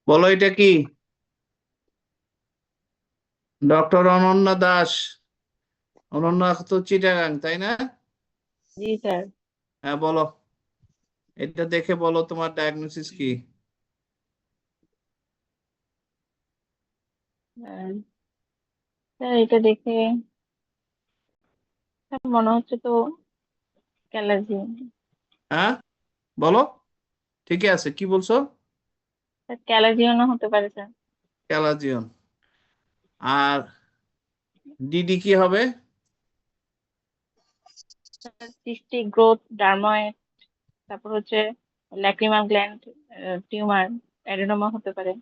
বলো এটা কি? ডক্টর অনন্যা দাস। অনন্যা তো চিটাগাং, তাই না? জি স্যার। হ্যাঁ, বলো। এটা দেখে বলো তোমার ডায়াগনোসিস কি? স্যার এটা দেখে স্যার মনে হচ্ছে তো ক্যালাজিন। হ্যাঁ, বলো। ঠিকই আছে, কি বলছো? স্যার ক্যালাজিওনও হতে পারে স্যার। ক্যালাজিয়ন। আর ডিডি কি হবে? স্যার সিস্টিক গ্রোথ ডার্ময়েড, তারপর হচ্ছে ল্যাক্রিমাল গ্ল্যান্ড টিউমার, অ্যাডেনোমা হতে পারে।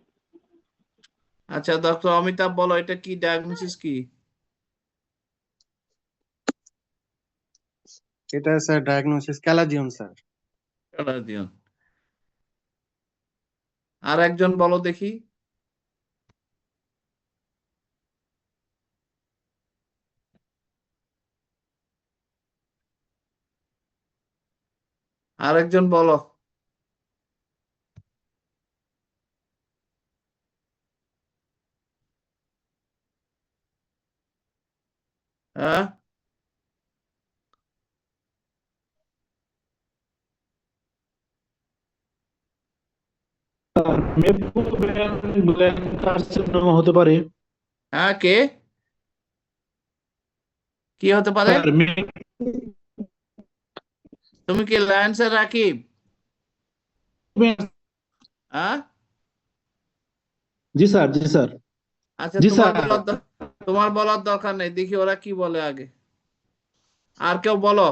আচ্ছা, ডক্টর অমিতাভ, বলো এটা কি, ডায়াগনোসিস কি? এটা স্যার ডায়াগনোসিস ক্যালাজিয়ন স্যার। ক্যালাজিয়ন। আর একজন বলো দেখি। আর একজন বলো। হ্যাঁ, কার্সিনোমা হতে পারে। হ্যাঁ, কে? কি হতে পারে? স্যার তুমি কি লায়েন্সের রাকিব? হ্যাঁ। জি স্যার, জি স্যার, আচ্ছা, জি তোমার স্যার। তোমার বলার দরকার নেই, দেখি ওরা কি বলে আগে। আর কেউ বলো।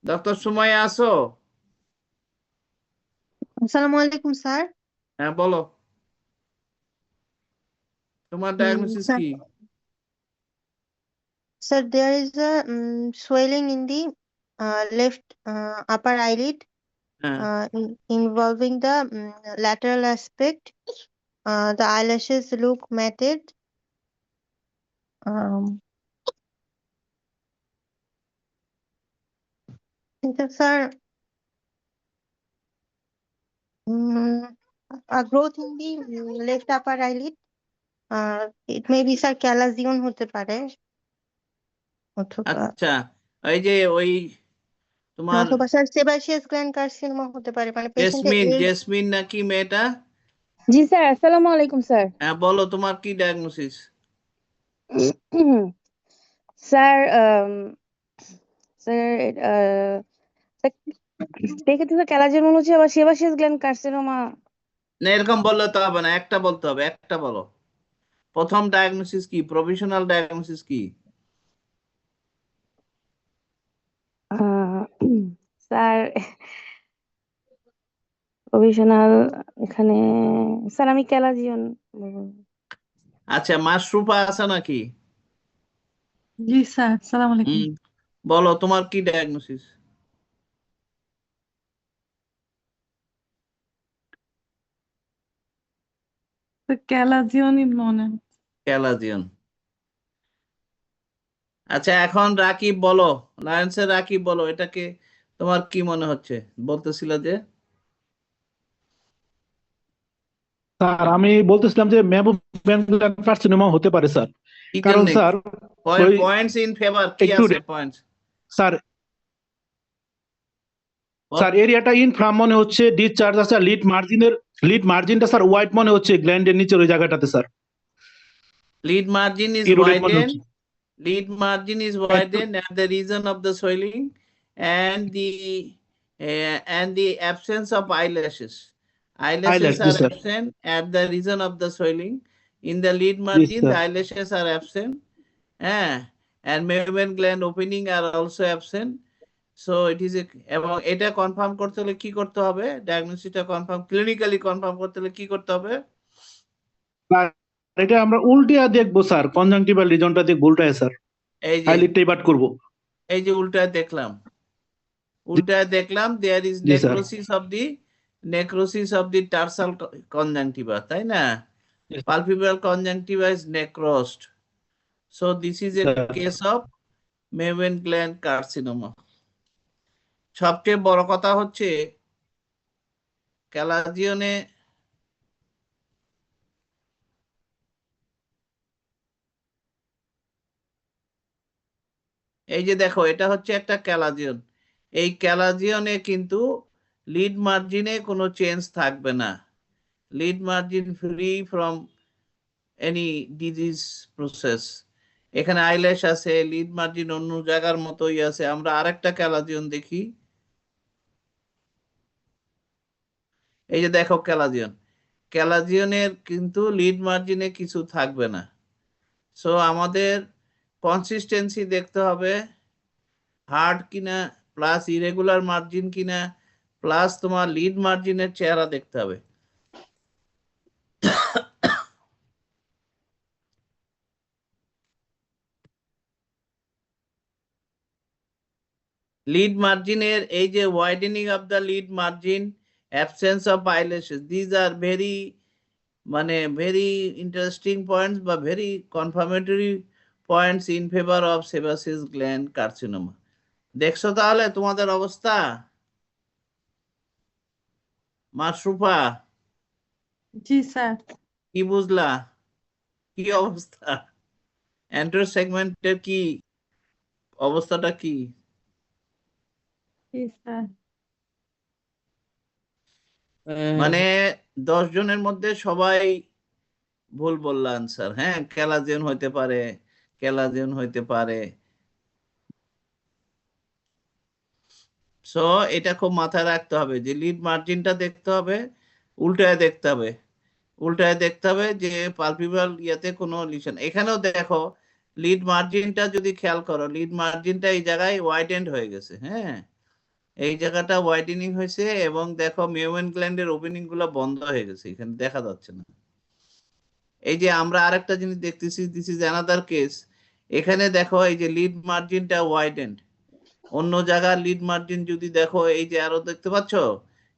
ডক্টর সুমাইয়া আছো? আসসালামু আলাইকুম স্যার। হ্যাঁ, বলো। তোমার ডায়াগনোসিস Sir, কি? sir, there is a swelling in the left upper eyelid হ্যাঁ। involving the lateral aspect. The eyelashes look matted. Um, sir, a growth in the left upper eyelid. It may be sir calazion হতে পারে অথবা আচ্ছা, ওই যে ওই তোমার অথবা স্যার সেবাসিয়াস গ্ল্যান্ড কার্সিনোমা হতে পারে, মানে পেশেন্টের জেসমিন, এজ। জেসমিন নাকি মেয়েটা? জি স্যার, আসসালামু আলাইকুম স্যার। হ্যাঁ, বলো তোমার কি ডায়াগনোসিস? স্যার স্যার দেখে তো ক্যালাজিয়ন মনে হচ্ছে, আবার সেবাসিয়াস গ্ল্যান্ড কার্সিনোমা। না, এরকম বললে তো হবে না, একটা বলতে হবে, একটা বলো। প্রথম ডায়াগনোসিস কি, প্রফেশনাল ডায়াগনোসিস কি? স্যার প্রভিশনাল এখানে স্যার আমি ক্যালাজিয়ন বলবো। আচ্ছা, মাশরুফা আছে নাকি? জি স্যার, সালাম আলাইকুম। হুম, বলো তোমার কি ডায়াগনোসিস? ক্যালাজিওনই মনে হয়। ক্যালাজিয়ন। আচ্ছা, এখন রাকিব বলো। লায়েন্সের রাকিব বলো, এটাকে তোমার কি মনে হচ্ছে? বলতেছিল যে স্যার আমি বলতেছিলাম যে মেহবুব কার্সিনোমা হতে পারে স্যার। কি কারণ জন্য? স্যার ওই পয়েন্টস ইন ফেভার কি একটু আছে? পয়েন্টস স্যার, স্যার এরিয়াটা ইনফ্রাম মনে হচ্ছে, ডিসচার্জ আছে, লিড মার্জিনটা স্যার হোয়াইট মনে হচ্ছে, গ্ল্যান্ডের নিচের ওই জায়গাটাতে sir lead margin is eroded মনে হচ্ছে। widened. Lead margin is widened at the region of the swelling and the absence of eyelashes. Eyelashes eyelash, G are sir, absent at the region of the swelling. In the lead G margin, the sir. eyelashes are absent. And Maven gland opening are also absent. So it is এবং এটা confirm করতে হলে কি করতে হবে? ডায়াগনোসিসটা confirm, clinically confirm করতে হলে কি করতে হবে? স্যার এটা আমরা উল্টিয়া দেখবো স্যার, কনজাংটিভাল রিজনটা দেখবো উল্টায় স্যার, এই যে আইলিডটাই বাট করবো। এই যে উল্টায় দেখলাম, there is G sir, necrosis of the tarsal conjunctiva, তাই না? Palpebral conjunctiva is necrosed. So this is a case of Maven gland carcinoma. সবচেয়ে বড় কথা হচ্ছে ক্যালাজিয়নে এই যে দেখো এটা হচ্ছে একটা ক্যালাজিয়ন, এই ক্যালাজিয়নে কিন্তু লিড মার্জিনে কোনো চেঞ্জ থাকবে না, lead margin free from any disease process. এখানে আইল্যাশ আছে, লিড মার্জিন অন্য জায়গার মতোই আছে। আমরা আরেকটা ক্যালাজিয়ন দেখি, এই যে দেখো ক্যালাজিয়ন, ক্যালাজিয়নের কিন্তু লিড মার্জিনে কিছু থাকবে না। সো আমাদের কনসিস্টেন্সি দেখতে হবে, হার্ড কিনা, প্লাস ইরেগুলার মার্জিন কিনা, প্লাস তোমার লিড মার্জিনের চেহারা দেখতে হবে। লিড মার্জিনের এই যে widening of the lid margin, absence of eyelashes, these are very মানে ভেরি ইন্টারেস্টিং পয়েন্টস বা very confirmatory points in favour of sebaceous gland carcinoma. দেখছো তাহলে তোমাদের অবস্থা? মাশরুফা জি স্যার। কি বুঝলা, কি অবস্থা, অ্যান্ট্রো সেগমেন্টের কি অবস্থাটা কি? জি স্যার। মানে 10 জনের মধ্যে সবাই ভুল বলল আনসার। হ্যাঁ, ক্যালাজিয়ন হইতে পারে, ক্যালাজিয়ন হইতে পারে। সো এটা খুব মাথায় রাখতে হবে যে লিড মার্জিনটা দেখতে হবে, উল্টায় দেখতে হবে, উল্টায় দেখতে হবে যে পালপিবাল ইয়াতে কোনো লিশন। এখানেও দেখো লিড মার্জিনটা যদি খেয়াল করো, লিড মার্জিনটা এই জায়গায় ওয়াইডেন্ড হয়ে গেছে। হ্যাঁ, এই জায়গাটা ওয়াইডেনিং হয়েছে এবং দেখো মেওয়েন গ্ল্যান্ডের ওপেনিং গুলো বন্ধ হয়ে গেছে, এখানে দেখা যাচ্ছে না। এই যে আমরা আরেকটা জিনিস দেখতেছি, দিস ইজ অ্যানাদার কেস। এখানে দেখো এই যে লিড মার্জিনটা ওয়াইডেন্ড, অন্য জায়গার লিড মার্জিন যদি দেখো, এই যে আরো দেখতে পাচ্ছ,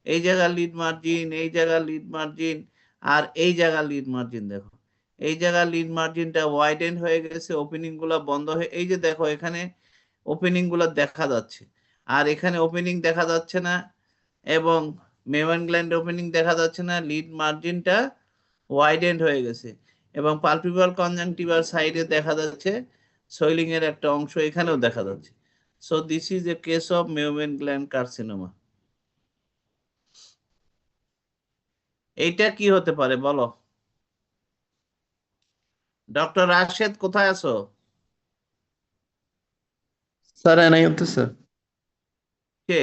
এই জায়গার লিড মার্জিন, এই জায়গার লিড মার্জিন, আর এই জায়গার লিড মার্জিন দেখো, এই জায়গার লিড মার্জিনটা ওয়াইডেন্ড হয়ে গেছে, ওপেনিং গুলা বন্ধ হয়ে, এই যে দেখো এখানে ওপেনিং গুলা দেখা যাচ্ছে, আর এখানে ওপেনিং দেখা যাচ্ছে না, এবং মেওয়েন গ্ল্যান্ড ওপেনিং দেখা যাচ্ছে না, লিড মার্জিনটা ওয়াইডেন্ড হয়ে গেছে, এবং পালপিবাল কনজাংটিভার সাইডে দেখা যাচ্ছে সোয়েলিং এর একটা অংশ এখানেও দেখা যাচ্ছে। So this is a case of মেওয়েন গ্ল্যান্ড কার্সিনোমা। এইটা কি হতে পারে বলো? ডক্টর রাশেদ কোথায় আছো? Sir Enayat sir. কে?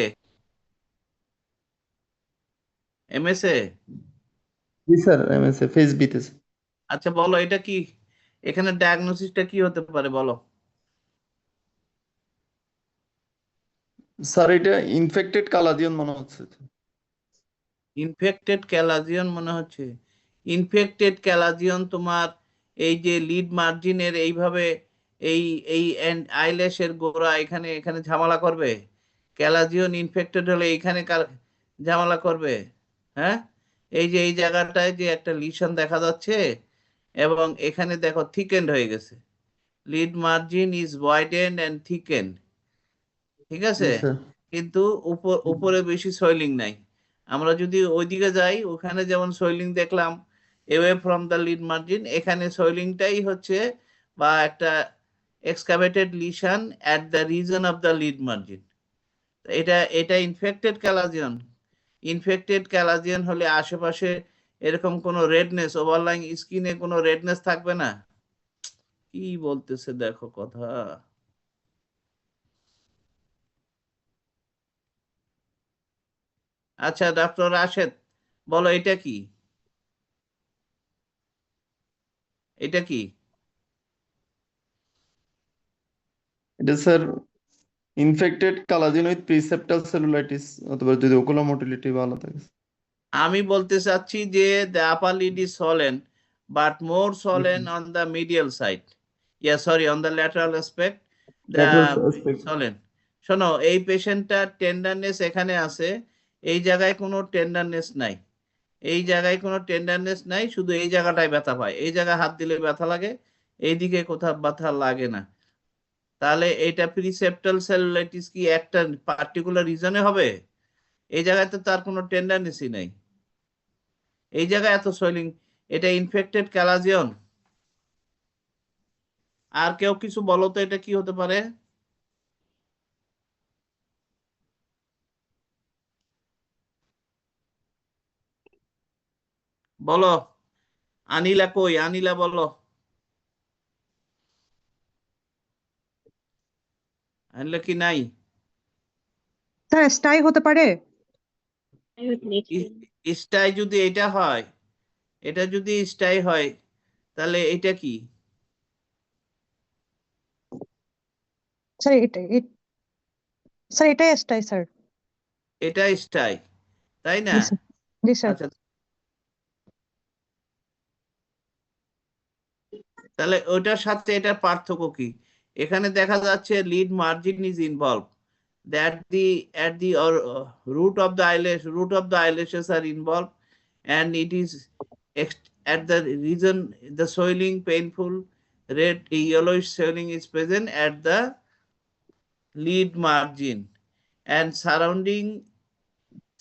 এমএসএ? জি স্যার, এমএসএ ফেস বিতে। আচ্ছা বলো এটা কি, এখানে ডায়াগনোসিসটা কি হতে পারে বলো? স্যার এটা ইনফেক্টেড কালাজিয়ন মনে হচ্ছে। ইনফেক্টেড ক্যালাজিয়ন মনে হচ্ছে। ইনফেক্টেড ক্যালাজিয়ন তোমার এই যে লিড মার্জিনের এইভাবে এই এই আইল্যাশের গোড়া এখানে এখানে ঝামেলা করবে? ক্যালাজিয়ন ইনফেক্টেড হলে এইখানে ঝামেলা করবে? হ্যাঁ, এই যে এই জায়গাটায় যে একটা লিশন দেখা যাচ্ছে, এবং এখানে দেখো থিকেন্ড হয়ে গেছে, lid margin is widened and thickened, ঠিক আছে, কিন্তু উপরে বেশি সোয়েলিং নাই। আমরা যদি ওইদিকে যাই, ওখানে যেমন সোয়েলিং দেখলাম away from the lid margin, এখানে সোয়েলিংটাই হচ্ছে বা একটা excavated lesion at the region of the lid margin. এটা এটা ইনফেক্টেড ক্যালাজিয়ন। ইনফেক্টেড ক্যালাজিয়ন হলে আশেপাশে এরকম কোনো রেডনেস, ওভারলাইং স্কিনে কোনো রেডনেস থাকবে না। কি বলতেছে দেখো কথা। আচ্ছা ডক্টর রাশেদ বলো এটা কি, এটা কি? এটা স্যার ইনফেক্টেড কালাজিয়ন উইথ প্রিসেপ্টাল সেলুলাইটিস, অথবা যদি ওকুলার মোটিলিটি ভালো থাকে। আমি বলতে চাচ্ছি যে the upper lid is swollen but more swollen on the medial side. Yeah, sorry, on the lateral aspect the swollen. শোনো এই পেশেন্টটার টেন্ডারনেস এখানে আছে, এই জায়গায় কোনো টেন্ডারনেস নাই, এই জায়গায় কোনো টেন্ডারনেস নাই, শুধু এই জায়গাটায় ব্যথা পায়, এই জায়গায় হাত দিলে ব্যথা লাগে, এইদিকে কোথাও ব্যথা লাগে না। তাহলে এটা প্রিসেপ্টাল সেলুলাইটিস কি একটা পার্টিকুলার রিজনে হবে? এই জায়গায় তো তার কোনো টেন্ডারনেসই নাই, এই জায়গায় এত সোয়েলিং, এটা ইনফেক্টেড ক্যালাজিয়ন। আর কেউ কিছু বলো তো এটা কি হতে পারে? বলো আনিলা কই, আনিলা বলো। আনিলা কি নাই? স্যার স্টাই হতে পারে। স্টাই যদি এটা হয়, এটা যদি স্টাই হয় তাহলে এটা কি? স্যার স্যার এটাই স্টাই স্যার। এটা স্টাই, তাই না? জি স্যার। জি স্যার। আচ্ছা, তাহলে ওইটার সাথে এটার পার্থক্য কি? এখানে দেখা যাচ্ছে lead margin is involve, that the at the root of the eyelashes are involved, and it is at the region the swelling painful red yellowish swelling is present at the lid margin, and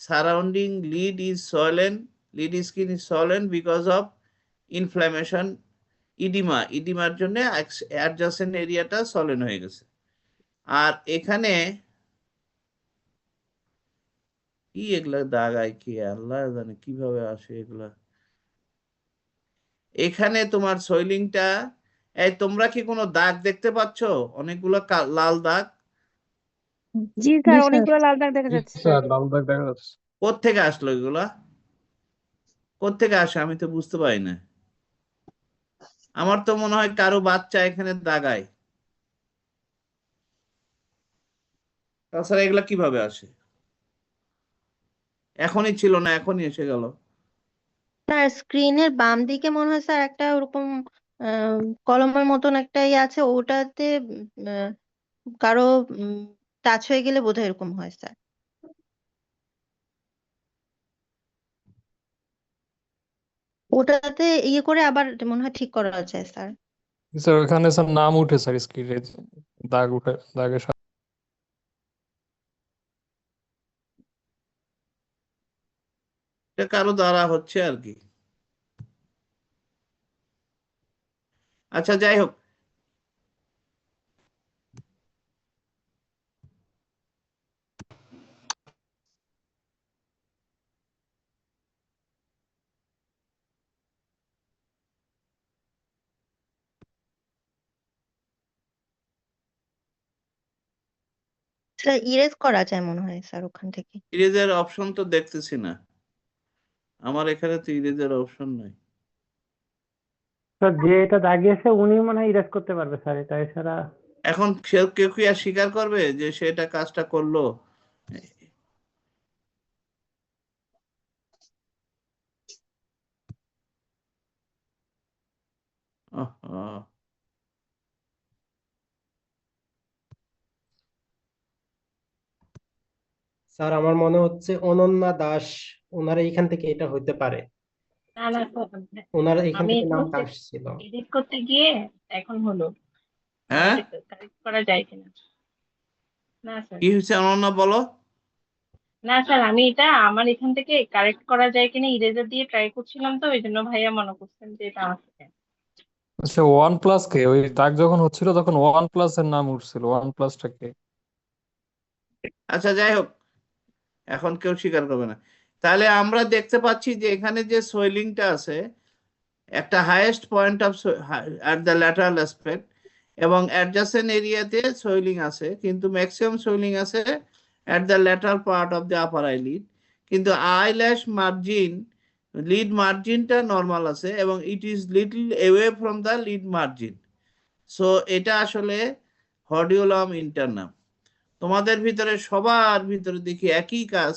surrounding lid is swollen, lid skin is swollen because of inflammation, ইডিমার জন্য adjacent এরিয়াটা সলেন হয়ে গেছে। আর এখানে কি এগুলা দাগ আয় কি আল্লাহ জানে কিভাবে আসে এগুলা। এখানে তোমার সোয়েলিংটা, এই তোমরা কি কোনো দাগ দেখতে পাচ্ছ? অনেকগুলো লাল দাগ জি জি স্যার, স্যার। অনেকগুলো লাল দাগ দেখা যাচ্ছে স্যার। লাল দাগ দেখা যাচ্ছে। কোত্থেকে আসলো এগুলা? কোত্থেকে আসে আমি তো বুঝতে পারি না। আমার তো মনে হয় কারো বাচ্চা এখানে দাগায়। তাছাড়া এগুলা কিভাবে আসে? এখনই ছিল না, এখনই এসে গেল। স্যার স্ক্রিনের বাম দিকে মনে হয় স্যার একটা ওরকম কলমের মতন একটা ইয়ে আছে, ওটাতে কারো টাচ হয়ে গেলে বোধহয় এরকম হয় স্যার। ওটাতে ইয়ে করে আবার মনে হয় ঠিক করা যায় স্যার। স্যার ওখানে স্যার নাম উঠে স্যার স্ক্রিনে, দাগ উঠে, দাগের সাথে। এটা কারো দ্বারা হচ্ছে আর কি। আচ্ছা যাই হোক, স্যার ইরেজ করা যায় মনে হয় স্যার ওখান থেকে। ইরেজের অপশন তো দেখতেছি না, আমার এখানে তো ইরেজের অপশন নাই। স্যার যে এটা দাগিয়েছে উনি মনে হয় ইরেজ করতে পারবে স্যার, এটা এছাড়া। এখন কেউ কি আর স্বীকার করবে যে সেটা কাজটা করলো? আহা, স্যার আমার মনে হচ্ছে অনন্যা দাস, ওনারা এখান থেকে এটা হইতে পারে, না না ওনারা এখান আমি থেকে এটা নামটা হচ্ছে আসছিল। এডিট করতে গিয়ে এখন হলো, হ্যাঁ কারেক্ট করা যায় কিনা। না স্যার, কি হয়েছে অনন্যা বলো। না স্যার আমি এটা আমার এখান থেকে কারেক্ট করা যায় কিনা ইরেজার দিয়ে ট্রাই করছিলাম, তো ওই জন্য ভাইয়া মনে করছেন যে এটা আমার থেকে। আচ্ছা ওয়ান প্লাস কে, ওই দাগ যখন হচ্ছিল তখন ওয়ান প্লাস এর নাম উঠছিল, ওয়ান প্লাসটা কে? আচ্ছা যাই হোক, এখন কেউ স্বীকার করবে না। তাহলে আমরা দেখতে পাচ্ছি যে এখানে যে সোয়েলিংটা আছে, একটা highest point of at the lateral aspect, এবং অ্যাডজাসেন্ট এরিয়াতে সোয়েলিং আছে, কিন্তু ম্যাক্সিমাম সোয়েলিং আছে at the lateral part of the upper eyelid. কিন্তু আইল্যাশ মার্জিন, লিড মার্জিনটা নর্মাল আছে এবং it is little away from the lid margin. So এটা আসলে হর্ডিওলাম ইন্টারনাম। তোমাদের ভিতরে সবার ভিতরে দেখি একই কাজ,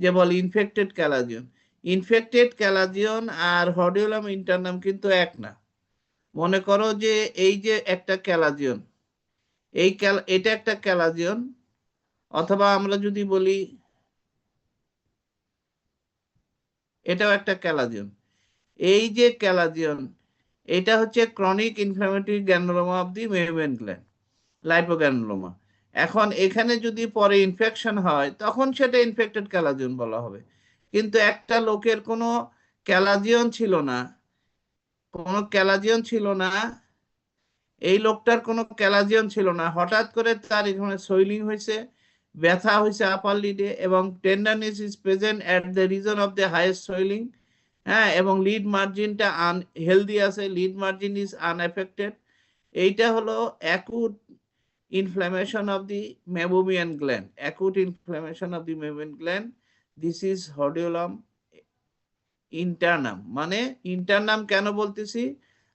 যে বলে ইনফেক্টেড ক্যালাজিয়ন। ইনফেক্টেড ক্যালাজিয়ন আর হর্ডিওলাম ইন্টারনাম কিন্তু এক না। মনে করো যে এই যে একটা ক্যালাজিয়ন, এটা একটা ক্যালাজিয়ন, অথবা আমরা যদি বলি এটাও একটা ক্যালাজিয়ন। এই যে ক্যালাজিয়ন, এটা হচ্ছে chronic inflammatory granuloma of the মেভেন গ্ল্যান্ড, লাইপোগ্র্যানুলোমা। এখন এখানে যদি পরে ইনফেকশন হয় তখন সেটা ইনফেক্টেড ক্যালাজিয়ন বলা হবে। কিন্তু একটা লোকের কোনো ক্যালাজিয়ন ছিল না, এই লোকটার কোনো ক্যালাজিয়ন ছিল না, হঠাৎ করে তার এখানে সোয়েলিং হয়েছে, ব্যথা হয়েছে আপার লিডে, এবং tenderness is present at the region of the highest swelling, হ্যাঁ, এবং লিড মার্জিনটা আনহেলদি আছে, লিড মার্জিন ইজ আনএফেক্টেড। এইটা হলো acute inflammation of the meibomian gland, acute inflammation of the meibomian gland. This is hordeolum internum। মানে ইন্টারনাম কেন বলতেছি,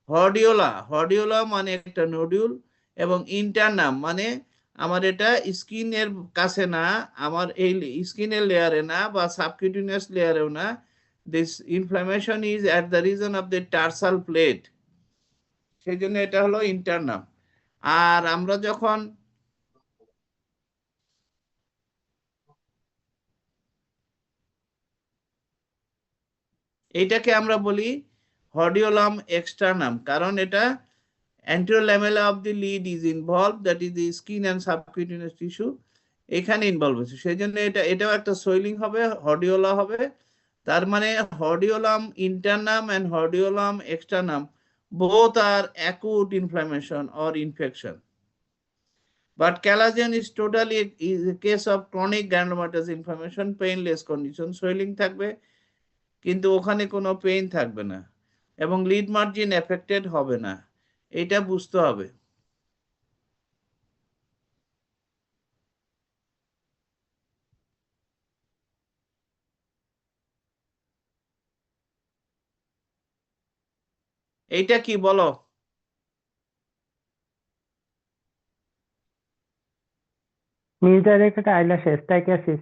হর্ডিওলা মানে একটা নোডিউল, এবং ইন্টারনাম মানে আমার এটা স্কিনের কাছে না, আমার এই স্কিনের লেয়ারে না বা সাবকিউটেনিয়াস লেয়ারেও না। This inflammation is at the region of the tarsal plate, সেই জন্য এটা হলো ইন্টারনাম। আর আমরা যখন এইটাকে আমরা বলি হর্ডিওলাম এক্সটার্নাম, কারণ এটা anterior lamella of the lead is involved, that is the skin and subcutaneous tissue এখানে ইনভলভ হচ্ছে, সেই জন্য এটাও একটা সোয়েলিং হবে, হর্ডিওলা হবে। তার মানে হর্ডিওলাম ইন্টারনাম and হর্ডিওলাম এক্সটার্নাম both are acute inflammation or infection, but chalazion is totally is a case of chronic granulomatous inflammation, painless condition, swelling থাকবে কিন্তু ওখানে কোনো পেইন থাকবে না, এবং লিড মার্জিন এফেক্টেড হবে না, এটা বুঝতে হবে। এইটা কি বলো? মিউটারেটেড আইল্যাশেস, টাইকিয়াসিস।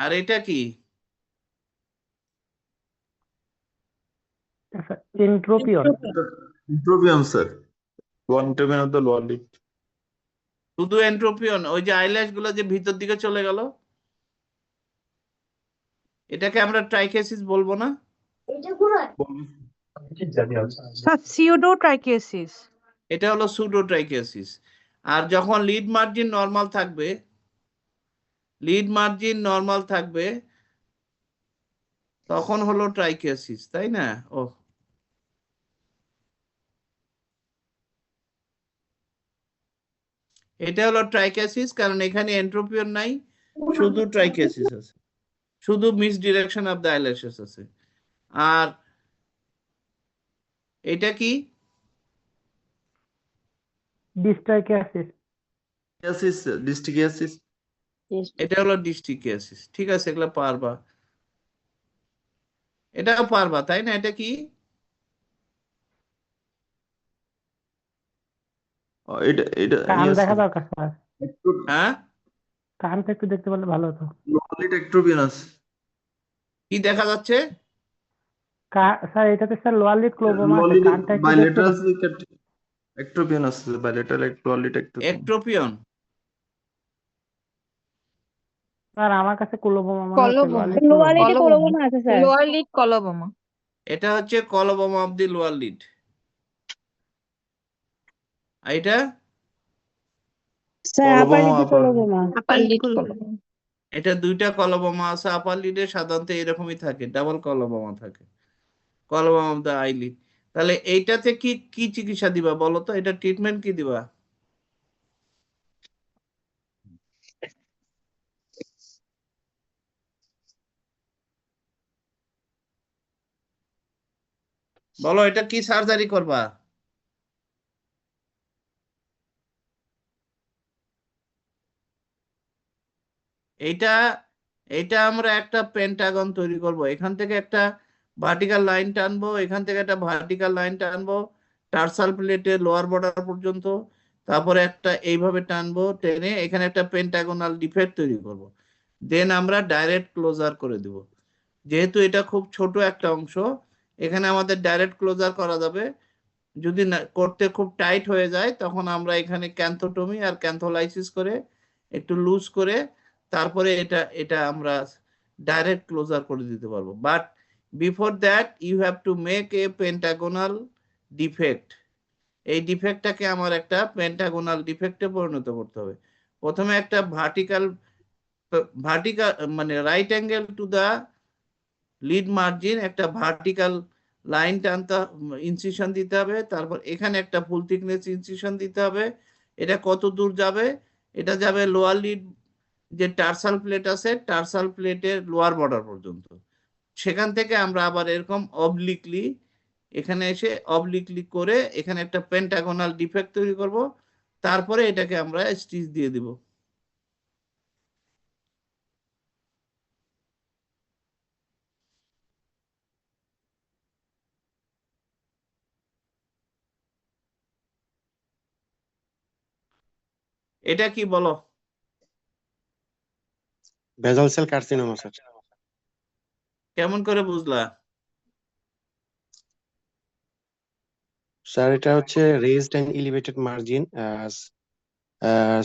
আর এটা কি? এন্ট্রোপিয়ন। Entropium, sir. One entropium of the lower lid. শুধু এন্ট্রোপিয়ন, ওই যে আইল্যাশ গুলো যে ভিতর দিকে চলে গেল, এটাকে আমরা ট্রাইকেসিস বলবো না? সিউডোট্রাইকিয়াসিস। এটা হলো সুডোট্রাইকেসিস। আর যখন লিড মার্জিন নরমাল থাকবে, তখন হলো ট্রাইকেসিস, তাই না? ও, এটা হলো ট্রাইকেসিস, কারণ এখানে এন্ট্রোপিয়ন নাই, শুধু ট্রাইকেসিস আছে, শুধু miss direction of the eyelashes আছে। আর এটা কি? ডিস্ট্রাইকিয়াসিস। Distichiasis, sir. Distichiasis. এটা হলো ডিস্ট্রিকিয়াসিস। ঠিক আছে, এগুলো পারবা, এটাও পারবা, তাই না? এটা কি? কান Yes, দেখা sir. দরকার স্যার, হ্যাঁ, কানটা একটু দেখতে পারলে ভালো হতো। Lower lid ectropion. কি দেখা যাচ্ছে? স্যার এটাতে স্যার লোয়ার লিড ক্লোবোমা Lower আছে, lid কানটা একটু দেখতে bilateral ectropion আছে, bilateral lower lid ectropion. Ectropion. Sir আমার কাছে কোলোবোমা মনে হচ্ছে, লোয়ার লিড লোয়ার লিডে কোলোবোমা। কোলোবোমা আছে স্যার। Lower lid coloboma. এটা হচ্ছে coloboma of the lower lid. এটা স্যার আপার Coloboma, লিডে upper. Coloboma. Upper lid coloboma. এটা দুইটা কলবমা আছে, আপার লিডে সাধারণত এরকমই থাকে, ডাবল কলবমা থাকে, কলবম অফ দ্য আইলিড। তাহলে এইটাতে কি কি চিকিৎসা দিবা বলো তো? এটা ট্রিটমেন্ট কি দিবা? বলো, এটা কি সার্জারি করবা? এইটা এটা আমরা একটা পেন্টাগন তৈরি করব, এখান থেকে একটা ভার্টিক্যাল লাইন টানবো, এখান থেকে একটা ভার্টিক্যাল লাইন টানবো টার্সাল প্লেটের লোয়ার বর্ডার পর্যন্ত, তারপরে একটা এইভাবে টানবো, টেনে এখানে একটা পেন্টাগোনাল ডিফেক্ট তৈরি করব, দেন আমরা ডাইরেক্ট ক্লোজার করে দেব। যেহেতু এটা খুব ছোট একটা অংশ, এখানে আমাদের ডাইরেক্ট ক্লোজার করা যাবে। যদি না করতে খুব টাইট হয়ে যায়, তখন আমরা এখানে ক্যান্থোটমি আর ক্যান্থোলাইসিস করে একটু লুজ করে তারপরে এটা আমরা ডাইরেক্ট ক্লোজার করে দিতে পারবো। But before that you have to make a pentagonal defect. এই ডিফেক্টটাকে আমার একটা পেন্টাগোনাল ডিফেক্টে পরিণত করতে হবে। প্রথমে একটা ভার্টিক্যাল মানে right angle to the lid margin একটা ভার্টিক্যাল লাইন টানতে ইনসিশন দিতে হবে, তারপর এখানে একটা ফুল থিকনেস ইনসিশন দিতে হবে। এটা কত দূর যাবে? এটা যাবে লোয়ার লিড যে টার্সাল প্লেট আছে, টার্সাল প্লেটের লোয়ার বর্ডার পর্যন্ত। সেখান থেকে আমরা আবার এরকম অবলিকলি এখানে এসে অবলিকলি করে এখানে একটা পেন্টাগোনাল ডিফেক্ট তৈরি করব, তারপরে এটাকে আমরা স্টিচ দিয়ে দিব। এটা কি বলো? বেজাল সেল কার্সিনোমা স্যার। কেমন করে বুঝলা? স্যার এটা হচ্ছে raised and elevated margin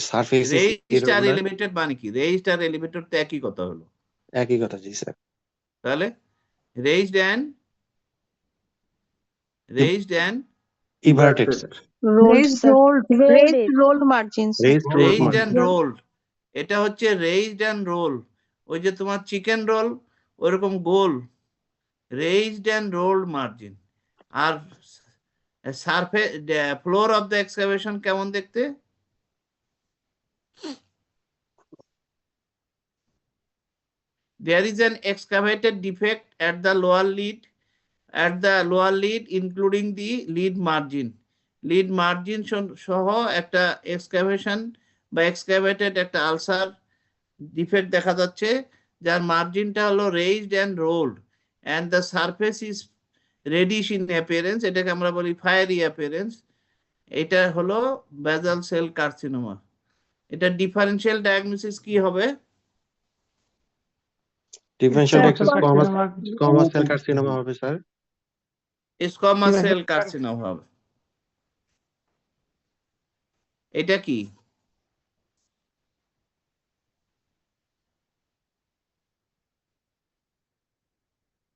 surface is raised আর ইররেগুলার। এলিভেটেড মানে কি? রেইজড আর এলিভেটেড তো একই কথা হলো। একই কথা জি স্যার। তাহলে raised and everted sir. rolled margins. Raised and rolled. এটা হচ্ছে রেইজড এন্ড রোল। ওই যে তোমার চিকেন রোল ওরকম গোল, রেইজড এন্ড রোলড মার্জিন। আর surface floor of the excavation কেমন দেখতে? There is an excavated defect at the lower lead including the lead margin. Lead margin সহ একটা এক্সকাভেশন বা এক্সকাভেটেড একটা আলসার ডিফেক্ট দেখা যাচ্ছে, যার মার্জিনটা হলো raised and rolled and the surface is reddish in appearance, এটাকে আমরা বলি ফায়ারি অ্যাপিয়ারেন্স। এটা হলো বেজাল সেল কার্সিনোমা। এটা ডিফারেনশিয়াল ডায়াগনোসিস কি হবে? ডিফারেনশিয়াল স্কোয়ামা সেল কার্সিনোমা হবে স্যার। স্কোয়ামাস সেল কার্সিনোমা হবে। এটা কি?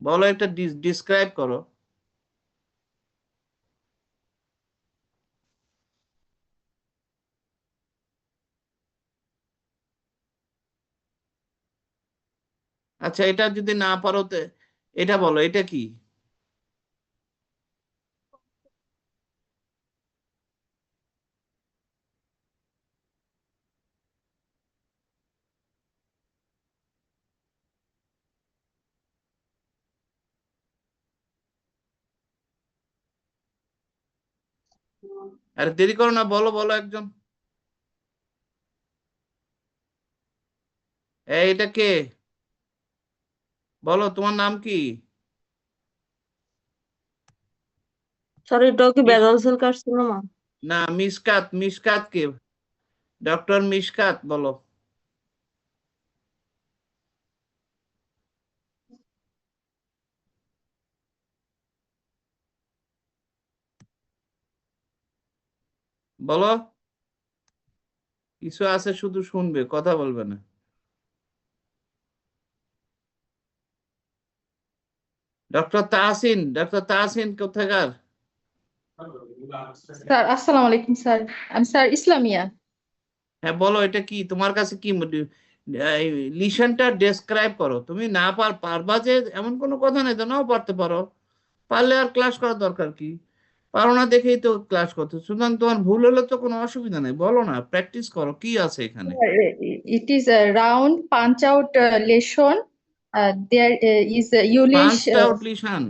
বলো, একটা ডিসক্রাইব করো। আচ্ছা, এটা যদি না পারো এটা বলো, এটা কি? আরে দেরি করো না, বলো বলো একজন। এটা কে? বলো, তোমার নাম কি? স্যার এটাও কি বেজাল সেল কার্সিনোমা? না, মিশকাত কে? ডক্টর মিশকাত বলো। বলো, কিছু আছে শুধু শুনবে, কথা বলবে না। ডক্টর তাহসিন কোথাকার? স্যার আসসালামু আলাইকুম স্যার, আমি স্যার ইসলামিয়া। হ্যাঁ বলো, এটা কি তোমার কাছে কি লিশনটা ডেসক্রাইব করো। তুমি না পারবা যে এমন কোনো কথা নেই, তো নাও পারতে পারো। পারলে আর ক্লাস করার দরকার কি? পারো না দেখেই তো ক্লাস করতে। সুতরাং তোমার ভুল হলে তো কোনো অসুবিধা নেই, বলো না, প্র্যাকটিস করো। কি আছে এখানে? It is a round punch out lesion. There is a পাঁচ yellowish আউট লিশন।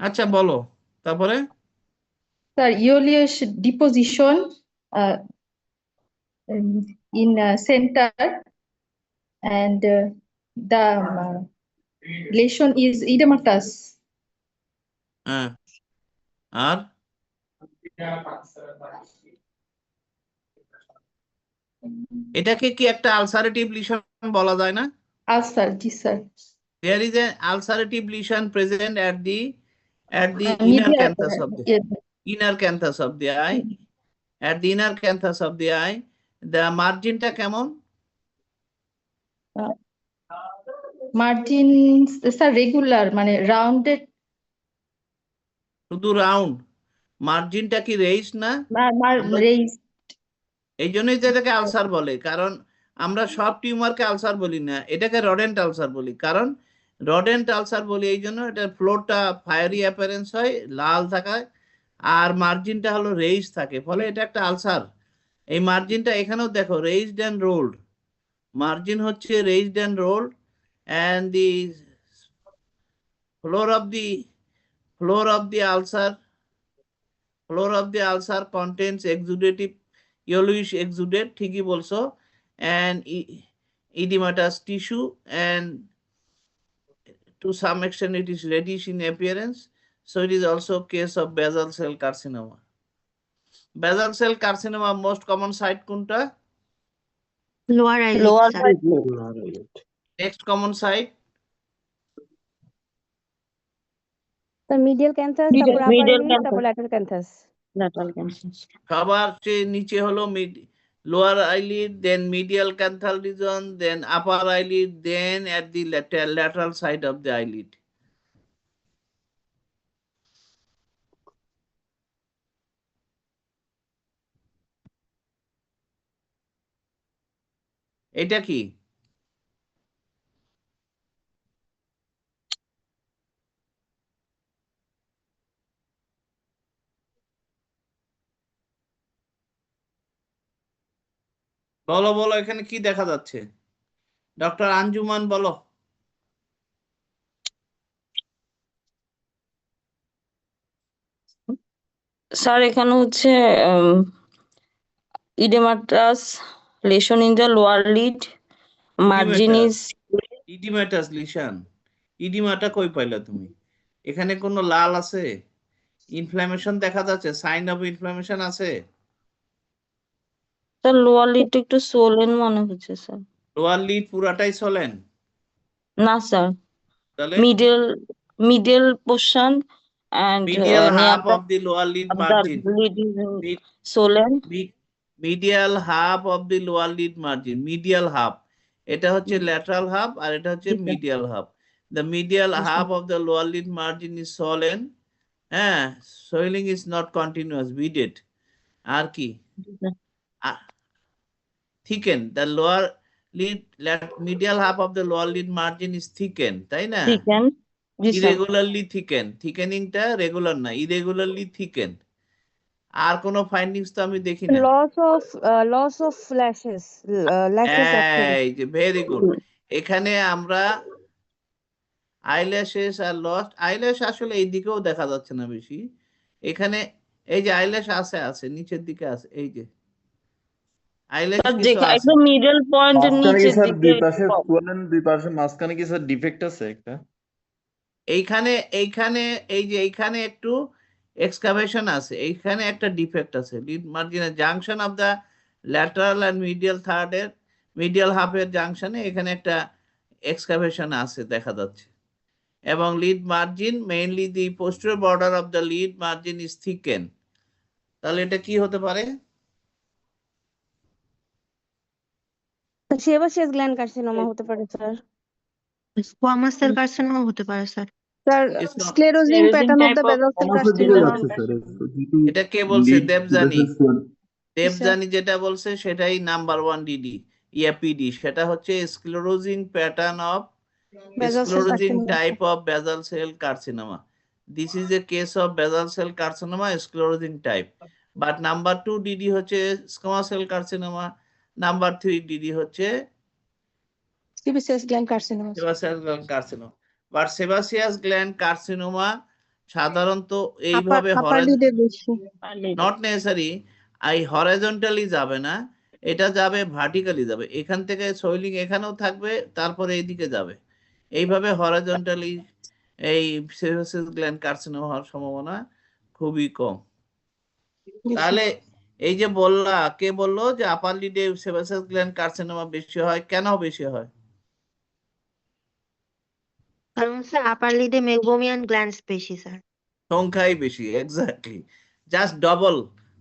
আচ্ছা বলো, তারপরে? sir, yellowish deposition in center, and the lesion is edematous. হ্যাঁ, আর এটাকে কি একটা আলসারেটিভ লিশন বলা যায় না? Ulcer, G sir. There is an ulcerative lesion present at the inner Media, canthus of the inner canthus of the eye. At the inner canthus of the eye, the marginটা কেমন? Margin sir regular, মানে rounded. শুধু round, মার্জিনটা কি raise না? Raise. এই জন্যই তো এটাকে ulcer বলে, কারণ আমরা সব টিউমারকে আলসার বলি না, এটাকে রডেন্ট আলসার বলি। কারণ রডেন্ট আলসার বলি এই জন্য, এটার ফ্লোরটা ফায়ারি অ্যাপিয়ারেন্স হয়, লাল থাকায়, আর মার্জিনটা হলো রেইজ থাকে, ফলে এটা একটা আলসার। এই মার্জিনটা এখানেও দেখো রেইজড এন্ড রোলড, Margin হচ্ছে raised and rolled, and the floor of the ulcer contains exudative yellowish exudate, ঠিকই বলছো, and edematous tissue, and to some extent it is reddish in appearance. So it is also case of basal cell carcinoma. Basal cell carcinoma most common site কোনটা? Lower eyelid lower sir. Next common site? Medial cancer, তারপর আপার middle lead, তারপর lateral cancer. Lateral cancer. সবার চেয়ে নিচে হলো lower eyelid, then medial canthal region, then upper eyelid, then at the lateral side of the eyelid. এটা কি? বলো বলো, এখানে কি দেখা যাচ্ছে? ডক্টর আঞ্জুমান বলো। স্যার এখানে হচ্ছে oedematous lesion in the lower lid, margin is oedematous lesion. ইডিমাটা কই পাইলা তুমি? এখানে কোনো লাল আছে? ইনফ্লামেশন দেখা যাচ্ছে? সাইন অফ ইনফ্লামেশন আছে? স্যার লোয়ার লিড একটু সোলেন মনে হচ্ছে স্যার। লোয়ার লিড পুরাটাই সোলেন? না স্যার, তাহলে middle portion and medial near half the of the lower lid of the margin. lid is Mid- swollen. medial half of the lower lid margin, medial half, এটা হচ্ছে lateral half আর এটা হচ্ছে Yes, sir. medial half. The medial Yes, sir. half of the lower lid margin is swollen, swelling is not continuous, beaded, আর কি thickened, the lower lid medial half of the lower lid margin is thickened, তাই না? Thickened. Yes, sir. irregularly thickened, thickeningটা regular না, irregularly thickened। আর কোনো findings তো আমি দেখি না। লস অফ ল্যাশেস, ল্যাশেস এই যে ভেরি গুড। এখানে আমরা আইল্যাশেস আর লস্ট, আইল্যাশ আসলে এই দিকেও দেখা যাচ্ছে না বেশি। এখানে এই যে আইল্যাশ আছে নিচের দিকে আছে, এই যে আইল্যাশ স্যার কিছু আছে। একদম মিডল পয়েন্ট মাঝখানে কি নিচের স্যার দিকে দুই পাশে সোলেন, দুই পাশে মাঝখানে কি স্যার ডিফেক্ট আছে একটা? এইখানে এই যে এইখানে একটু এক্সকাভেশন আছে, এইখানে একটা ডিফেক্ট আছে। লিড মার্জিনের junction of the lateral and medial থার্ডের মিডিয়াল হাফের জাংশনে এখানে একটা এক্সকাভেশন আছে দেখা যাচ্ছে। এবং lid margin mainly the posterior border of the lid margin is thicken. তাহলে এটা কি হতে পারে? সেবাসিয়াস গ্ল্যান্ড কার্সিনোমা হতে পারে স্যার। স্কোয়ামাস সেল কার্সিনোমা হতে পারে sir. Sir It's not- sclerosing pattern of the basal cell carcinoma. এটা কে বলছে? দেবজানি যেটা বলছে সেটাই নাম্বার 1 ডিডি ইএপিডি, সেটা হচ্ছে sclerosing pattern of sclerosing type of basal cell carcinoma. This is a case of basal cell carcinoma sclerosing type. But number 2 DD হচ্ছে squamous cell carcinoma, number 3 DD হচ্ছে sebaceous gland carcinoma. sebaceous gland carcinoma. But sebaceous gland carcinoma সাধারণত এইভাবে not necessary এই horizontally যাবে না, এটা যাবে vertically যাবে। এখান থেকে সোয়েলিং এখানেও থাকবে, তারপরে এইদিকে যাবে। এইভাবে হরাইজন্টালি এই সেবাসিয়াস গ্ল্যান্ড কার্সিনোমা হওয়ার সম্ভাবনা খুবই কম। তাহলে এই যে কে বললো যে আপার লিডে সেবাসিয়াস গ্ল্যান্ড কার্সিনোমা বেশি হয়, কেন বেশি হয়? কারণ স্যার আপার লিডে মেলবোমিয়ান গ্ল্যান্ডস বেশি স্যার। সংখ্যাই বেশি, এক্স্যাক্টলি, জাস্ট ডবল।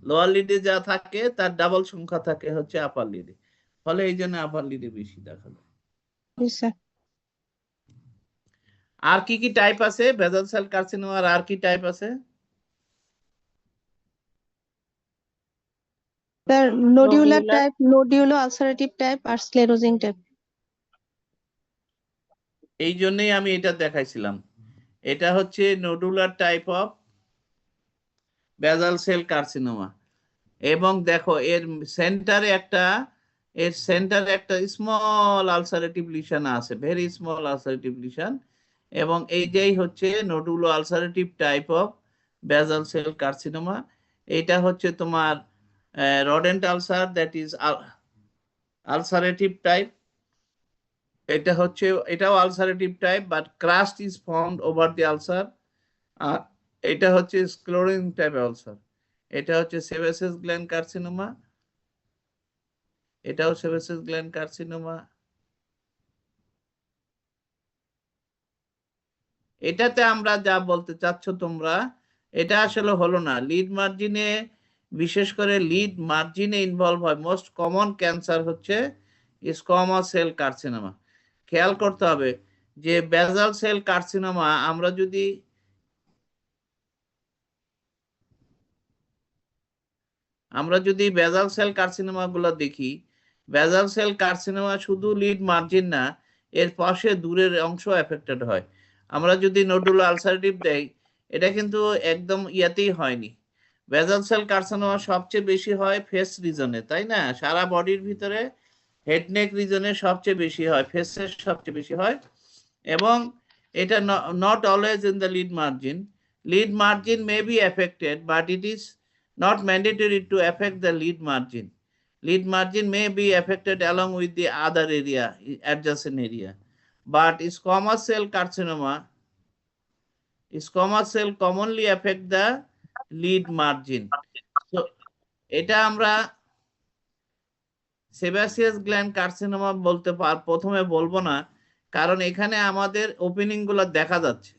লোয়ার লিডে যা থাকে তার ডাবল সংখ্যা থাকে হচ্ছে আপার লিডে, ফলে এই জন্য আপার লিডে বেশি দেখা যায়। আর কি কি টাইপ আছে বেসাল সেল কার্সিনোমার? আর কি টাইপ আছে? Sir nodular type, nodulo ulcerative type আর স্ক্লেরোজিং টাইপ। এই জন্যই আমি এটা দেখাইছিলাম। এটা হচ্ছে nodular type of basal cell carcinoma. এবং দেখো এর সেন্টারে একটা এর সেন্টারে একটা স্মল আলসারেটিভ লিশন আছে, ভেরি স্মল আলসারেটিভ লিশন, এবং এইটাই হচ্ছে nodulo ulcerative type of basal cell carcinoma. এটা হচ্ছে তোমার rodent ulcer, that is ulcerative type. এটা হচ্ছে, এটাও ulcerative type, but crust is formed over the ulcer. আর এটা হচ্ছে স্ক্লেরোজিং টাইপ আলসার। এটা হচ্ছে সেবাসিয়াস গ্ল্যান্ড কার্সিনোমা, এটাও সেবাসিয়াস গ্ল্যান্ড কার্সিনোমা। এটাতে আমরা যা বলতে চাচ্ছ তোমরা, এটা আসলে হলো না। লিড মার্জিনে, বিশেষ করে লিড মার্জিনে ইনভলভ হয় মোস্ট কমন ক্যান্সার হচ্ছে স্কোয়ামাস সেল কার্সিনোমা। খেয়াল করতে হবে যে বেসাল সেল কার্সিনোমা আমরা যদি বেসাল সেল কার্সিনোমা গুলো দেখি, বেসাল সেল কার্সিনোমা শুধু লিড মার্জিন না, এর পাশে দূরের অংশ এফেক্টেড হয়। আমরা যদি নোডুলো আলসারেটিভ দেই, এটা কিন্তু একদম ইয়াতেই হয়নি। বেসাল সেল কার্সিনোমা সবচেয়ে বেশি হয় ফেস রিজনে, তাই না? সারা বডির ভিতরে হেড নেক রিজনে সবচেয়ে বেশি হয়, ফেসের সবচেয়ে বেশি হয়, এবং এটা not always in the lid margin. Lead margin may be affected, but it is not mandatory to affect the lead margin. Lead margin may be affected along with the other area, adjacent area. But squamous cell carcinoma, squamous cell commonly affect the lead margin. So, এটা আমরা sebaceous gland carcinoma প্রথমে বলবো না, কারণ এখানে আমাদের opening গুলো দেখা যাচ্ছে,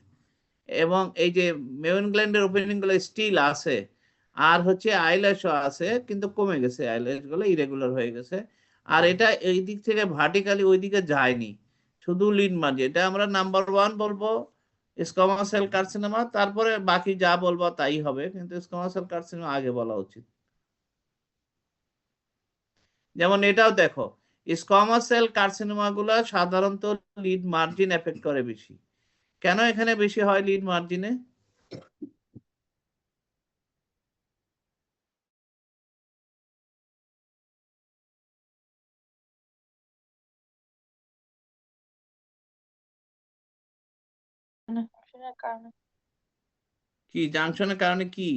এবং এই যে মেওয়েন গ্ল্যান্ডের ওপেনিং গুলো স্টিল আছে, আর হচ্ছে আইল্যাশও আছে, কিন্তু কমে গেছে, আইল্যাশ গুলো ইরেগুলার হয়ে গেছে। আর এটা এই দিক থেকে ভার্টিক্যালি ওই দিকে যায়নি, শুধু লিড মার্জিন। এটা আমরা নাম্বার 1 বলবো স্কোয়ামাস সেল কার্সিনোমা, তারপরে বাকি যা বলবো তাই হবে, কিন্তু স্কোয়ামাস সেল কার্সিনোমা আগে বলা উচিত। যেমন এটাও দেখো, স্কোয়ামাস সেল কার্সিনোমা গুলা সাধারণত লিড মার্জিন এফেক্ট করে বেশি। কেন এখানে বেশি হয় লিড মার্জিনে? কি জাংশনের কারণে? কি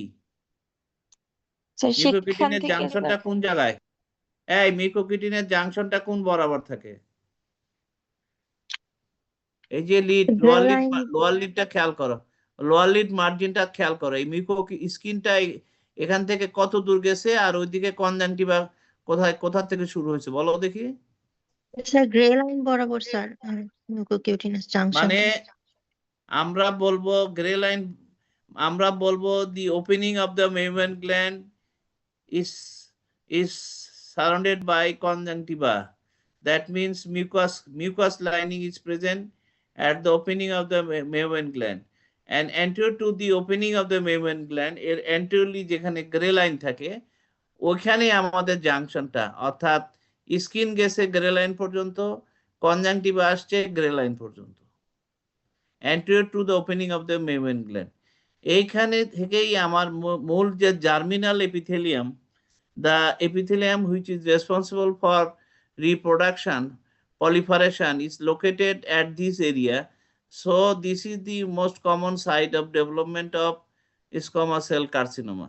মিউকোকিটিনের জাংশনটা কোন জায়গায়? এই মিউকোকিটিনের জাংশনটা কোন বরাবর থাকে? এই যে লিড, লোয়ার লিডটা খেয়াল করো, লোয়ার লিড মার্জিনটা খেয়াল করো। এই মিউকো স্কিনটা এখান থেকে কত দূর গেছে, আর ওইদিকে কনজাংটিভা কোথা থেকে শুরু হয়েছে বলো দেখি। স্যার গ্রে লাইন বরাবর স্যার, মিউকোকিউটিনাস জাংশন। মানে আমরা বলবো গ্রে লাইন, আমরা বলবো the opening of the meibomian gland is surrounded by conjunctiva. That means mucous lining is present at the opening of the membrane gland, and anterior to the opening of the membrane gland, এর anteriorly যেখানে grey line থাকে ওখানে আমাদের জাংশনটা, অর্থাৎ skin গেছে grey line পর্যন্ত, conjunctiva আসছে grey line পর্যন্ত, anterior to the opening of the membrane gland। এইখানে থেকেই আমার মূল যে germinal epithelium, the epithelium which is responsible for reproduction, proliferation, is located at this area. So this is the most common site of development of squamous cell carcinoma.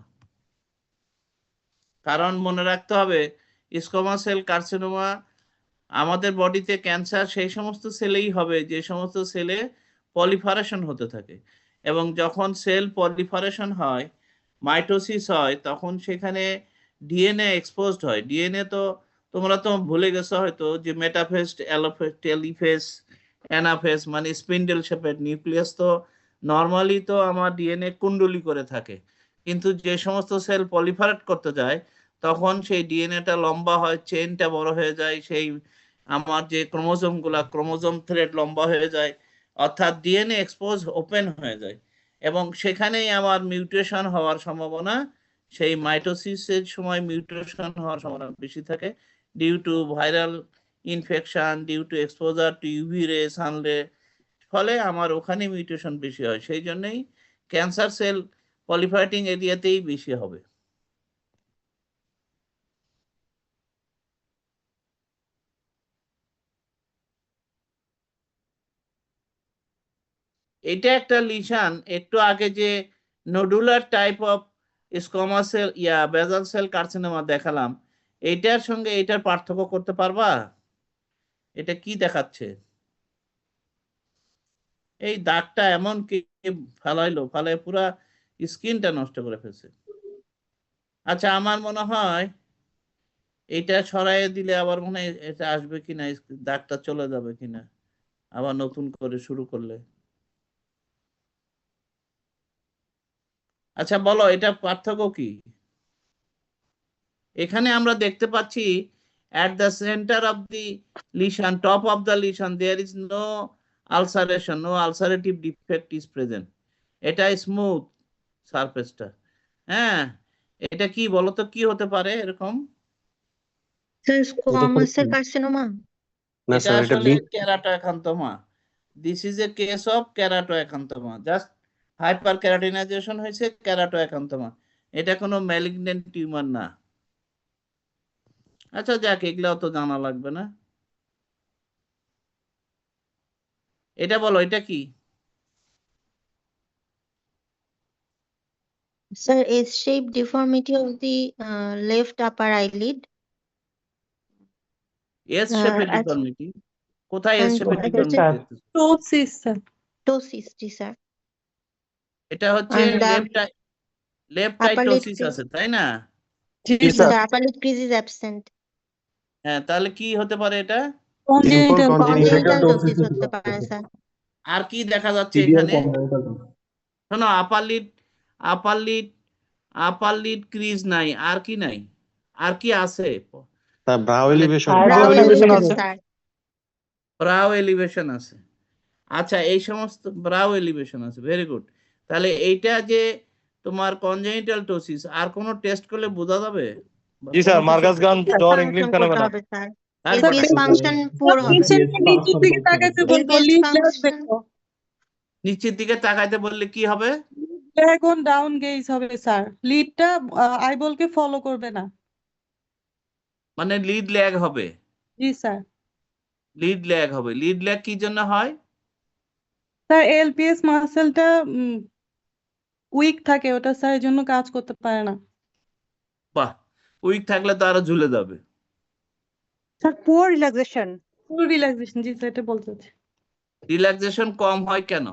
কারণ মনে রাখতে হবে squamous cell carcinoma আমাদের বডিতে cancer সেই সমস্ত সেলেই হবে যে সমস্ত সেলে পলিফারেশন হতে থাকে, এবং যখন সেল পলিফারেশন হয়, মাইটোসিস হয়, তখন সেখানে ডিএনএ এক্সপোজড হয়। ডিএনএ তো তোমরা তো ভুলে গেছো হয়তো, যে মেটাফেস, অ্যালোফেস, টেলিফেস, অ্যানাফেস, মানে স্পিন্ডেল শেপের নিউক্লিয়াস তো নর্মালি তো আমার ডিএনএ কুণ্ডলি করে থাকে, কিন্তু যে সমস্ত সেল পলিফারেট করতে যায় তখন সেই ডিএনএটা লম্বা হয়, চেনটা বড় হয়ে যায়, সেই আমার যে ক্রোমোজোম থ্রেড লম্বা হয়ে যায়, অর্থাৎ ডিএনএ এক্সপোজ ওপেন হয়ে যায়, এবং সেখানেই আমার মিউটেশন হওয়ার সম্ভাবনা, সেই মাইটোসিসের সময় মিউটেশন হওয়ার সম্ভাবনা বেশি থাকে, due to viral infection, due to exposure to UV ray, sunray, ফলে আমার ওখানে মিউটেশন বেশি হয়। সেই জন্যই ক্যান্সার সেল পলিফারেটিং এরিয়াতেই বেশি হবে। এটা একটা লিশন একটু আগে যে nodular type of squamous cell basal cell carcinoma দেখালাম, এইটার সঙ্গে এটার পার্থক্য করতে পারবা? এটা কি দেখাচ্ছে? এই দাগটা এমন কি ফালাই পুরা স্কিনটা নষ্ট করে ফেলছে। আচ্ছা, আমার মনে হয় এটা সরাইয়ে দিলে আবার মনে হয় এটা আসবে কিনা, দাগটা চলে যাবে কিনা আবার নতুন করে শুরু করলে। আচ্ছা বলো, এটা পার্থক্য কি? এখানে আমরা দেখতে পাচ্ছি at the center of the lesion, top of the lesion, there is no ulceration, no ulcerative defect is present. এটা স্মুথ সারফেসটা। হ্যাঁ, এটা কি বলতো, কি হতে পারে এরকম? Sir squamous cell carcinoma. না এটা স্যার, এটা আসলে keratoacanthoma. This is a case of keratoacanthoma, just hyperkeratinization হয়েছে, কেরাটোঅ্যাকান্থোমা। এটা কোনো ম্যালিগন্যান্ট টিউমার না। আচ্ছা যাক, এগুলাও তো জানা লাগবে না। এটা বলো, এটা কি? Sir S shape deformity of the left upper eyelid. S শেপের ডিফর্মিটি? কোথায় এস শেপের এটা হচ্ছে ডিফর্মিটি? Ptosis sir. টোসিস, জি স্যার। এটা হচ্ছে left upper lid ptosis crease, আছে, তাই না? জি the sir. upper lid crease is absent. হ্যাঁ, তাহলে কি হতে পারে এটা? Congenital Congenital tosis হতে পারে স্যার। আর কি দেখা যাচ্ছে এখানে? শোনো, আপার লিড ক্রিজ নাই, আর কি নাই? আর কি আছে? তার ব্রাউ এলিভেশন Brow elevation আছে। স্যার। ব্রাউ এলিভেশন আছে। আচ্ছা, এই সমস্ত ব্রাউ এলিভেশন আছে, ভেরি গুড। তাহলে এইটা যে তোমার কনজেনিটাল টোসিস, আর কোনো টেস্ট করলে বোঝা যাবে? জি স্যার, মার্কাস গান ডর ইংলিশ ফাংশন করতে ফেনোমেনা। হবে স্যার। আর LPS ফাংশন পুয়ার হবে। নিচের দিকে তাকাইতে বলবো, LPS লিড লেফট ফাংশন দেখো। নিচের দিকে তাকাইতে বললে কি হবে? ল্যাগ অন ডাউন গেজ হবে স্যার। লিডটা আইবলকে ফলো করবে না। মানে লিড ল্যাগ হবে? জি স্যার। লিড ল্যাগ হবে। লিড ল্যাগ কি জন্য হয়? স্যার এলপিএস মাসেলটা উইক থাকে, ওটা স্যার এর জন্য কাজ করতে পারে না। বাহ, উইক থাকলে তো আরো ঝুলে যাবে। Sir poor relaxation. Poor relaxation, জি স্যার, এটা বলতে চাচ্ছি। রিল্যাক্সেশন কম হয় কেন?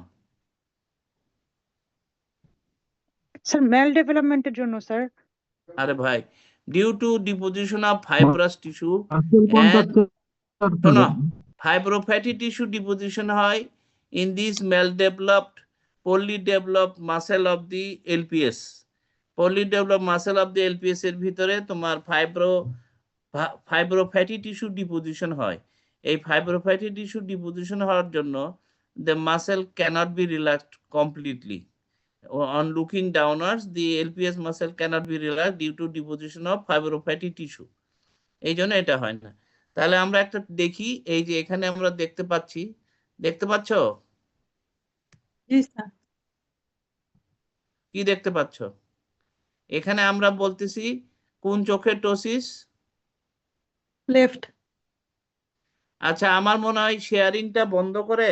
স্যার মেল ডেভেলপমেন্টের জন্য স্যার। আরে ভাই, due to deposition of fibrous tissue and শোনো, ফাইব্রোফ্যাটি টিস্যু ডিপোজিশন হয় in this poorly developed muscle of the LPS. poorly developed muscle of the LPS এর ভিতরে তোমার ফাইব্রোফ্যাটি টিস্যু ডিপোজিশন হয়। এই ফাইব্রোফ্যাটি টিস্যু ডিপোজিশন হওয়ার জন্য the muscle cannot be relaxed completely. On looking downwards, the LPS muscle cannot be relaxed due to deposition of fibrofatty tissue. এই জন্য এটা হয় না। তাহলে আমরা একটা দেখি, এই যে এখানে আমরা দেখতে পাচ্ছি, দেখতে পাচ্ছ? জি স্যার। কি দেখতে পাচ্ছ? এখানে আমরা বলতেছি কোন চোখের টোসিস? লেফট। আচ্ছা, আমার মনে হয় শেয়ারিংটা বন্ধ করে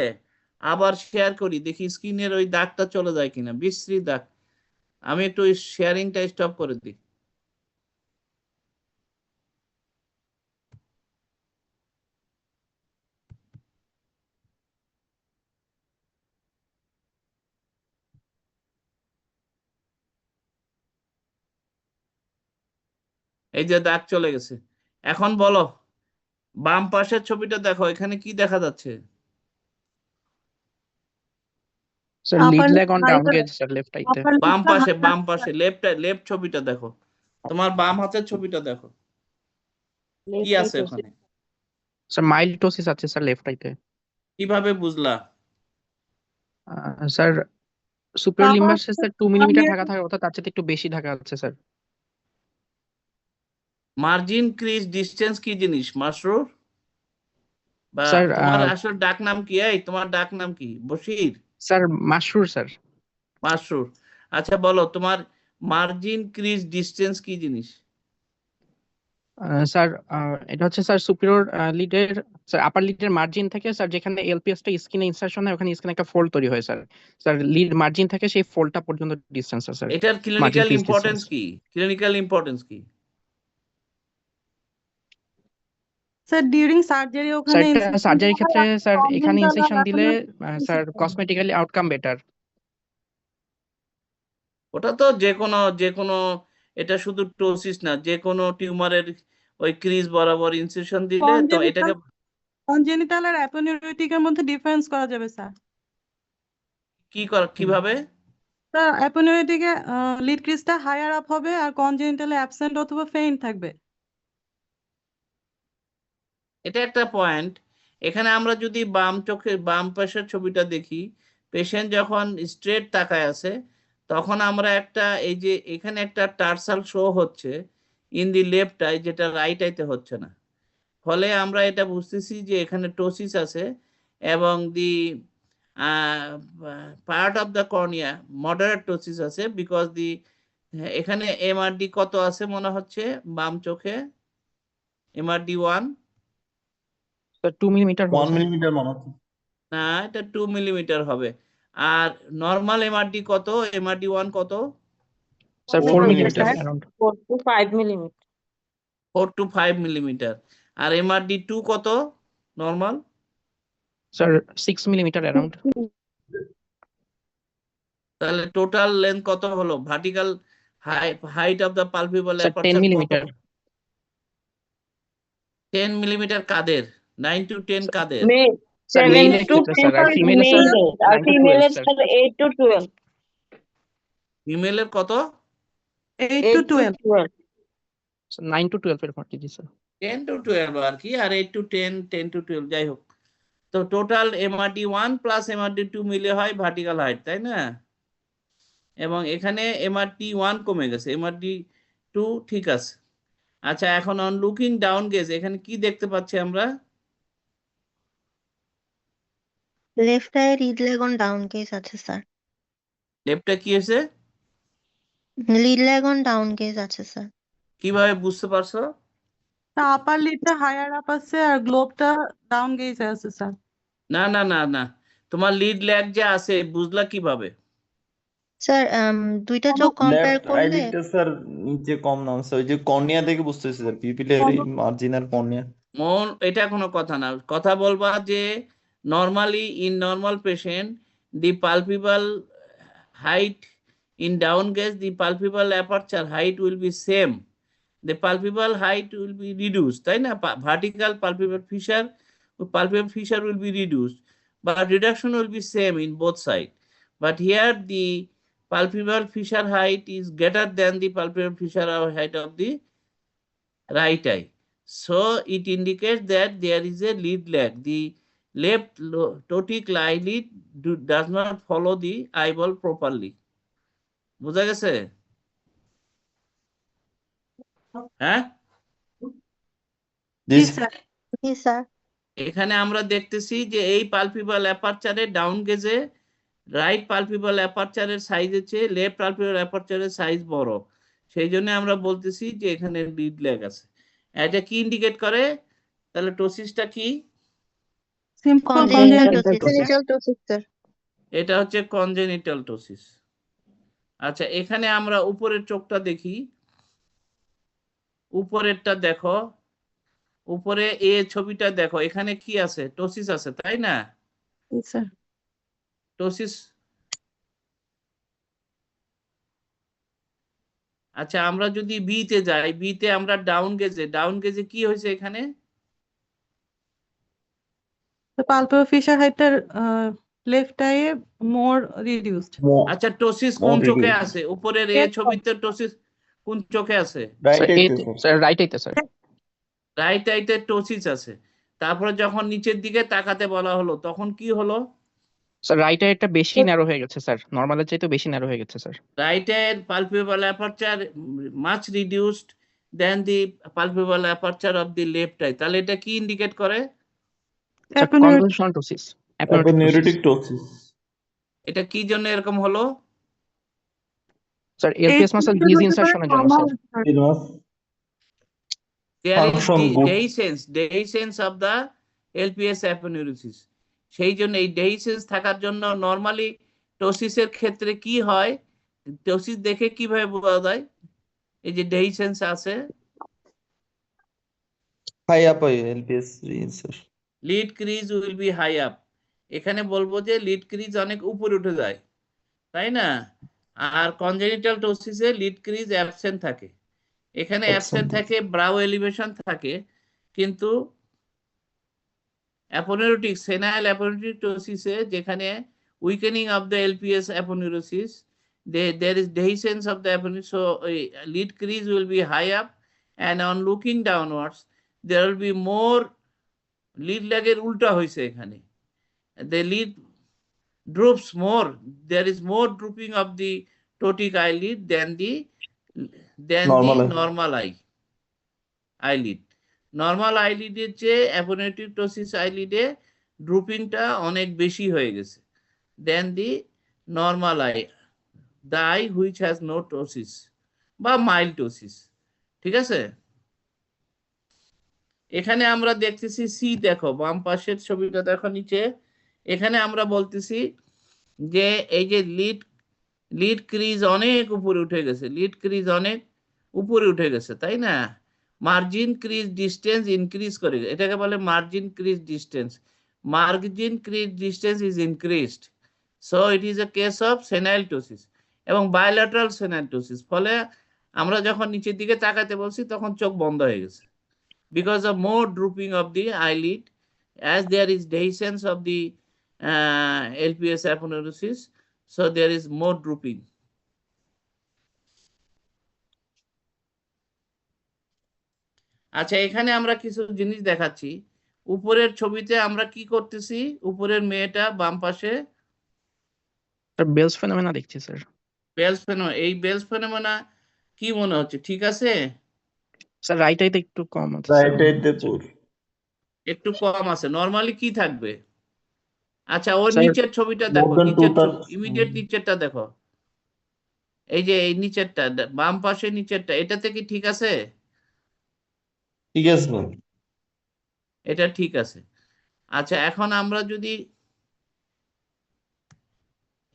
আবার শেয়ার করি, দেখি স্ক্রিনের ওই দাগটা চলে যায় কিনা, বিশ্রী দাগ। আমি একটু শেয়ারিংটা স্টপ করে দিই। এই যে দাগ চলে গেছে। এখন বলো, বাম পাশের ছবিটা দেখো, এখানে কি দেখা যাচ্ছে? Sir lead lag on down gauge sir left আইতে। বাম পাশে লেফট ছবিটা দেখো, তোমার বাম হাতের ছবিটা দেখো, কি আছে ওখানে? স্যার মাইল্টোসিস আছে স্যার লেফট আইতে। কিভাবে বুঝলা? Sir superior লিম্বাস sir 2 millimetre Dhaka থাকে, অর্থাৎ তার চেয়ে একটু বেশি ঢাকা আছে স্যার। মার্জিন ক্রিজ ডিসটেন্স কি জিনিস মাসরুর? বা স্যার তোমার আসল ডাক নাম কি? এই তোমার ডাক নাম কি? বশির? Sir Masrur sir. মাসরুর। আচ্ছা বলো, তোমার মার্জিন ক্রিজ ডিসটেন্স কি জিনিস? স্যার এটা হচ্ছে স্যার সুপিরিয়র লিডের স্যার আপার লিডের মার্জিন থেকে স্যার যেখানে এলপিএসটা স্কিনে ইনসার্শন হয় ওখানে স্কিনে একটা ফোল্ড তৈরি হয় স্যার স্যার লিড মার্জিন থেকে সেই ফোল্ডটা পর্যন্ত ডিসটেন্স স্যার এটার margin clinical piece importance distance কি? ক্লিনিক্যাল ইম্পর্টেন্স কি? স্যার ডিউরিং সার্জারি স্যার ওখানে এটা ইনসেকশন সার্জারির দিলে ক্ষেত্রে স্যার এখানে কনজেন্টাল আর ইনসেকশন দিলে ল্যাকুনার স্যার ডিসিজ হবে। কসমেটিক্যালি আউটকাম বেটার ওটা তো যে কোনো এটা শুধু টোসিস না, যে কোনো টিউমারের ওই ক্রিজ বরাবর ইনসিশন দিলে তো এটাকে কনজেনিটাল আর অ্যাপোনিউরোটিকের মধ্যে ডিফারেন্স করা যাবে স্যার। কিভাবে? স্যার অ্যাপোনিউরোটিকে লিড ক্রিজটা হায়ার আপ হবে আর কনজেনিটালে অ্যাবসেন্ট অথবা ফেইন্ট থাকবে। এটা একটা পয়েন্ট। এখানে আমরা যদি বাম পাশের ছবিটা দেখি, পেশেন্ট যখন স্ট্রেট তাকায় আছে তখন আমরা এই যে এখানে একটা টার্সাল শো হচ্ছে ইন দি লেফট আই, যেটা রাইট আইতে হচ্ছে না। ফলে আমরা এটা বুঝতেছি যে এখানে টোসিস আছে এবং the part of the cornea moderate ptosis আছে বিকজ এখানে এমআরডি কত আছে মনে হচ্ছে বাম চোখে? এমআরডি 1 2 মিলিমিটার 1 মিলিমিটার মনে হচ্ছে। না, এটা 2 মিলিমিটার হবে। আর নরমাল এমআরডি কত? এমআরডি 1 কত? Sir 4 millimetre around 4 to 5 millimeter 4 to 5 millimetre. আর এমআরডি 2 কত নরমাল? স্যার 6 মিলিমিটার अराउंड তাহলে টোটাল লেন্থ কত হলো? Vertical height of the palpebral sir 10 millimetre 10 millimetre কাদের? 9 to 10 কাদের? male স্যার 7 মেইলের to ক্ষেত্রে 10 স্যার আর for ফিমেলের স্যার male আর 9 to 12 female sir sir 8 to 12 ফিমেলের কত? 8 8 to to 12 12 9 to 12 এরকম কি স্যার 10 to 12 আর কি, আর 8 to 10, 10 to 12 যাই হোক। তো টোটাল এমআরডি 1 প্লাস এমআরডি 2 মিলে হয় ভার্টিক্যাল হাইট, তাই না? এবং এখানে এমআরডি 1 কমে গেছে, এমআরডি 2 ঠিক আছে। আচ্ছা, এখন অন লুকিং ডাউন গেজ এখানে কি দেখতে পাচ্ছি আমরা? Left I lead leg on down case আছে স্যার। লেফটে কি হয়েছে? Lead leg on down case আছে স্যার। কিভাবে বুঝতে পারছো? আপার লিডটা হায়ার আপ আছে আর গ্লোবটা ডাউন গেজে আছে স্যার। না না না না, তোমার লিড ল্যাগ যে আছে বুঝলা কিভাবে? স্যার দুইটা চোখ কম্পেয়ার লেফট করলে আইলিডটা স্যার নিচে কম নাম স্যার, ওই যে কর্নিয়া দেখে বুঝতেছি স্যার, পিপিলারি মার্জিনাল কর্নিয়া। এটা কোনো কথা না, কথা বলবা যে normally in normal patient the palpable height in down gaze the palpebral aperture height will be same, the palpebral height will be reduced, তাই না? vertical palpebral fissure will be reduced, but reduction will be same in both sides. But here the palpebral fissure height is greater than the palpebral fissure height of the right eye, so it indicates that there is a lead lag. The left ptotic eyelid does not follow the eyeball properly. বুঝা গেছে? হ্যাঁ জি sir. এখানে আমরা দেখতেছি যে এই palpable অ্যাপারচারে down গেজে right palpable অ্যাপারচারের সাইজের চেয়ে লেফট পালপেবল অ্যাপারচারের সাইজ বড়, সেই জন্য আমরা বলতেছি যে এখানে লিড ল্যাগ আছে। এটা কি ইন্ডিকেট করে? তাহলে টোসিসটা কি? এটা হচ্ছে কনজেনিটাল টোসিস। আচ্ছা, এখানে আমরা উপরের চোখটা দেখি, উপরেরটা দেখো, উপরে এ ছবিটা দেখো, এখানে কি আছে? টোসিস আছে, তাই না? টোসিস। আচ্ছা, আমরা যদি বি তে যাই, বি তে আমরা ডাউন গেজে কি হয়েছে এখানে? পালপেবল ফিশার হাইটটা লেফট আইয়ে মোর রিডিউসড। আচ্ছা, টোসিস কোন চোখে আছে? উপরের এ ছবিতে টোসিস কোন চোখে আছে? রাইট আইতে স্যার রাইট আইতে টোসিস আছে। তারপরে যখন নিচের দিকে তাকাতে বলা হলো তখন কি হলো? স্যার রাইট আইটা বেশি ন্যারো হয়ে গেছে স্যার, নরমালের চাইতে বেশি ন্যারো হয়ে গেছে sir. Right eye palpebral aperture much reduced than the palpebral aperture of the left eye. তাহলে এটা কি ইন্ডিকেট করে? Conventional ptosis, aponeurotic ptosis. এটা কি জন্য এরকম হলো? স্যার এলপিএস মাসল ডিজ ইনসারশনের জন্য sir. there is Function good. dehiscence of the LPS aponeurosis. সেই জন্য এই dehiscence থাকার জন্য নরমালি টোসিসের ক্ষেত্রে কি হয়, টোসিস দেখে কিভাবে বোঝা যায় এই যে dehiscence আছে? High up LPS sir. Lid crease will be high up. এখানে বলবো যে লিড ক্রিজ অনেক উপরে উঠে যায়, তাই না? আর কনজেনিটাল টোসিসে লিড ক্রিজ অ্যাবসেন্ট থাকে, এখানে অ্যাবসেন্ট থাকে, ব্রাউ এলিভেশন থাকে, কিন্তু অ্যাপোনেউরোটিক সেনাইল অ্যাপোনেউরোটিক টোসিসে যেখানে weakening of the LPS aponeurosis, there is dehiscence of the aponeurosis, so lead crease will be high up, and on looking downwards there will be more lead লাগের উল্টা হয়েছে এখানে, the lead droops more, there is more drooping of the ptotic eyelid than the normal eyelid. Normal আইলিডের চেয়ে aponeurotic ptosis আইলিডে ড্রুপিংটা অনেক বেশি হয়ে গেছে than the normal eye, the eye which has no ptosis বা মাইল্ড টোসিস। ঠিক আছে, এখানে আমরা দেখতেছি সি, দেখো বাম পাশের ছবিটা দেখো নিচে, এখানে আমরা বলতেছি যে এই যে লিড ক্রিজ অনেক উপরে উঠে গেছে, লিড ক্রিজ অনেক উপরে উঠে গেছে, তাই না? মার্জিন ক্রিজ ডিস্টেন্স ইনক্রিজ করে, এটাকে বলে margin crease distance. Margin crease distance is increased, so it is a case of senile ptosis এবং বায়োল্যাটারাল সেনাইল টোসিস। ফলে আমরা যখন নিচের দিকে তাকাতে বলছি তখন চোখ বন্ধ হয়ে গেছে, because of more drooping of the eyelid, as there is dehiscence of the LPS aponeurosis, so there is more drooping. আচ্ছা, এখানে আমরা কিছু জিনিস দেখাচ্ছি। উপরের ছবিতে আমরা কি করতেছি, উপরের মেয়েটা বাম পাশে বেলস ফেনোমেনা দেখছি স্যার। বেলস ফেনোমেনা, এই বেলস ফেনোমেনা কি মনে হচ্ছে, ঠিক আছে? স্যার রাইট আইতে একটু কম আছে, Right আইতে একটু কম আছে, নরমালি কি থাকবে? আচ্ছা, ওর স্যার, নিচের ছবিটা দেখো, more than নিচের 2/3 ইমিডিয়েট নিচেরটা দেখো, এই যে এই নিচেরটা, বাম পাশে নিচেরটা, এটাতে কি ঠিক আছে? ঠিক আছে না? এটা ঠিক আছে। আচ্ছা, এখন আমরা যদি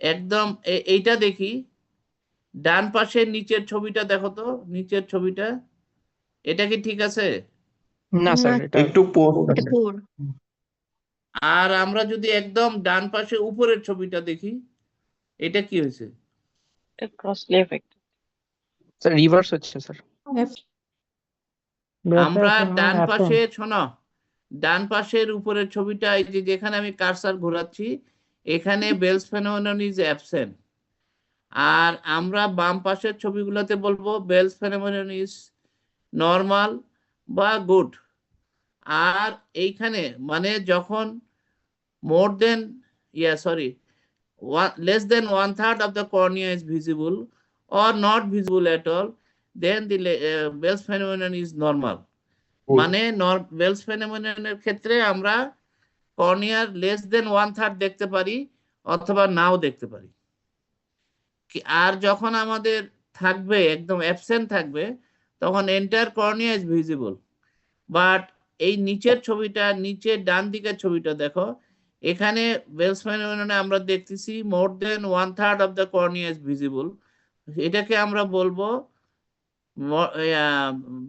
একদম এইটা দেখি, ডান পাশের নিচের ছবিটা দেখো তো, নিচের ছবিটা, এটা কি ঠিক আছে? না স্যার, এটা একটু পোস্ট এটা poor। আর আমরা যদি একদম ডান পাশে উপরের ছবিটা দেখি, এটা কি হয়েছে? ক্রসলি এফেক্ট। স্যার রিভার্স হচ্ছে স্যার। আমরা ডান পাশে, শোনো, ডান পাশের উপরের ছবিটা, এই যে যেখানে আমি কার্সার ঘোরাচ্ছি এখানে বেলস ফেনোমেনন ইজ অ্যাবসেন্ট, আর আমরা বাম পাশের ছবিগুলোতে বলবো বেলস ফেনোমেনন ইজ নর্মাল বা গুড। আর এইখানে মানে যখন more then less than 1/3 of the cornea is visible or not visible at all, then the Bell's phenomenon is normal. মানে বেলস ফেনোমেননের ক্ষেত্রে আমরা কর্নিয়ার লেস দেন 1/3 দেখতে পারি অথবা নাও দেখতে পারি। আর যখন আমাদের থাকবে একদম অ্যাবসেন্ট থাকবে তখন entire cornea is visible. But এই নিচের ছবিটা, নিচের ডান দিকের ছবিটা দেখো, এখানে বেলস ফেনোমেননে আমরা দেখতেছি মোর দেন 1/3 of the cornea is visible. এটাকে আমরা বলবো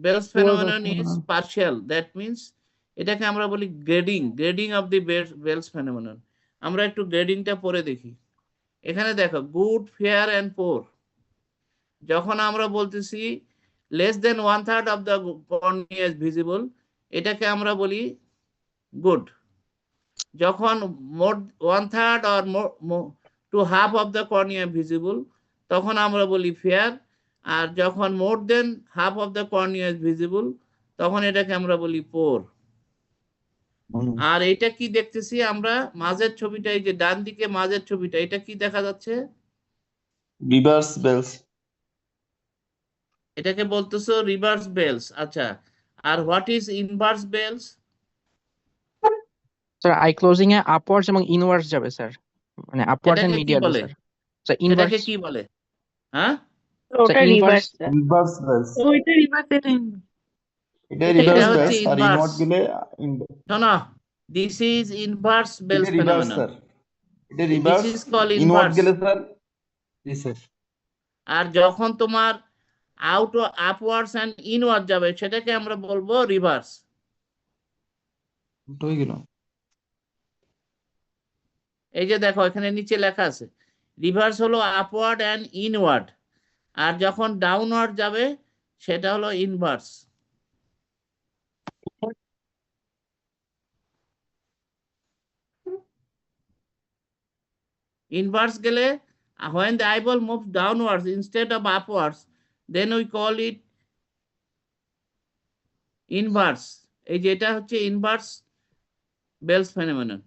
Bell's phenomenon is partial, that means এটাকে আমরা বলি grading of the Bell's phenomenon। আমরা একটু গ্রেডিংটা পরে দেখি। এখানে দেখো গুড, ফেয়ার এন্ড পোর, যখন আমরা বলতেছি less than 1/3 of the cornea is visible, এটাকে আমরা বলি গুড। যখন মোর 1/3 or to half of the cornea visible, তখন আমরা বলি ফেয়ার। আর যখন more than half of the cornea is visible, তখন এটাকে আমরা বলি পোর। আর এটা কি দেখতেছি আমরা, মাঝের ছবিটা, এই যে ডান দিকে মাঝের ছবিটা, এটা কি দেখা যাচ্ছে? Reverse Bell's. এটাকে বলতেছো রিভার্স বেলস। আচ্ছা, আর what is inverse Bell's? Sir eye closing এ আপওয়ার্ডস এবং ইনওয়ার্ডস যাবে স্যার, মানে আপওয়ার্ডস এন্ড এটাকে কি মিডিয়াল বলে? স্যার। স্যার এটাকে ইনভার্স, কি বলে? হ্যাঁ, ওটা রিভার্স। Reverse Bell's. ওইটা রিভার্স, এটা inverse। এটা এটা রিভার্স এটা ব্যাস হচ্ছে আর ইনওয়ার্ড ইনভার্স। গেলে No, this is inverse এটা Bell's রিভার্স phenomenon. স্যার, এটা This reverse, is called inward inverse. গেলে স্যার জি স্যার আর যখন তোমার আউট আপওয়ার্ডস এন্ড ইনওয়ার্ড যাবে সেটাকে আমরা বলবো রিভার্স। উল্টো হয়ে গেল। এই যে দেখো এখানে নিচে লেখা আছে রিভার্স হলো আপওয়ার্ড এন্ড ইনওয়ার্ড, আর যখন ডাউনওয়ার্ড যাবে সেটা হলো ইনভার্স। Inverse গেলে when the eyeball moves downwards instead of upwards, then we call it inverse. এই যে এটা হচ্ছে inverse Bell's phenomenon.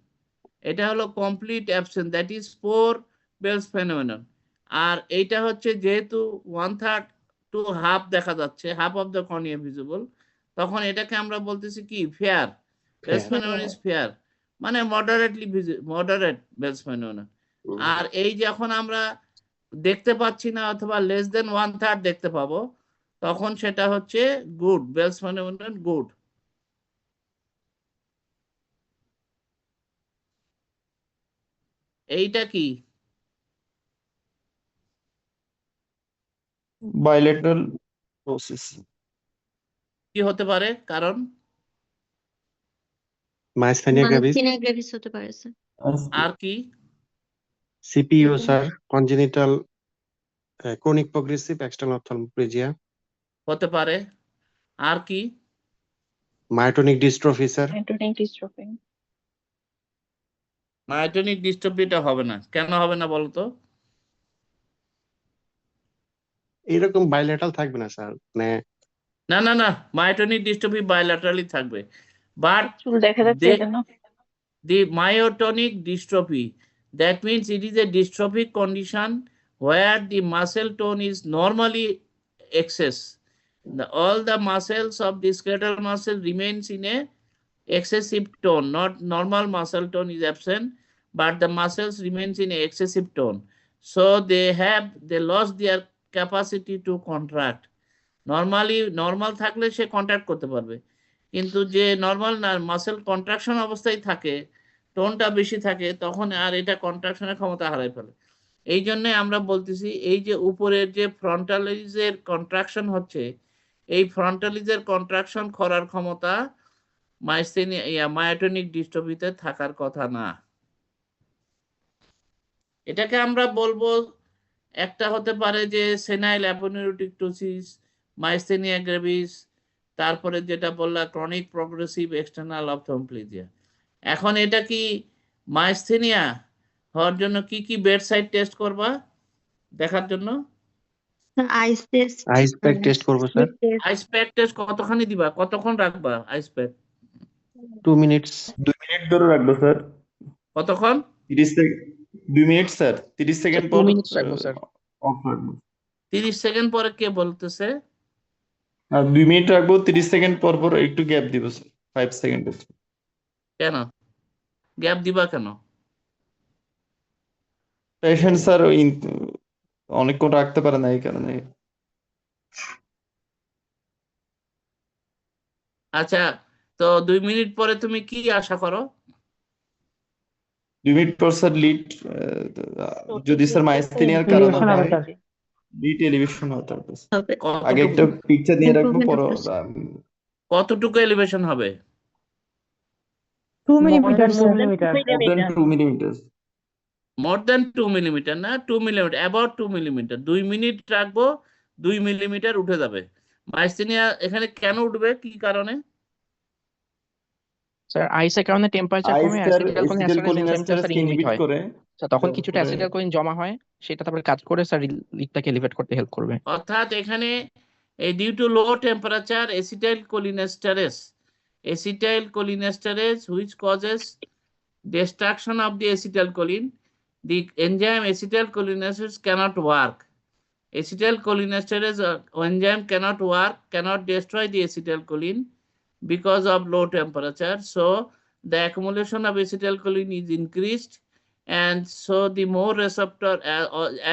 এটা হলো complete absence, that is poor Bell's phenomenon. আর এইটা হচ্ছে যেহেতু 1/3 to half দেখা যাচ্ছে, half of the cornea visible, তখন এটাকে আমরা বলতেছি কি fair. Bell's phenomenon is fair, মানে moderately moderate Bell's phenomenon. আর এই যখন আমরা দেখতে পাচ্ছি না অথবা লেস দেন 1/3 দেখতে পাবো তখন সেটা হচ্ছে গুড Bell's phenomenon, গুড। এইটা কি বাইলেটারাল প্রসেস কি হতে পারে? কারণ মাইসথেনিয়া গ্রেভিস, মানসিনিয়া গ্রেভিস হতে পারে স্যার। আর কি CPEO sir, congenital chronic progressive external ophthalmoplegia, হতে পারে। আর কি myotonic dystrophy sir, Myotonic dystrophy. Myotonic ডিস্ট্রফিটা হবে না, কেন হবে না বলো তো? এরকম বাইলেটারাল থাকবে না স্যার, মানে না না না, মায়োটনিক ডিস্ট্রফি বাইল্যাটারালি থাকবে, বাট চুল দেখা যাচ্ছে they এজন্য। the myotonic dystrophy, that means it is a dystrophic condition where the muscle tone is normally excess. All the muscles of the skeletal muscle remains in a excessive tone, not normal muscle tone is absent, but the muscles remains in a excessive tone. So they lost their capacity to contract. Normally normal থাকলে সে contract করতে পারবে, কিন্তু যে normal না muscle contraction অবস্থায় থাকে, টোনটা বেশি থাকে, তখন আর এটা কন্ট্রাকশনের ক্ষমতা হারায় ফেলে। এই জন্য আমরা বলতেছি এই যে উপরের যে ফ্রন্টালিজের কন্ট্রাকশন হচ্ছে, এই ফ্রন্টালিজের কন্ট্রাকশন করার ক্ষমতা মায়োটনিক ডিস্ট্রফিতে থাকার কথা না। এটাকে আমরা বলবো একটা হতে পারে যে সেনাইল অ্যাপোনিউরোটিক টোসিস, মাইস্থেনিয়া গ্রেভিস, তারপরে যেটা বললা ক্রনিক প্রোগ্রেসিভ এক্সটার্নাল অপথ্যালমোপ্লেজিয়া। এখন এটা কি মাইস্থেনিয়া হওয়ার জন্য কি কি বেডসাইড টেস্ট করবা দেখার জন্য? আইস টেস্ট, আইস প্যাক টেস্ট করবো স্যার, আইস প্যাক টেস্ট কতখানি দিবা, কতক্ষণ রাখবা আইস প্যাক? 2 মিনিটস, 2 মিনিট ধরে রাখবো স্যার। কতক্ষণ? 30 সেকেন্ড, 2 মিনিট স্যার, 30 সেকেন্ড 2 পর মিনিটস রাখবো স্যার। অফ রাখবো। 30 সেকেন্ড পরে কে বলতেছে? আর 2 মিনিট রাখবো, 30 সেকেন্ড পর পর একটু গ্যাপ দিব স্যার, 5 সেকেন্ড। কেন গ্যাপ দিবা কেন? পেশেন্ট স্যার অনেকক্ষণ রাখতে পারে না এই কারণে। আচ্ছা, তো 2 মিনিট পরে তুমি কি আশা করো? 2 মিনিট পর স্যার লিড, যদি স্যার মাইস্থেনিয়ার কারণে টেলিভিশন হবে হয় স্যার। লিড এলিভেশন হতে হবে। হবে। আগে একটা পিকচার নিয়ে রাখবো, পর কতটুকু এলিভেশন হবে? 2 More millimetre than 2 sir. millimeter. more than 2 millimeters. মোর দেন 2 মিলিমিটার না, 2 মিলিমিটার, অ্যাবাউট 2 মিলিমিটার। 2 মিনিট রাখবো, 2 মিলিমিটার উঠে যাবে। মাইস্থেনিয়া এখানে কেন উঠবে, কি কারণে? স্যার আইসের কারণে টেম্পারেচার আইস কমে স্যার অ্যাসিটাইলকোলিন এনজাইমটা স্যার অ্যাসিটাইলকোলিনেস্টারেজ ইনহিবিট ইনহিবিট হয়। করে, স্যার তখন কিছুটা তারপরে অ্যাসিটাইলকোলিন জমা হয়, সেটা তারপরে কাজ করে স্যার লিডটাকে এলিভেট করতে হেল্প করবে। অর্থাৎ এখানে এই due to low temperature acetylcholinesterase which causes destruction of the acetylcholine, the enzyme acetylcholinesterase cannot work. Acetylcholinesterase enzyme cannot destroy the acetylcholine because of low temperature, so the accumulation of acetylcholine is increased, and so the more receptor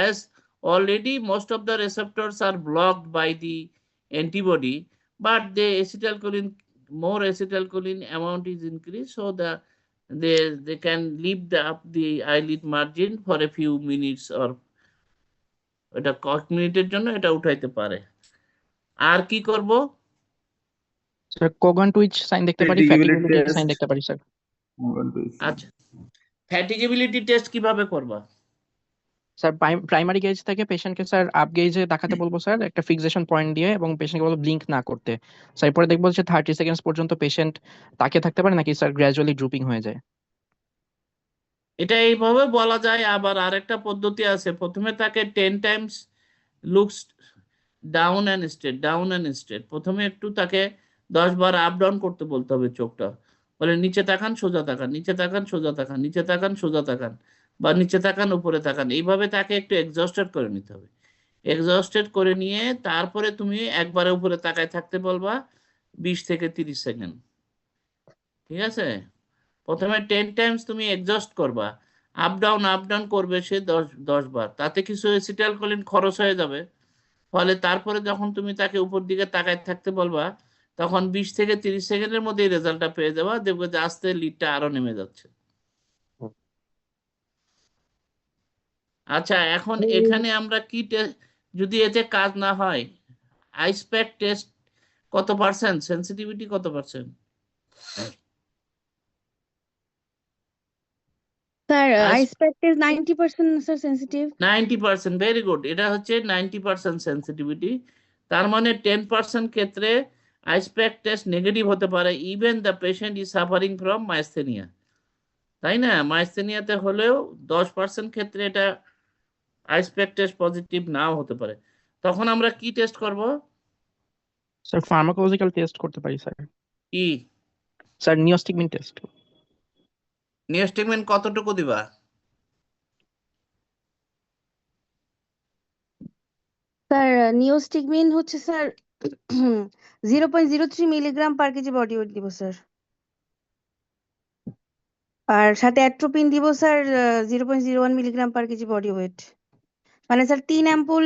as already most of the receptors are blocked by the antibody, but the acetylcholine, more acetylcholine amount is increased, so they can lift up the eyelid margin for a few minutes, or এটা কয়েক মিনিটের জন্য এটা উঠাইতে পারে। আর কি করব? স্যার কোগান টুইচ সাইন দেখতে পারি, Fatigability ফ্যাটিগেবিলিটি test. সাইন দেখতে পারি স্যার। আচ্ছা, ফ্যাটিগেবিলিটি টেস্ট কিভাবে করবা? স্যার প্রাইমারি গেজ থেকে পেশেন্টকে স্যার আপ গেজে দেখাতে বলবো স্যার, একটা ফিক্সেশন পয়েন্ট দিয়ে, এবং পেশেন্টকে বলবো ব্লিঙ্ক না করতে। স্যার এরপরে দেখবো যে 30 সেকেন্ডস পর্যন্ত পেশেন্ট তাকিয়ে থাকতে পারে নাকি স্যার গ্র্যাজুয়ালি ড্রুপিং হয়ে যায়। এটা এইভাবে বলা যায়। আবার আরেকটা পদ্ধতি আছে, প্রথমে তাকে 10 Times looks down and straight, down and straight, প্রথমে একটু তাকে 10 বার আপ ডাউন করতে বলতে হবে চোখটা, বলে নিচে তাকান সোজা তাকান, নিচে তাকান সোজা তাকান, নিচে তাকান সোজা তাকান, বা নিচে তাকান উপরে তাকান। এইভাবে তাকে একটু এক্সস্টেড করে নিতে হবে। এক্সস্টেড করে নিয়ে তারপরে তুমি একবারে উপরে তাকায় থাকতে বলবা 20 থেকে 30 সেকেন্ড। ঠিক আছে? প্রথমে 10 টাইমস তুমি এক্সস্ট করবা, আপ ডাউন করবে সে 10 বার, তাতে কিছু অ্যাসিটাইলকোলিন খরচ হয়ে যাবে। ফলে তারপরে যখন তুমি তাকে উপর দিকে তাকায় থাকতে বলবা, তখন 20 থেকে 30 সেকেন্ডের মধ্যে রেজাল্টটা পেয়ে যাবা, দেখবে যে আস্তে লিডটা আরো নেমে যাচ্ছে। আচ্ছা, এখন এখানে আমরা কি যদি এতে কাজ না হয়, আইসপ্যাক টেস্ট কত পার্সেন্ট সেন্সিটিভিটি, কত percent? Sir ice pack test 90% sir sensitive. 90%, very good. এটা হচ্ছে 90% সেন্সিটিভিটি। তার মানে 10% ক্ষেত্রে আইসপ্যাক টেস্ট নেগেটিভ হতে পারে, even the patient is suffering from myasthenia, তাই না? মাইস্থেনিয়াতে হলেও 10% ক্ষেত্রে এটা আইসপ্যাক টেস্ট পজিটিভ নাও হতে পারে। তখন আমরা কি টেস্ট করব? স্যার ফার্মাকোলজিক্যাল টেস্ট করতে পারি স্যার। কি? Sir নিওস্টিগমিন test. নিওস্টিগমিন কতটুকু দিবা? স্যার নিওস্টিগমিন হচ্ছে sir 0.03 milligram per KG body weight দিব স্যার। আর সাথে অ্যাট্রোপিন দিব sir 0.01 milligram per KG body weight. মানে স্যার 3 অ্যাম্পুল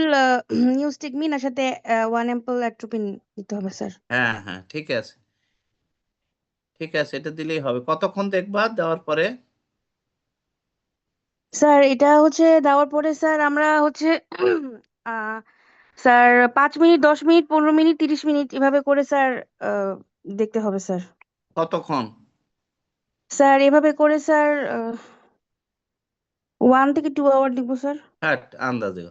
নিওস্টিগমিন আর সাথে 1 অ্যাম্পুল অ্যাট্রোপিন দিতে হবে স্যার। হ্যাঁ হ্যাঁ, ঠিক আছে ঠিক আছে, এটা দিলেই হবে। কতক্ষণ দেখবা দেওয়ার পরে? স্যার এটা হচ্ছে দেওয়ার পরে স্যার আমরা হচ্ছে sir 5 minute, 10 minute, 15 minute, 30 minute এভাবে করে স্যার দেখতে হবে স্যার। কতক্ষণ? স্যার এভাবে করে স্যার 1 থেকে 2 আওয়ার দেখবো স্যার। হ্যাঁ, আন্দাজে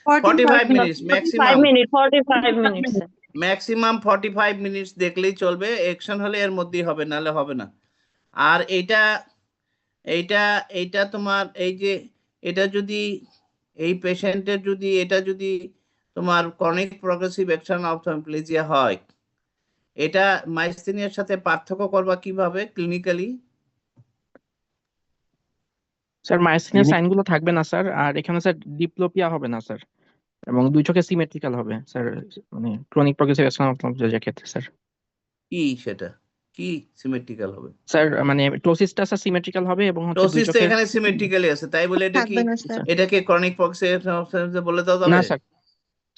45 minutes maximum. 45 minute sir. Maximum 45 minutes দেখলেই চলবে। অ্যাকশন হলে এর মধ্যেই হবে, নাহলে হবে না। আর এইটা এইটা এইটা তোমার এই যে এটা যদি এই পেশেন্টের যদি এটা যদি তোমার ক্রনিক প্রগ্রেসিভ অ্যাকশন অপথ্যালমোপ্লেজিয়া হয়, এটা মাইস্থেনিয়ার সাথে পার্থক্য করবা কিভাবে ক্লিনিক্যালি? স্যার মাইস্থেনিয়া সাইনগুলো থাকবে না স্যার, আর এখানে স্যার ডিপ্লোপিয়া হবে না স্যার, এবং দুই চোখে সিমেট্রিক্যাল হবে স্যার, মানে ক্রনিক প্রগ্রেসিভ অ্যাকশন অপথ্যালমোপ্লেজিয়ার ক্ষেত্রে স্যার। কি সেটা কি সিমেট্রিক্যাল হবে? স্যার মানে টোসিসটা স্যার সিমেট্রিক্যাল হবে, এবং হচ্ছে দুই টোসিস তো চোখে এখানে সিমেট্রিক্যালি আছে, তাই বলে এটা কি থাকবে না স্যার। এটাকে ক্রনিক প্রগ্রেসিভ অ্যাকশন বলে দাও না যাবে? Sir.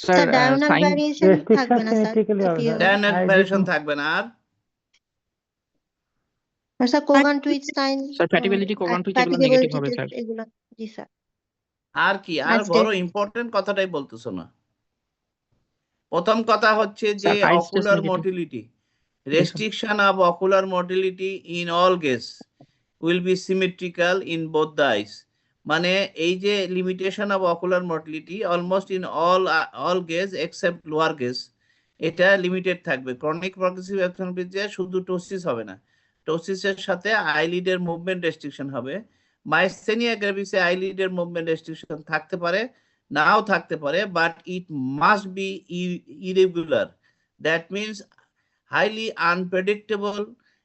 Sir sir diagonal sign variation থাকবে রেস্ট্রিকশন না স্যার। সিমেট্রিক্যালি হবে স্যার। ডায়াগনাল আই ভ্যারিয়েশন থাকবে না। আর আর sir Cogan twitch sign, sir fatigability, Cogan twitch এগুলো নেগেটিভ হবে স্যার। এগুলো জি স্যার। আর কি? আর বড় ইম্পর্টেন্ট কথাটাই বলতেছো না। প্রথম কথা হচ্ছে যে sir ice test ocular negative. Motility, restriction of ocular motility in all gaze will be symmetrical in both the eyes. মানে এই যে limitation of ocular motility almost in all gauge except lower gauge, এটা limited থাকবে। Chronic progressive অ্যাপথ্যালমোপ্লেজিয়া শুধু ptosis হবে না, টোসিসের সাথে আইলিডের movement restriction হবে। মাইস্থেনিয়া গ্রেভিসে আইলিডের মুভমেন্ট রেস্ট্রিকশন থাকতে পারে, নাও থাকতে পারে, but it must be irregular. That means highly unpredictable.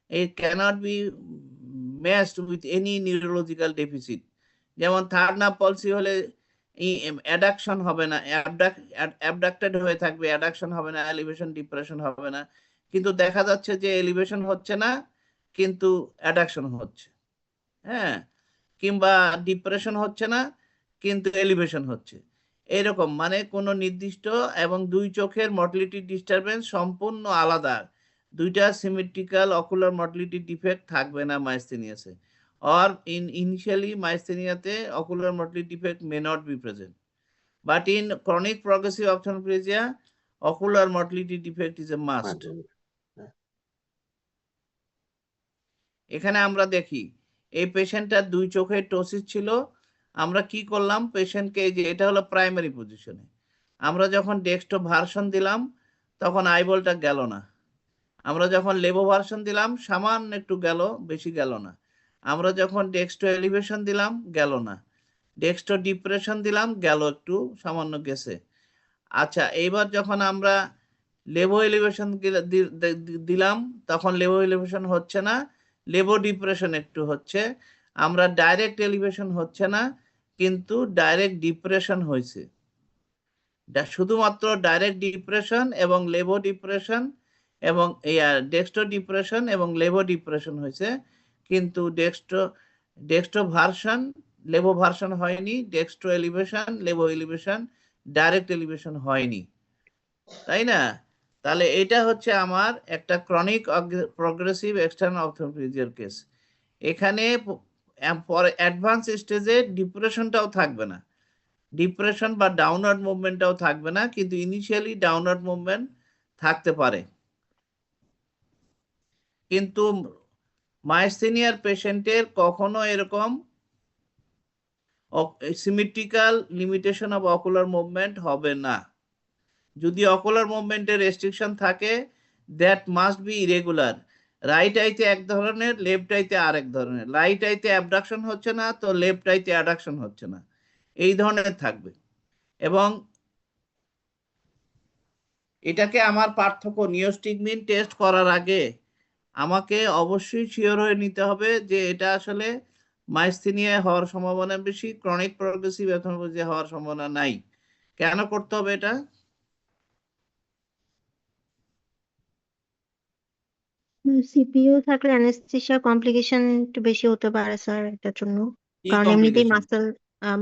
It cannot be matched with any neurological deficit. যেমন থার্ড নার্ভ পলসি হলে অ্যাডাকশন হবে না, অ্যাবডাক্টেড হয়ে থাকবে, অ্যাডাকশন হবে না, এলিভেশন ডিপ্রেশন হবে না। কিন্তু দেখা যাচ্ছে যে এলিভেশন হচ্ছে না কিন্তু অ্যাডাকশন হচ্ছে, হ্যাঁ, কিংবা ডিপ্রেশন হচ্ছে না কিন্তু এলিভেশন হচ্ছে। এরকম মানে কোনো নির্দিষ্ট এবং দুই চোখের মর্টিলিটি ডিস্টারবেন্স সম্পূর্ণ আলাদা, দুইটা সিমেট্রিক্যাল অকুলার মর্টিলিটি ডিফেক্ট থাকবে না মাইস্থেনিয়াসে, or initially myastheniaতে ocular motility defect may not be present, but in chronic progressive ophthalmoplegia ocular motility defect is a must. এখানে আমরা দেখি এই পেশেন্টটার দুই চোখের টোসিস ছিল, আমরা কি করলাম পেশেন্টকে, যে এটা হলো প্রাইমারি পজিশনে, আমরা যখন ডেক্সটো ভার্সন দিলাম তখন আইবলটা গেল না, আমরা যখন লেভো ভার্সন দিলাম সামান্য একটু গেল, বেশি গেল না, আমরা যখন ডেক্সটো এলিভেশন দিলাম গেল না, ডেক্সটো ডিপ্রেশন দিলাম গেল, একটু সামান্য গেছে। আচ্ছা, এইবার যখন আমরা লেভো এলিভেশন দিলাম তখন লেভো এলিভেশন হচ্ছে না, লেভো ডিপ্রেশন একটু হচ্ছে, আমরা ডাইরেক্ট এলিভেশন হচ্ছে না কিন্তু ডাইরেক্ট ডিপ্রেশন হয়েছে, শুধুমাত্র ডাইরেক্ট ডিপ্রেশন এবং লেভো ডিপ্রেশন এবং ডেক্সটো ডিপ্রেশন এবং লেভো ডিপ্রেশন হয়েছে, কিন্তু ডেক্সটো ভার্সন লেভো ভার্সন হয়নি, ডেক্সটো এলিভেশন লেভো এলিভেশন ডাইরেক্ট এলিভেশন হয়নি, তাই না? তাহলে এটা হচ্ছে আমার একটা ক্রনিক প্রগ্রেসিভ এক্সটার্নাল অপথলমোপ্লেজিয়ার কেস। এখানে পরে অ্যাডভান্স স্টেজে ডিপ্রেশনটাও থাকবে না, ডিপ্রেশন বা ডাউনওয়ার্ড মুভমেন্টটাও থাকবে না, কিন্তু ইনিশিয়ালি ডাউনওয়ার্ড মুভমেন্ট থাকতে পারে। কিন্তু মাইস্থেনিয়ার পেশেন্টের কখনো এরকম symmetrical limitation of ocular movement হবে না। যদি অকুলার মুভমেন্টের রেস্ট্রিকশন থাকে that must be irregular, right আইতে এক ধরনের, লেফট আইতে আরেক ধরনের, রাইট আইতে অ্যাবডাকশন হচ্ছে না তো লেফট আইতে অ্যাডাকশন হচ্ছে না, এই ধরনের থাকবে। এবং এটাকে আমার পার্থক্য নিওস্টিগমিন টেস্ট করার আগে আমাকে অবশ্যই শিওর হয়ে নিতে হবে যে এটা আসলে মাইস্থেনিয়া হওয়ার সম্ভাবনা বেশি, ক্রনিক প্রগ্রেসিভ অপথলমোপ্লেজিয়া হওয়ার সম্ভাবনা নাই। কেন করতে হবে এটা? সিপিইউ থাকলে অ্যানেস্থেসিয়া কমপ্লিকেশন একটু বেশি হতে পারে স্যার এটার জন্য, কি কারণ এমনিতেই কমপ্লিকেশন?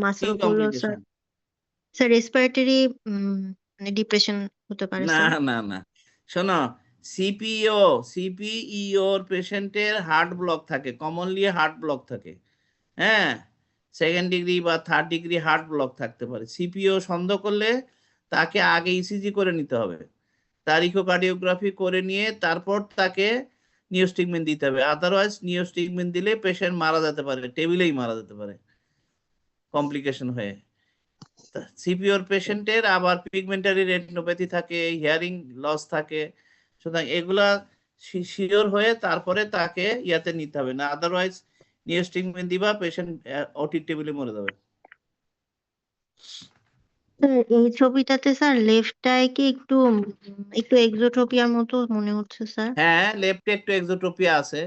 মাসেল কি গুলো স্যার কমপ্লিকেশন? রেসপিরেটরি মানে ডিপ্রেশন হতে পারে না স্যার। না না, শোনো, সিপিইওর পেশেন্টের হার্ট ব্লক থাকে, কমনলি হার্ট ব্লক থাকে, হ্যাঁ, সেকেন্ড ডিগ্রি বা থার্ড ডিগ্রি হার্ট ব্লক থাকতে পারে। সিপিইও সন্দেহ করলে তাকে আগে ইসিজি করে নিতে হবে, তার ইকোকার্ডিওগ্রাফি করে নিয়ে তারপর তাকে নিওস্টিগমিন দিতে হবে, আদারওয়াইজ নিওস্টিগমিন দিলে পেশেন্ট মারা যেতে পারে, টেবিলেই মারা যেতে পারে কমপ্লিকেশন হয়ে। সিপিওর পেশেন্টের আবার পিগমেন্টারি রেটিনোপ্যাথি থাকে, হিয়ারিং লস থাকে, সুতরাং এগুলা শিওর হয়ে তারপরে তাকে ইয়াতে নিতে হবে, না আদারওয়াইজ নিওস্টিগমিন দিবা পেশেন্ট ওটি টেবিলে মরে যাবে। স্যার এই ছবিটাতে স্যার লেফট আই কি একটু একটু এক্সোট্রপিয়ার মতো মনে হচ্ছে স্যার। হ্যাঁ, লেফটে একটু এক্সোট্রপিয়া আছে,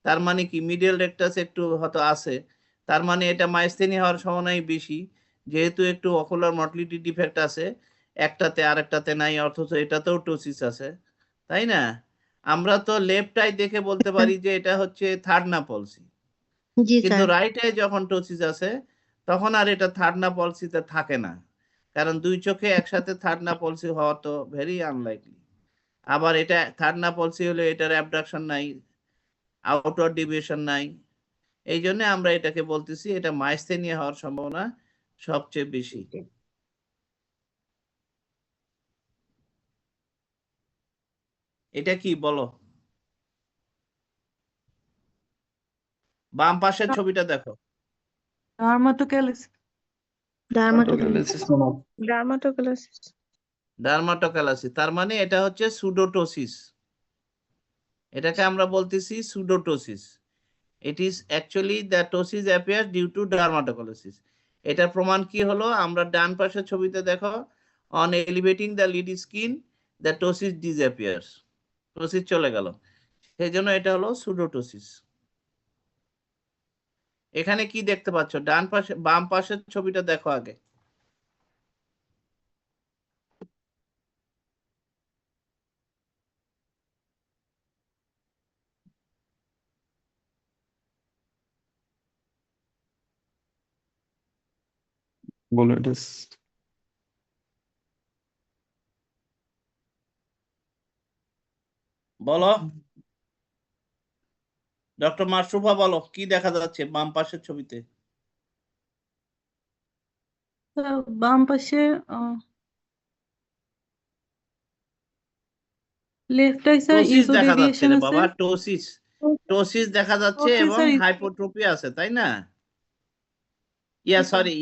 তার মানে কি মিডিয়াল রেকটাস একটু হয়তো আছে, তার মানে এটা মাইস্থেনিয়া হওয়ার সম্ভাবনাই বেশি, যেহেতু একটু অকুলার মর্টিলিটি ডিফেক্ট আছে, একটাতে আরেকটাতে নাই, অথচ এটাতেও টোসিস আছে, তাই না? আমরা তো লেফট আই দেখে বলতে পারি যে এটা হচ্ছে থার্ড না পলসি, জি কিন্তু স্যার। রাইট আই যখন টোসিস আছে তখন আর এটা থার্ড না পলসিতে থাকে না, কারণ দুই চোখে একসাথে থার্ড না পলসি হওয়া তো ভেরি আনলাইকলি। আবার এটা থার্ড না পলসি হলে এটার অ্যাবডাকশন নাই, আউটওয়ার্ড ডিভিয়েশন নাই, এই জন্য আমরা এটাকে বলতেছি এটা মাইস্থেনিয়া হওয়ার সম্ভাবনা সবচেয়ে বেশি। এটা কি বলো? বাম পাশের ছবিটা দেখো, ডার্মাটোক্যালাসিস, তার মানে এটা হচ্ছে সুডোটোসিস, এটাকে আমরা বলতেছি সুডোটোসিস। It is actually the ptosis appears due to dermatocalasis. এটার প্রমাণ কি হলো? আমরা ডান পাশের ছবিতে দেখো, on elevating the lid skin the ptosis disappears, ptosis চলে গেল, সেই জন্য এটা হলো সুডোটোসিস। এখানে কি দেখতে পাচ্ছ? ডান পাশে বাম পাশের ছবিটা দেখো আগে, বলো, it is বলো ডক্টর মাশরুফা, বলো কি দেখা যাচ্ছে বাম পাশের ছবিতে? বাম পাশে লেফট আই স্যার টোসিস দেখা যাচ্ছে ইসোডেভিয়েশন রে আছে। বাবা, টোসিস টোসিস দেখা যাচ্ছে Okay, এবং sir, হাইপোট্রোপিয়া আছে, তাই না? সরি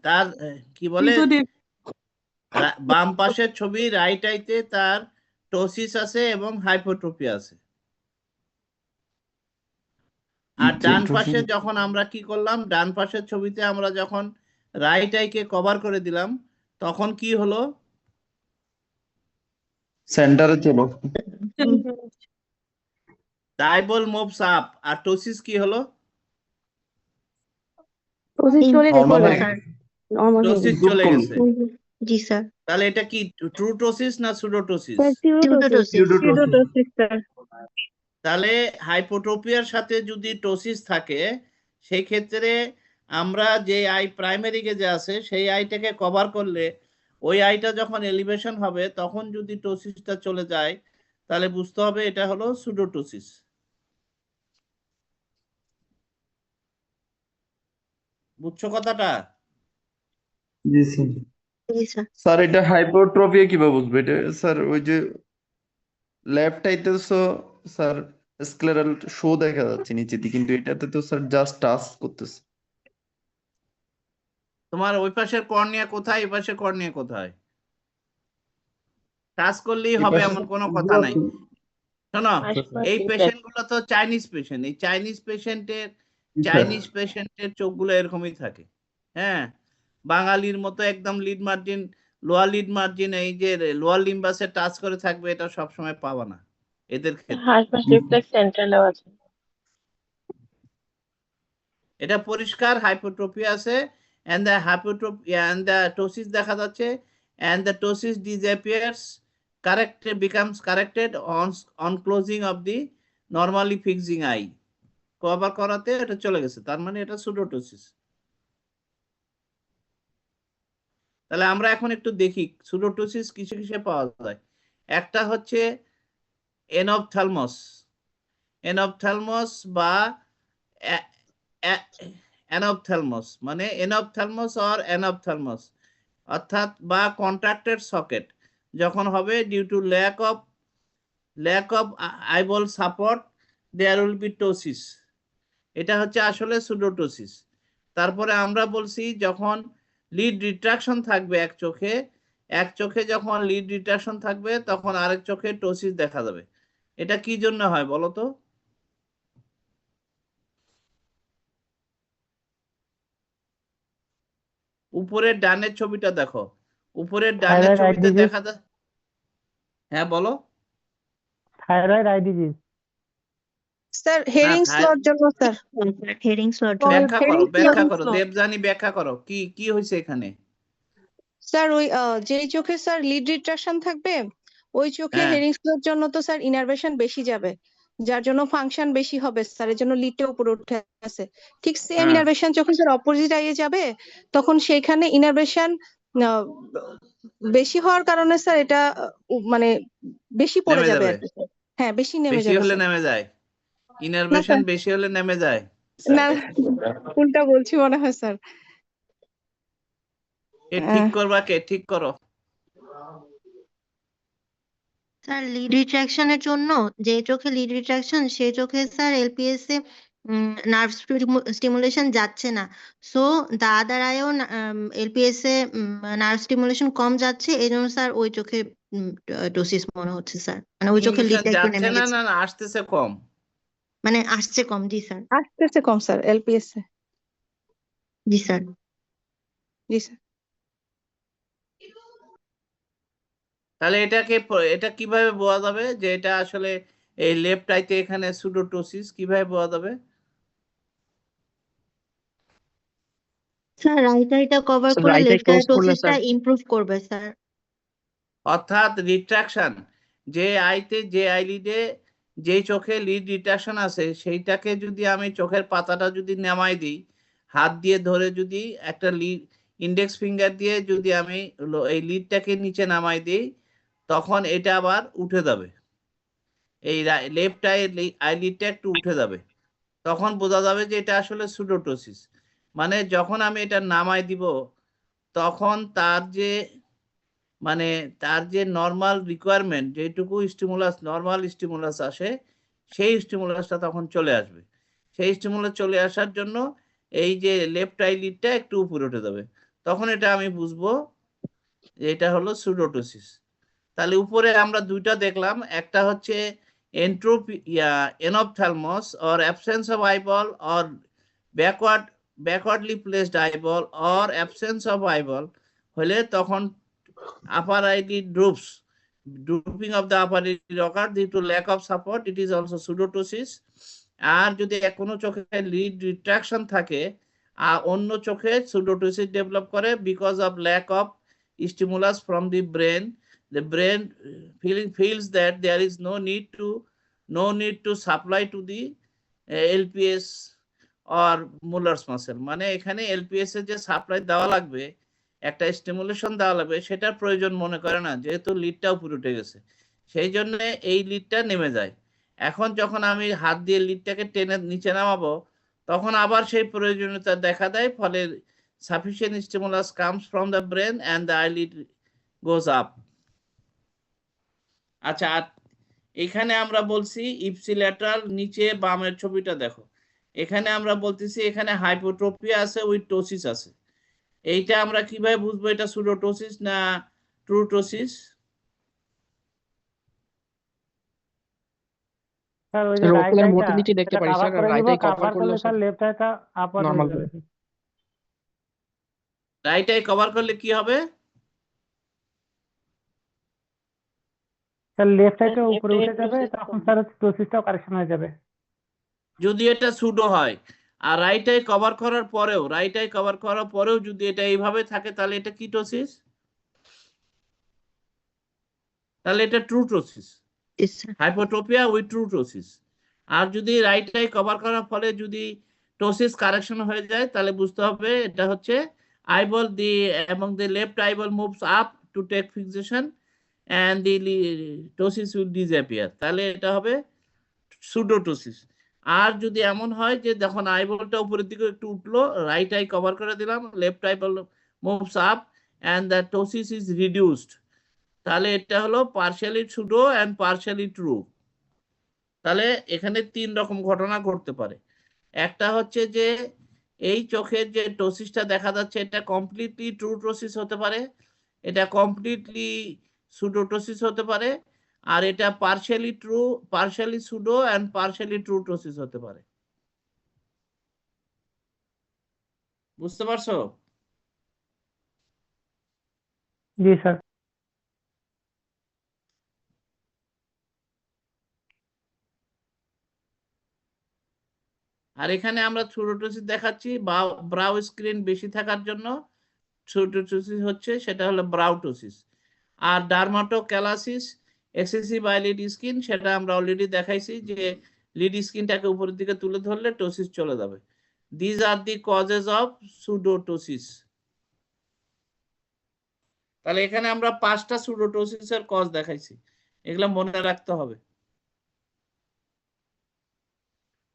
তার কি বলে, বাম পাশের ছবি রাইট আইতে তার টোসিস আছে এবং হাইপোট্রোপিয়া আছে। আর ডান পাশে যখন আমরা কি করলাম, ডান পাশের ছবিতে আমরা যখন রাইট আইকে কভার করে দিলাম তখন কি হলো? সেন্টারে চলো। ডায়াবল মুভস আপ। আর টোসিস কি হলো? টোসিস চলে গেছে। জি স্যার। তাহলে এটা কি ট্রু টোসিস না সুডোটোসিস? তাহলে হাইপোট্রোপিয়ার সাথে যদি টোসিস থাকে সেই ক্ষেত্রে আমরা যে আই প্রাইমারি গেজে আছে সেই আইটাকে কভার করলে ওই আইটা যখন এলিভেশন হবে তখন যদি টোসিসটা চলে যায় তাহলে বুঝতে হবে এটা হলো সুডোটোসিস। বুঝছো কথাটা? জি স্যার। এটা হাইপোট্রোপিয়া কিভাবে বুঝবে? এটা স্যার ওই যে লেফট আইতে তো স্যার স্ক্লেরাল শো দেখা যাচ্ছে নিচের দিকে, কিন্তু এটাতে তো স্যার জাস্ট টাচ করতেছে। তোমার ওই পাশের কর্নিয়া কোথায়, এই পাশের কর্নিয়া কোথায়? টাচ করলেই হবে এমন কোনো কথা নাই। শোনো, এই পেশেন্ট গুলো তো চাইনিজ পেশেন্ট। এই চাইনিজ পেশেন্টের চোখগুলো এরকমই থাকে। হ্যাঁ, বাঙালির মতো একদম lead margin, lower lead margin, এই যে লোয়ার লিম্বাসে টাচ করে থাকবে এটা সবসময় পাবা না এদের ক্ষেত্রে। এটা পরিষ্কার হাইপোট্রোপিয়া আছে, and the hypotropia and the ptosis দেখা যাচ্ছে, and the ptosis disappears, becomes corrected on closing of the normally fixing eye. Cover করাতে এটা চলে গেছে, তার মানে এটা সুডোটোসিস। তাহলে আমরা এখন একটু দেখি সুডোটোসিস কিসে কিসে পাওয়া যায়। একটা হচ্ছে এনপথ্যালমস বা অ্যানপথ্যালমস, মানে এনপথ্যালমস অর অ্যানপথ্যালমস, অর্থাৎ বা কন্ট্রাক্টেড সকেট যখন হবে due to lack of eyeball support there will be ptosis. এটা হচ্ছে আসলে সুডোটোসিস। তারপরে আমরা বলছি যখন লিড রিট্রাকশন থাকবে এক চোখে যখন লিড রিট্রাকশন থাকবে তখন আরেক চোখে টোসিস দেখা যাবে। এটা কি জন্য হয় বলো তো? উপরের ডানের ছবিটা দেখো, উপরের ডানের ছবিতে দেখা যায়। হ্যাঁ বলো। থাইরয়েড আই ডিজিজ স্যার হেরিং স্লট জন্য স্যার হেরিং স্লট ব্যাখ্যা করো দেবযানী, ব্যাখ্যা করো কি কি হয়েছে এখানে। স্যার ওই যেই চোখে স্যার লিড রিট্রাকশন থাকবে ওই চোখে হেরিং স্লট জন্য তো স্যার ইনারভেশন বেশি যাবে, যার জন্য ফাংশন বেশি হবে স্যার, এর জন্য লিডটা উপরে উঠে আসে। ঠিক সেম ইনারভেশন যখন স্যার অপোজিট আইয়ে যাবে তখন সেইখানে ইনারভেশন বেশি হওয়ার কারণে স্যার এটা মানে বেশি পড়ে যাবে আর কি। হ্যাঁ, বেশি নেমে যাবে। বেশি হলে নেমে যায়, ইনারভেশন বেশি হলে নেমে যায়। না, উল্টা বলছি মনে হয় স্যার। ঠিক করবা কে? ঠিক করো স্যার। লিড রিট্রাকশনের জন্য যে চোখে লিড রিট্রাকশন সেই চোখে স্যার এলপিএস এ নার্ভ স্টিমুলেশন যাচ্ছে না, সো দা আদার আইও এলপিএস এ নার্ভ স্টিমুলেশন কম যাচ্ছে, এই জন্য স্যার ওই চোখে টোসিস মনে হচ্ছে স্যার, মানে ওই চোখে লিডটা একটু নেমে গেছে। না আসতেছে কম, মানে আসছে কম। জি স্যার, আসতেছে কম স্যার এলপিএস এ। জি স্যার। জি স্যার। তাহলে এটা কিভাবে বোঝা যাবে যে এটা আসলে এই লেফট আইতে এখানে সুডোটোসিস? কিভাবে বোঝা যাবে? স্যার রাইট আইটা কভার করে লেফট আই টোসিসটা ইমপ্রুভ করবে স্যার। অর্থাৎ রিট্রাকশন যে আইলিডে যে চোখে লিড রিট্রাকশন আছে সেইটাকে যদি আমি চোখের পাতাটা যদি নামাই দিই, হাত দিয়ে ধরে যদি একটা লিড ইন্ডেক্স ফিঙ্গার দিয়ে যদি আমি এই লিডটাকে নিচে নামাই দিই তখন এটা আবার উঠে যাবে। এই লেফট আইলিডটা একটু উঠে যাবে, তখন বোঝা যাবে যে এটা আসলে সুডোটোসিস। মানে যখন আমি এটা নামাই দিব তখন তার যে নর্মাল রিকোয়ারমেন্ট, যেটুকু স্টিমুলাস নর্মাল স্টিমুলাস আসে, সেই স্টিমুলাসটা তখন চলে আসবে। সেই স্টিমুলাস চলে আসার জন্য এই যে লেফট আইলিডটা একটু উপরে উঠে যাবে, তখন এটা আমি বুঝবো যে এটা হলো সুডোটোসিস। তাহলে উপরে আমরা দুইটা দেখলাম, একটা হচ্ছে এনophthalmos or absence of eyeball or backwardly placed eyeball or absence of eyeball হলে তখন upper eyelid drooping of the upper eyelid occur due to lack of support, it is also pseudotosis. আর যদি কোনো চোখে লিড রিট্রাকশন থাকে আর অন্য চোখে pseudotosis develop করে because of lack of stimulus from the brain. The brain feels that there is no need to supply to the LPS or Mueller's muscle. মানে এখানে LPS এর যে সাপ্লাই দেওয়া লাগবে, একটা স্টিমুলেশন দেওয়া লাগবে, সেটার প্রয়োজন মনে করে না, যেহেতু লিডটা উপরে উঠে গেছে, সেই জন্য এই লিডটা নেমে যায়। এখন যখন আমি হাত দিয়ে লিডটাকে টেনে নিচে নামাবো তখন আবার সেই প্রয়োজনীয়তা দেখা দেয়, ফলে sufficient stimulus comes from the brain and the eyelid goes up. আচ্ছা, এখানে আমরা বলছি ইপসিল্যাটারাল, নিচে বামের ছবিটা দেখো, এখানে আমরা বলতেছি এখানে হাইপোট্রোপিয়া আছে উইথ টোসিস আছে। এইটা আমরা কিভাবে বুঝবো এটা সুডোটোসিস না ট্রুটোসিস? স্যার ওই যে রাইট ওকুলার আইটা মোটিলিটি দেখতে এটা পারি কভার স্যার, করে রাইট নিব, আই কভার কভার করলে করলে স্যার লেফট আইটা আপওয়ার্ড হয়ে নরমাল। যাবে। রাইট আই কভার করলে কি হবে? স্যার লেফট আইটা উপরে উঠে যাবে, তখন স্যার টোসিসটাও কারেকশন হয়ে যাবে। যদি এটা সুডো হয়, আর রাইট আই কভার করার পরেও যদি এটা এইভাবে থাকে তাহলে এটা কি টোসিস? তাহলে এটা ট্রুটোসিস, হাইপোট্রোপিয়া উইথ ট্রুটোসিস। আর যদি রাইট আই কভার করার ফলে যদি টোসিস কারেকশন হয়ে যায় তাহলে বুঝতে হবে এটা হচ্ছে eyeball among the left eyeball moves up to take fixation and the ptosis will disappear, তাহলে এটা হবে সুডোটোসিস। আর যদি এমন হয় যে যখন আইবলটা উপরের দিকে একটু উঠলো, রাইট আই কভার করে দিলাম, left eyeball moves up and the ptosis is reduced, তাহলে এটা হলো partially pseudo and partially true. তাহলে এখানে তিন রকম ঘটনা ঘটতে পারে। একটা হচ্ছে যে এই চোখের যে টোসিসটা দেখা যাচ্ছে এটা কমপ্লিটলি ট্রুটোসিস হতে পারে, এটা কমপ্লিটলি সুডোটোসিস হতে পারে, আর এটা partially true, partially pseudo and partially true ptosis হতে পারে। বুঝতে পারছো? জি স্যার। আর এখানে আমরা সুডোটোসিস দেখাচ্ছি ব্রাউ স্ক্রিন বেশি থাকার জন্য সুডোটোসিস হচ্ছে, সেটা হলো ব্রাউটোসিস। আর ডার্মাটোক্যালাসিস এক্সেসিভ আইলিড স্কিন, সেটা আমরা অলরেডি দেখাইছি যে লিড স্কিনটাকে উপরের দিকে তুলে ধরলে টোসিস চলে যাবে। These are the causes of pseudoptosis. তাহলে এখানে আমরা 5টা সুডোটোসিসের কজ দেখাইছি, এগুলো মনে রাখতে হবে।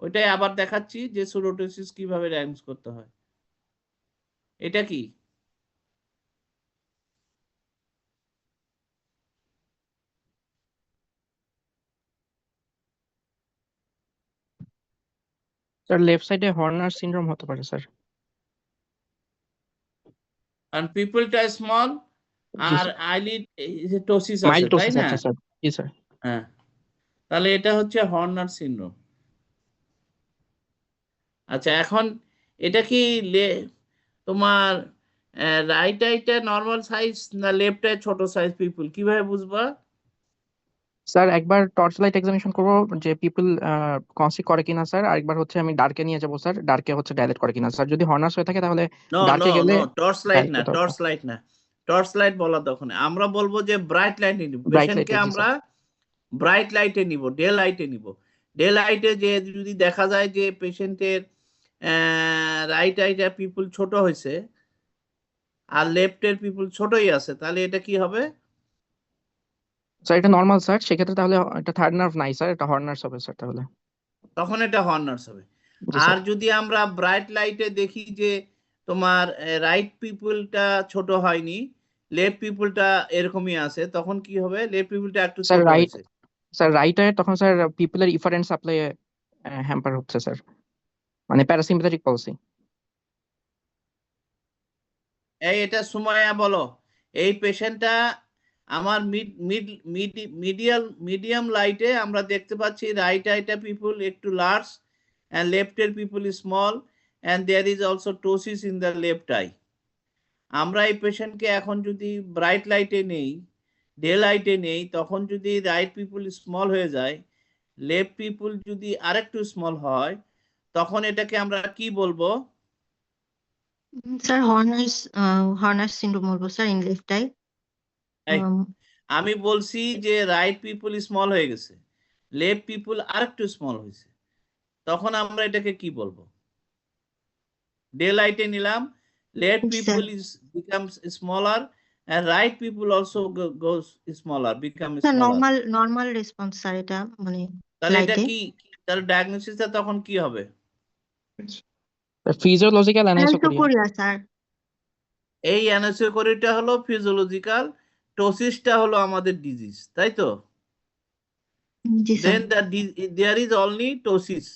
ওইটাই আবার দেখাচ্ছি যে সুডোটোসিস কিভাবে ডায়াগনোস করতে হয়। এটা কি? স্যার লেফট সাইডে হর্নার সিনড্রোম হতে পারে স্যার। and pupilটা স্মল জি আর স্যার, আইলিড টোসিস মাইল্ড আছে, তাই টোসিস না? আছে স্যার। জি স্যার। হ্যাঁ, তাহলে এটা হচ্ছে হর্নার সিনড্রোম। আচ্ছা, এখন এটা কি তোমার রাইট আইটা নর্মাল সাইজ না লেফট আই ছোট সাইজ পিপল, কিভাবে বুঝবা? স্যার একবার টর্চ লাইট এক্সামিনেশন করবো যে পিপল কনসি করে কিনা স্যার, আরেকবার হচ্ছে আমি ডার্কে নিয়ে যাবো স্যার, ডার্কে হচ্ছে ডাইলেট করে কিনা স্যার। যদি হর্নার্স হয়ে থাকে তাহলে নো ডার্কে নো গেলে নো, টর্চ লাইট না, ডাইরেক্ট করতে হবে। টর্চ লাইট না, টর্চ লাইট বলা তখন আমরা বলবো যে ব্রাইট লাইট নিব। ব্রাইট পেশেন্টকে লাইটে, জি আমরা স্যার। ব্রাইট লাইটে নিব, ডে লাইটে নিব। ডে লাইটে যে যদি দেখা যায় যে পেশেন্টের রাইট আইটা পিপল ছোট হয়েছে আর লেফটের পিপল ছোটই আছে, তাহলে এটা কি হবে? স্যার এটা নর্মাল স্যার, সেক্ষেত্রে তাহলে এটা থার্ড নার্ভ নাই স্যার, এটা হর্নার্স হবে স্যার তাহলে। তখন এটা হর্নার্স হবে। জি আর স্যার। যদি আমরা ব্রাইট লাইটে দেখি যে তোমার রাইট পিপলটা ছোট হয়নি, লেফট পিপলটা এরকমই আছে, তখন কি হবে? লেফট পিপলটা একটু স্যার ছোট রাইট, হয়েছে। স্যার রাইটে তখন স্যার পিপলের ইফারেন্ট সাপ্লাই হ্যাম্পার হচ্ছে স্যার, মানে প্যারাসিম্পাথেটিক পলসি। এটা সুমাইয়া বলো, এই পেশেন্টটা আমার মিডিয়াম লাইটে আমরা দেখতে পাচ্ছি রাইট আইটা পিপল একটু large and left ear people is small and there is also ptosis in the left eye. আমরা এই পেশেন্টকে এখন যদি ব্রাইট লাইটে নেই, ডে লাইটে নেই, তখন যদি রাইট পিপল স্মল হয়ে যায়, লেফট পিপল যদি আরেকটু স্মল হয়, তখন এটাকে আমরা কি বলবো? স্যার হর্নার্স সিন্ড্রোম বলবো স্যার, ইন লেফট আই। আমি বলছি যে রাইট পিপল স্মল হয়ে গেছে, লেফট পিপল আরেকটু স্মল হয়েছে, তখন আমরা এটাকে কি বলবো? ডে লাইটে নিলাম, left people becomes smaller and right people also goes smaller, become sir smaller. Normal response sir, এটা মানে তাহলে এটা লাইটে। কি, তার ডায়াগনোসিসটা তখন কি হবে? Physiological anisocoria sir. এই অ্যানিসোকোরিয়াটা হলো ফিজিওলজিক্যাল, টোসিসটা হলো আমাদের ডিজিজ, তাই তো? জি sir. Then there is only ptosis.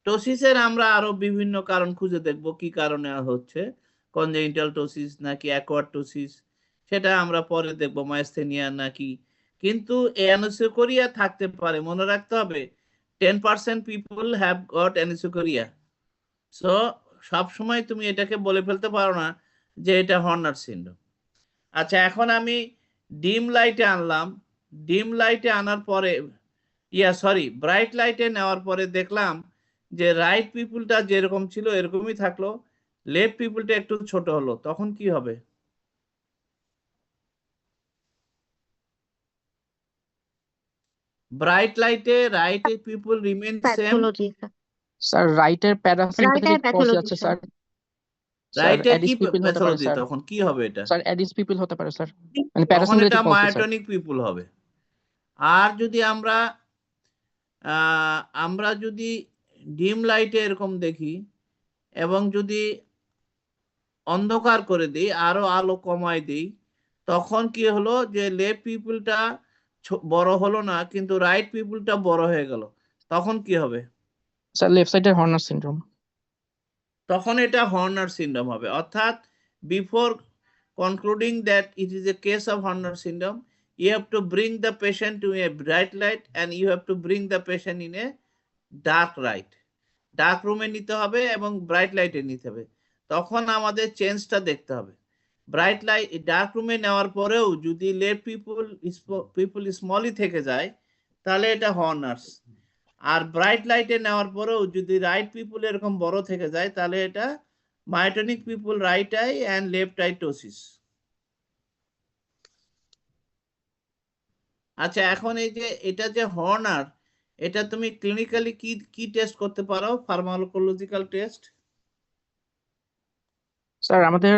টোসিসের আমরা আরো বিভিন্ন কারণ খুঁজে দেখব, কি কারণে হচ্ছে, কনজেনিটাল টোসিস নাকি অ্যাকোয়ার্ড টোসিস, সেটা আমরা পরে দেখব, মাইস্থেনিয়া নাকি। কিন্তু অ্যানিসোকোরিয়া থাকতে পারে, মনে রাখতে হবে 10% পিপল হ্যাভ গট অ্যানিসোকোরিয়া। সো সবসময় তুমি এটাকে বলে ফেলতে পারো না যে এটা হর্নার সিনড্রোম। আচ্ছা, এখন আমি ডিম লাইটে আনলাম, ডিম লাইটে আনার পরে ব্রাইট লাইটে নেওয়ার পরে দেখলাম যে রাইট পিপলটা যেরকম ছিল এরকমই থাকলো, লেফট পিপলটা একটু ছোট হলো, তখন কি হবে? ব্রাইট লাইটে right people remain same, pathology sir রাইটের প্যারাসিম্পাথেটিক পলসি প্যাথোলজি আছে স্যার। স্যার। রাইটে কি অ্যাডিস পিপল হতে পারে প্যাথোলজি, স্যার। তখন কি হবে এটা? স্যার অ্যাডিস পিপল হতে পারে স্যার, মানে তখন এটা প্যারাসিম্পাথেটিক পলসি স্যার। মায়োটনিক পিপল হবে। আর যদি আমরা যদি ডিম লাইটে এরকম দেখি এবং যদি অন্ধকার করে দিই, আরো আলো কমায় দিই, তখন কি হলো যে লেফট পিপলটা বড় হলো না, কিন্তু রাইট পিপলটা বড় হয়ে গেল, তখন কি হবে? স্যার লেফট সাইডের হর্নার সিনড্রোম। তখন এটা হর্নার সিনড্রোম হবে। অর্থাৎ before concluding that it is a case of Horner syndrome, you have to bring the patient to a bright light and you have to bring the patient in a dark light. Dark রুমে নিতে হবে এবং bright লাইটে নিতে হবে, তখন আমাদের চেঞ্জটা দেখতে হবে। ব্রাইট লাইট ডার্ক রুমে নেওয়ার পরেও যদি লেফট পিপল স্মলই থেকে যায়, তাহলে এটা হর্নার্স। আর ব্রাইট লাইটে নেওয়ার পরেও যদি রাইট পিপল এরকম বড় থেকে যায়, তাহলে এটা myotonic pupil right eye and left eye ptosis. আচ্ছা, এখন এই যে এটা যে হর্নার, এটা তুমি ক্লিনিক্যালি কি কি টেস্ট করতে পারো? Pharmacological test. স্যার আমাদের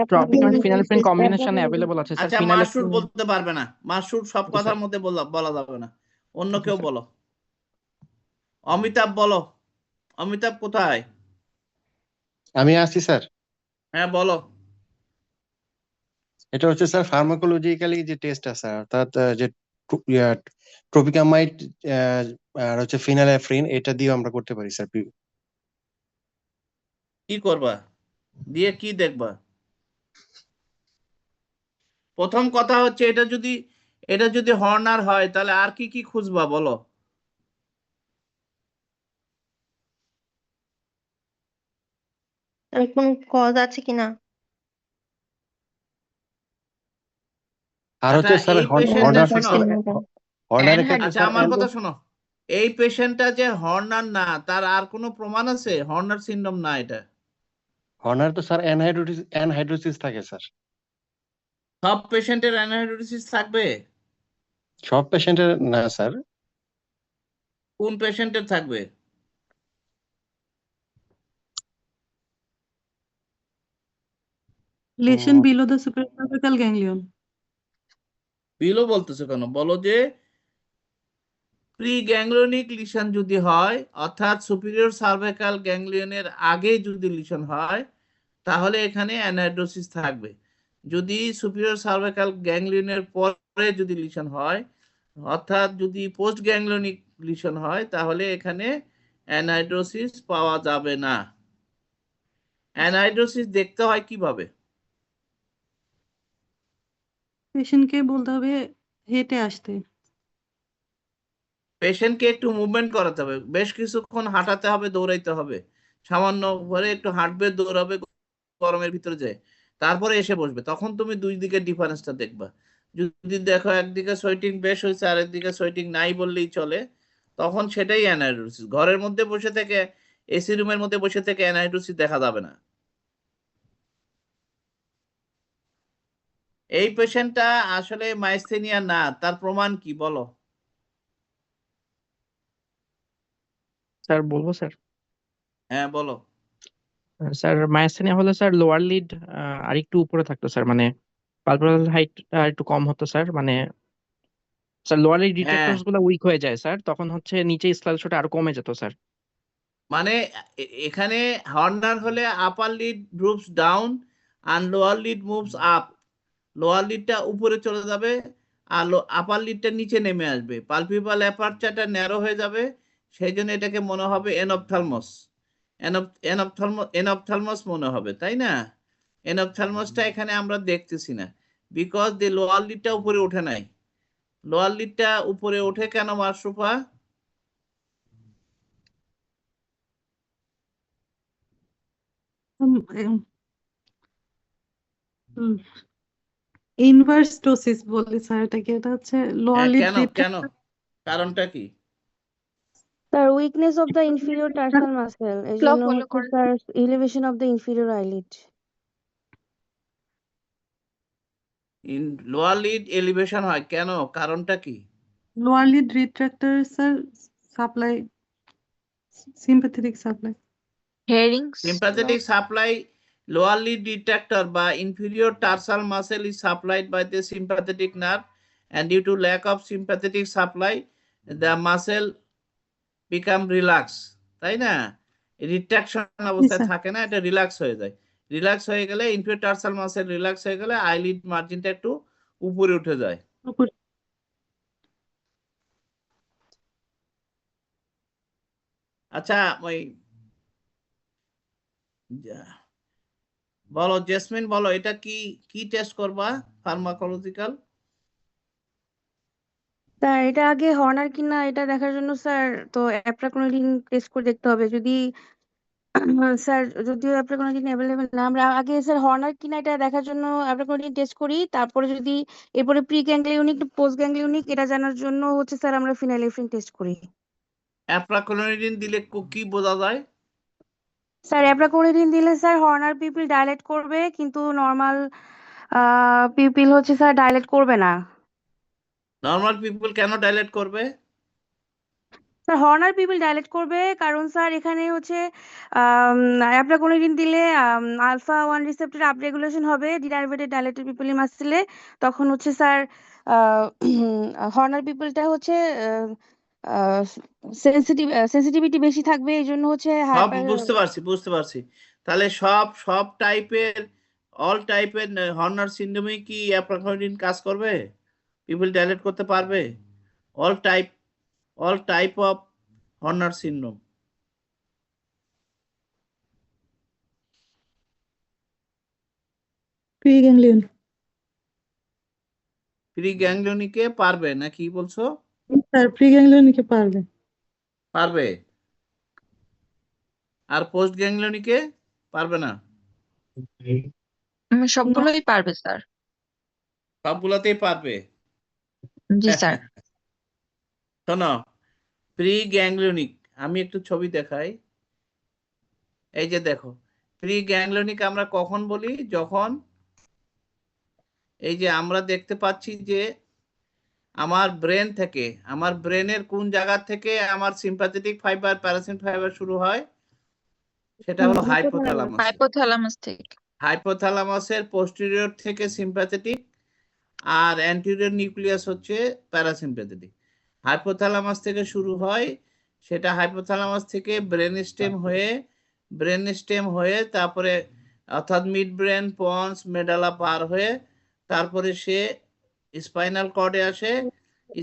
ট্রপিকাম ফিনাইলফ্রিন কম্বিনেশন अवेलेबल আছে স্যার। আচ্ছা, মাসুর বলতে পারবে না, মাসুর সব কথার মধ্যে বলা যাবে না, অন্য কেউ বলো। অমিতাভ বলো, অমিতাভ কোথায়? আমি আছি স্যার। হ্যাঁ বলো। এটা হচ্ছে স্যার ফার্মাকোলজিক্যালি যে টেস্ট আছে, অর্থাৎ যে ট্রপিকামাইড আর হচ্ছে ফিনাইলফ্রিন, এটা দিয়ে আমরা করতে পারি স্যার। কি করবা দিয়ে, কি দেখবা? প্রথম কথা হচ্ছে এটা যদি হর্নার হয়, তাহলে আর কি কি খুঁজবা বলো? কোন কজ আছে কিনা? আর হচ্ছে স্যার আচ্ছা, আমার কথা শোনো, এই পেশেন্টটা যে হর্নার না, তার আর কোনো প্রমাণ আছে? হর্নার সিনড্রোম না এটা। হর্নার তো স্যার অ্যানহাইড্রোসিস থাকে স্যার। সব পেশেন্টের অ্যানহাইড্রোসিস থাকবে? সব পেশেন্টের না স্যার। কোন পেশেন্টের থাকবে? Lesion below the supracortical ganglion. Below বলতেছো কেন? বলো যে প্রি গ্যাংলিয়নিক লিশন যদি হয়, অর্থাৎ সুপিরিয়র সার্ভাইকাল গ্যাংলিয়নের আগে যদি লিশন হয়, তাহলে এখানে অ্যানাইড্রোসিস থাকবে। যদি সুপিরিয়র সার্ভাইকাল গ্যাংলিয়নের পরে যদি লিশন হয়, অর্থাৎ যদি পোস্ট গ্যাংলিয়নিক লিশন হয়, তাহলে এখানে অ্যানাইড্রোসিস পাওয়া যাবে না। অ্যানাইড্রোসিস দেখতে হয় কিভাবে? পেশেন্টকে বলতে হবে হেঁটে আসতে। পেশেন্টকে একটু মুভমেন্ট করাতে হবে, বেশ কিছুক্ষণ হাঁটাতে হবে, দৌড়াইতে হবে, সামান্য করে একটু হাঁটবে, দৌড়াবে গরমের ভিতরে যায়, তারপরে এসে বসবে। তখন তুমি দুই দিকের ডিফারেন্সটা দেখবা। যদি দেখো একদিকে সোয়েটিং বেশ হয়েছে আর একদিকে সোয়েটিং নাই বললেই চলে, তখন সেটাই অ্যানাইড্রোসিস। ঘরের মধ্যে বসে থেকে, এসি রুমের মধ্যে বসে থেকে অ্যানাইড্রোসিস দেখা যাবে না। এই পেশেন্টটা আসলে মাইস্থেনিয়া না, তার প্রমাণ কি বলো? স্যার বলবো স্যার? হ্যাঁ বলো। স্যার মায়াস্থেনিয়া হলে স্যার লোয়ার লিড আর একটু উপরে থাকতো স্যার, মানে পালপেবরাল হাইট একটু কম হতো স্যার, মানে স্যার লোয়ার লিড হ্যাঁ, রিট্রাক্টরস গুলো উইক হয়ে যায় স্যার, তখন হচ্ছে নিচে স্কেলেশনটা আরো কমে যেত স্যার। মানে এখানে হর্নার হলে আপার লিড মুভস ডাউন আর lower lid moves up. Lower লিডটা উপরে চলে যাবে আর আপার লিডটা নিচে নেমে আসবে, পালপিপাল অ্যাপারচারটা ন্যারো হয়ে যাবে। সেই জন্য এটাকে মনে হবে এনঅপথ্যালমস, এনঅপথ্যালমস মনে হবে, তাই না? এনঅপথ্যালমসটা এখানে আমরা দেখতেছি না, বিকজ দি লোয়ার লিডটা উপরে ওঠে নাই। লোয়ার লিডটা উপরে ওঠে কেন মাশরুফা? ইনভার্সটোসিস বলি স্যার এটাকে, এটা হচ্ছে লোয়ার লিড কেন কেন কারণটা কি? Sir weakness of the inferior tarsal muscle, এই ফ্লো জন্য ফলো হচ্ছে করে। Sir elevation of the inferior eyelid. Lower lid elevation হয় কেন? কারণটা কি? Lower lid retractor sir supply, sympathetic supply. Sympathetic supply, lower lead retractor by inferior tarsal muscle is supplied by the sympathetic nerve, and due to lack of sympathetic supply, the muscle become relaxed, তাই না? Retraction অবস্থায় sir থাকে না, এটা relax হয়ে যায়। Relax হয়ে গেলে, ইনফিরিয়র টার্সাল মাসেল রিল্যাক্স হয়ে গেলে আইলিড মার্জিনটা একটু উপরে উঠে যায়। আচ্ছা, ওই বলো জেসমিন, বলো এটা কি কি টেস্ট করবা ফার্মাকোলজিক্যাল? স্যার এটা আগে হর্নার কিনা এটা দেখার জন্য স্যার তো অ্যাপ্রাক্লোনিডিন টেস্ট করে দেখতে হবে। যদি স্যার যদিও অ্যাপ্রাক্লোনিডিন অ্যাভেলেবেল না, আমরা আগে স্যার হর্নার কিনা এটা দেখার জন্য অ্যাপ্রাক্লোনিডিন টেস্ট করি, তারপরে যদি এরপরে প্রি গ্যাংলিওনিক পোস্ট গ্যাংলিওনিক এটা জানার জন্য হচ্ছে স্যার আমরা ফিনাইলেফ্রিন টেস্ট করি। অ্যাপ্রাক্লোনিডিন দিলে কি বোঝা যায়? স্যার অ্যাপ্রাক্লোনিডিন দিলে স্যার হর্নার পিপিল ডাইলেট করবে, কিন্তু নর্মাল পিপিল হচ্ছে স্যার ডাইলেট করবে না। নরমাল পিপল কেন ডাইলেট করবে? স্যার হর্নার পিপল ডাইলেট করবে কারণ স্যার এখানে হচ্ছে অ্যাপ্রাক্লোনিডিন দিলে আলফা 1 রিসেপ্টর আপরেগুলেশন হবে ডিনার্ভেটেড ডাইলেটেড পিপলের মাসেলে, তখন হচ্ছে স্যার হর্নার পিপলটা হচ্ছে সেন্সিটিভিটি বেশি থাকবে, এই জন্য হচ্ছে সব বুঝতে পারছি। তাহলে সব টাইপের, অল টাইপের হর্নার সিনড্রোমে কি অ্যাপ্রাক্লোনিডিন কাজ করবে? পিপল ডাইলেট করতে পারবে? All type of Horner syndrome. Preganglion প্রিগ্যাংলিয়নিকে পারবে না কি বলছো? স্যার প্রিগ্যাংলিয়নিকে পারবে। পারবে। আর পোস্ট গ্যাংলিয়নিকে পারবে না? সবগুলোই পারবে স্যার। সবগুলোতেই পারবে। জি স্যার। শোনো, প্রি গ্যাংলিয়নিক আমি একটু ছবি দেখাই। এই যে দেখো, প্রি গ্যাংলিয়নিক আমরা কখন বলি? যখন এই যে আমরা দেখতে পাচ্ছি যে আমার ব্রেন থেকে, আমার ব্রেনের কোন জায়গা থেকে আমার সিম্প্যাথেটিক ফাইবার প্যারাসিম্প ফাইবার শুরু হয়, সেটা হলো হাইপোথ্যালামাস। হাইপোথ্যালামাস থেকে। হাইপোথ্যালামাসের পোস্টেরিয়র থেকে সিম্প্যাথেটিক, আর অ্যান্টেরিয়র নিউক্লিয়াস হচ্ছে প্যারাসিম্প্যাথেটিক। হাইপোথ্যালামাস থেকে শুরু হয়, সেটা হাইপোথ্যালামাস থেকে ব্রেন স্টেম হয়ে তারপরে অর্থাৎ মিড ব্রেন, পন্স, মেডালা পার হয়ে তারপরে সে স্পাইনাল কর্ডে আসে।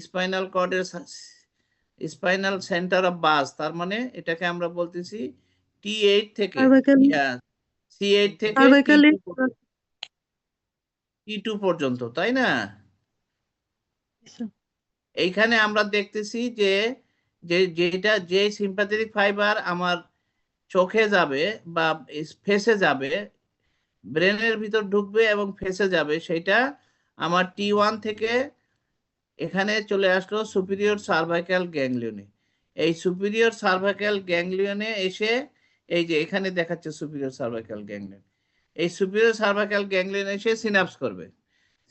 স্পাইনাল কর্ডের স্পাইনাল সেন্টার অফ বাস, তার মানে এটাকে আমরা বলতেছি T8 থেকে C8 থেকে T2 পর্যন্ত, তাই না? এইখানে আমরা দেখতেছি যে যে সিম্প্যাথেটিক ফাইবার আমার চোখে যাবে বা ফেসে যাবে, ব্রেনের ভিতর ঢুকবে এবং ফেসে যাবে, সেটা আমার T1 থেকে এখানে চলে আসলো সুপিরিয়র সার্ভাইকাল গ্যাংলিয়নে। এই সুপিরিয়র সার্ভাইকাল গ্যাংলিয়নে এসে এই যে এখানে দেখাচ্ছে সুপিরিয়র সার্ভাইকাল গ্যাংলিয়ন, এই সুপিরিয়র সার্ভাইকাল গ্যাংলিয়নে এসে সিনাপস করবে।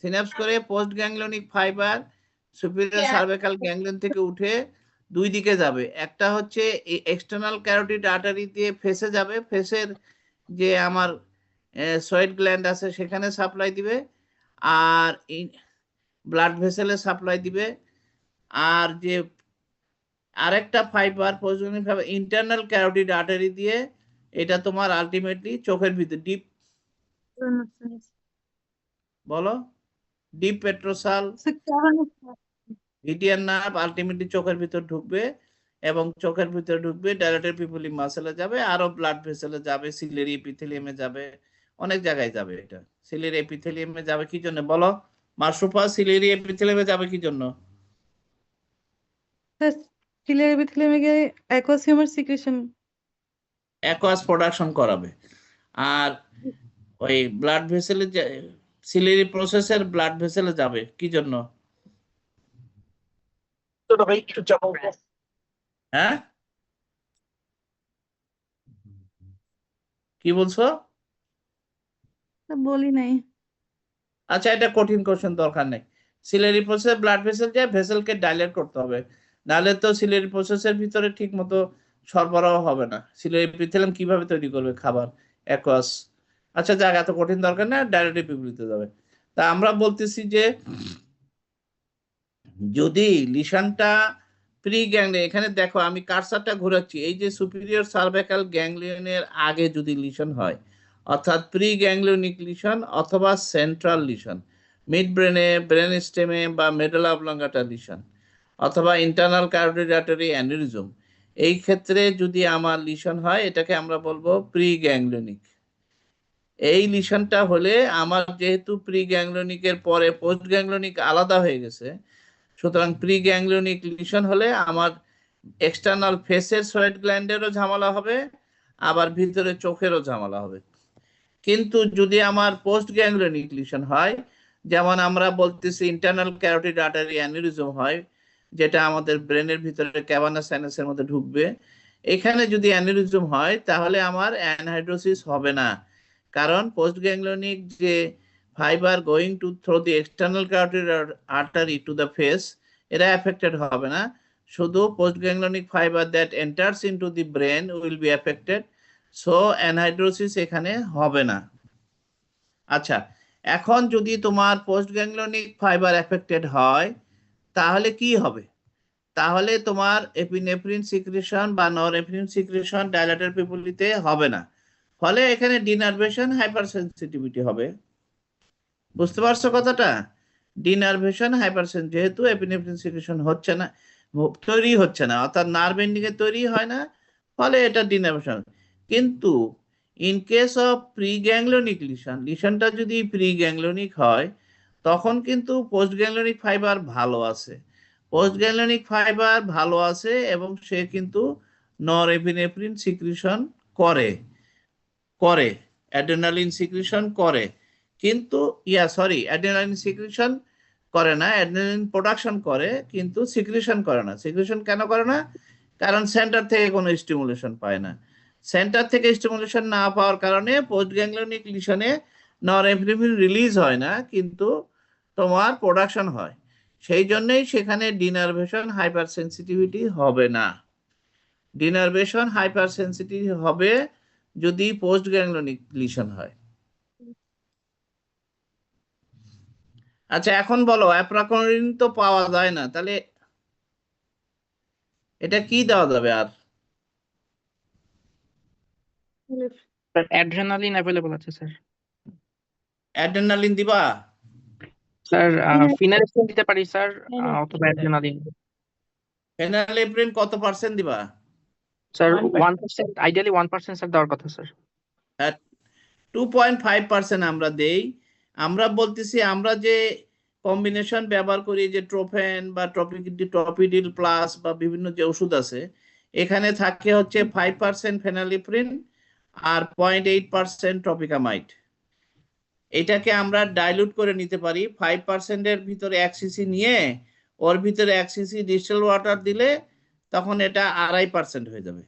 সিনাপস করে post ganglionic fibre superior cervical ganglion থেকে উঠে দুই দিকে যাবে। একটা হচ্ছে এক্সটার্নাল ক্যারোটিড আর্টারি দিয়ে ফেসে যাবে, ফেসের যে আমার সোয়েট গ্ল্যান্ড আছে সেখানে সাপ্লাই দিবে, আর ব্লাড ভেসেলে সাপ্লাই দিবে। আর যে আরেকটা ফাইবার প্রয়োজনীয় ভাবে ইন্টারনাল ক্যারোটিড আর্টারি দিয়ে এটা তোমার আলটিমেটলি চোখের ভিতর ডিপ, বলো, ডিপ পেট্রোসাল ভিটিয়ান নার্ভ আলটিমেটলি চোখের ভিতর ঢুকবে, এবং চোখের ভিতর ঢুকবে ডাইলেটেড পিপলি মাসেলে যাবে, আরো ব্লাড ভেসেলে যাবে, সিলিয়ারি এপিথেলিয়ামে যাবে, অনেক জায়গায় যাবে। এটা সিলিয়ারি এপিথেলিয়ামে যাবে কি জন্য বলো মাশরুফা? সিলিয়ারি এপিথেলিয়ামে যাবে কি জন্য? সিলিয়ারি এপিথেলিয়ামে গিয়ে aqueous humour secretion, aqueous production করাবে। আর ওই ব্লাড ভেসেলে সিলিয়ারি প্রসেসের ব্লাড ভেসেলে যাবে কি জন্য? হ্যাঁ, কি বলছো? বলি নাই। আচ্ছা, এটা কঠিন কোশ্চেন, দরকার নেই। সিলিয়ারি প্রসেস ব্লাড ভেসেল যায়, ভেসেলকে ডাইলেট করতে হবে, নাহলে তো সিলিয়ারি প্রসেসের ভিতরে ঠিক মতো সরবরাহ হবে না। সিলিয়ারি এপিথেলিয়াম কিভাবে তৈরি করবে খাবার? অ্যাকোয়াস। আচ্ছা যাক, এত কঠিন দরকার না, ডাইরেক্টলি পিপিলিতে যাবে। তা আমরা বলতেছি যে যদি লিশনটা প্রি গ্যাংলিয়ন, এখানে দেখো আমি কার্সারটা ঘোরাচ্ছি, এই যে সুপিরিয়র সার্ভাইকাল গ্যাংলিয়নের আগে যদি লিশন হয়, অর্থাৎ প্রি গ্যাংলিয়নিক লিশন অথবা সেন্ট্রাল লিশন, মিড ব্রেনে, ব্রেন স্টেমে বা মেডালা অবলঙ্গাটা লিশন, অথবা ইন্টারনাল ক্যারোটিড আর্টারি অ্যানিউরিজম, এই ক্ষেত্রে যদি আমার লিশন হয় এটাকে আমরা বলবো প্রি গ্যাংলিয়নিক। এই লিশনটা হলে আমার যেহেতু প্রি গ্যাংলিয়নিকের পরে পোস্ট গ্যাংলিয়নিক আলাদা হয়ে গেছে, সুতরাং প্রি গ্যাংলিয়নিক লিশন হলে আমার এক্সটার্নাল ফেসের সোয়েট গ্ল্যান্ডেরও ঝামেলা হবে, আবার ভিতরে চোখেরও ঝামেলা হবে। কিন্তু যদি আমার পোস্ট গ্যাংলিয়নিক লিশন হয়, যেমন আমরা বলতেছি ইন্টারনাল ক্যারোটিড আর্টারি অ্যানিউরিজম হয়, যেটা আমাদের ব্রেনের ভিতরে ক্যাভার্নাস সাইনাসের মধ্যে ঢুকবে, এখানে যদি অ্যানিউরিজম হয় তাহলে আমার অ্যানহাইড্রোসিস হবে না, কারণ পোস্ট গ্যাংলিয়নিক যে fiber going to through the external carotid artery to the face, এরা affected হবে না, শুধু postganglionic fiber that enters into the brain will be affected, so anhidrosis এখানে হবে না। আচ্ছা, এখন যদি তোমার postganglionic fiber affected হয় তাহলে কি হবে? তাহলে তোমার এপিনেফ্রিন সিক্রেশন বা নরএপিনেফ্রিন সিক্রেশন ডাইলেটেড পিপলিতে হবে না, ফলে এখানে ডিনার্ভেশন হাইপারসেনসিটিভিটি হবে। বুঝতে পারছো কথাটা? ডিনার্ভেশন হাইপারসেন, যেহেতু এপিনেফ্রিন সিক্রেশন হচ্ছে না, তৈরি হচ্ছে না, অর্থাৎ নার্ভ এন্ডিং এ তৈরি হয় না, ফলে এটা ডিনার্ভেশন। কিন্তু in case of pre ganglionic lesion, লিশনটা যদি প্রি গ্যাংলিয়নিক হয় তখন কিন্তু পোস্ট গ্যাংলিয়নিক ফাইবার ভালো আছে, পোস্ট গ্যাংলিয়নিক ফাইবার ভালো আছে এবং সে কিন্তু নরএপিনেফ্রিন সিক্রেশন করে অ্যাড্রেনালিন সিক্রেশন করে, কিন্তু অ্যাড্রেনালিন সিক্রেশন করে না, অ্যাড্রেনালিন প্রোডাকশন করে কিন্তু সিক্রেশন করে না। সিক্রেশন কেন করে না? কারণ সেন্টার থেকে কোনো স্টিমুলেশন পায় না। সেন্টার থেকে স্টিমুলেশন না পাওয়ার কারণে পোস্ট গ্যাংলিয়নিক লিশনে নরএপিনেফ্রিন রিলিজ হয় না, কিন্তু তোমার প্রোডাকশন হয়। সেই জন্যই সেখানে ডিনার্ভেশন হাইপার সেন্সিটিভিটি হবে না। ডিনার্ভেশন হাইপার সেন্সিটিভ হবে যদি পোস্ট গ্যাংলিয়নিক লিশন হয়। আচ্ছা এখন বলো অ্যাপ্রাকোনিন তো পাওয়া যায় না, তাহলে এটা কি দেওয়া যাবে আর? স্যার অ্যাড্রেনালিন অ্যাভেলেবল আছে স্যার। অ্যাড্রেনালিন দিবা? স্যার ফিনালেফ্রিন দিতে পারি স্যার, অথবা অ্যাড্রেনালিন। ফেনালেপ্রিন কত পার্সেন্ট দিবা? স্যার 1%, আইডিয়ালি 1% স্যার দেওয়ার কথা স্যার। 2.5% আমরা দেই। আমরা বলতেছি আমরা যে কম্বিনেশন ব্যবহার করি, যে ট্রোফেন বা ট্রপিডিল প্লাস বা বিভিন্ন যে ওষুধ আছে, এখানে থাকে হচ্ছে 5% ফেনালিপ্রিন আর 0.8% ট্রপিকামাইড। এটাকে আমরা ডাইলুট করে নিতে পারি। 5% এর ভিতরে 1 সিসি নিয়ে ওর ভিতরে 1 সিসি ডিস্টিল ওয়াটার দিলে তখন এটা 2.5% হয়ে যাবে।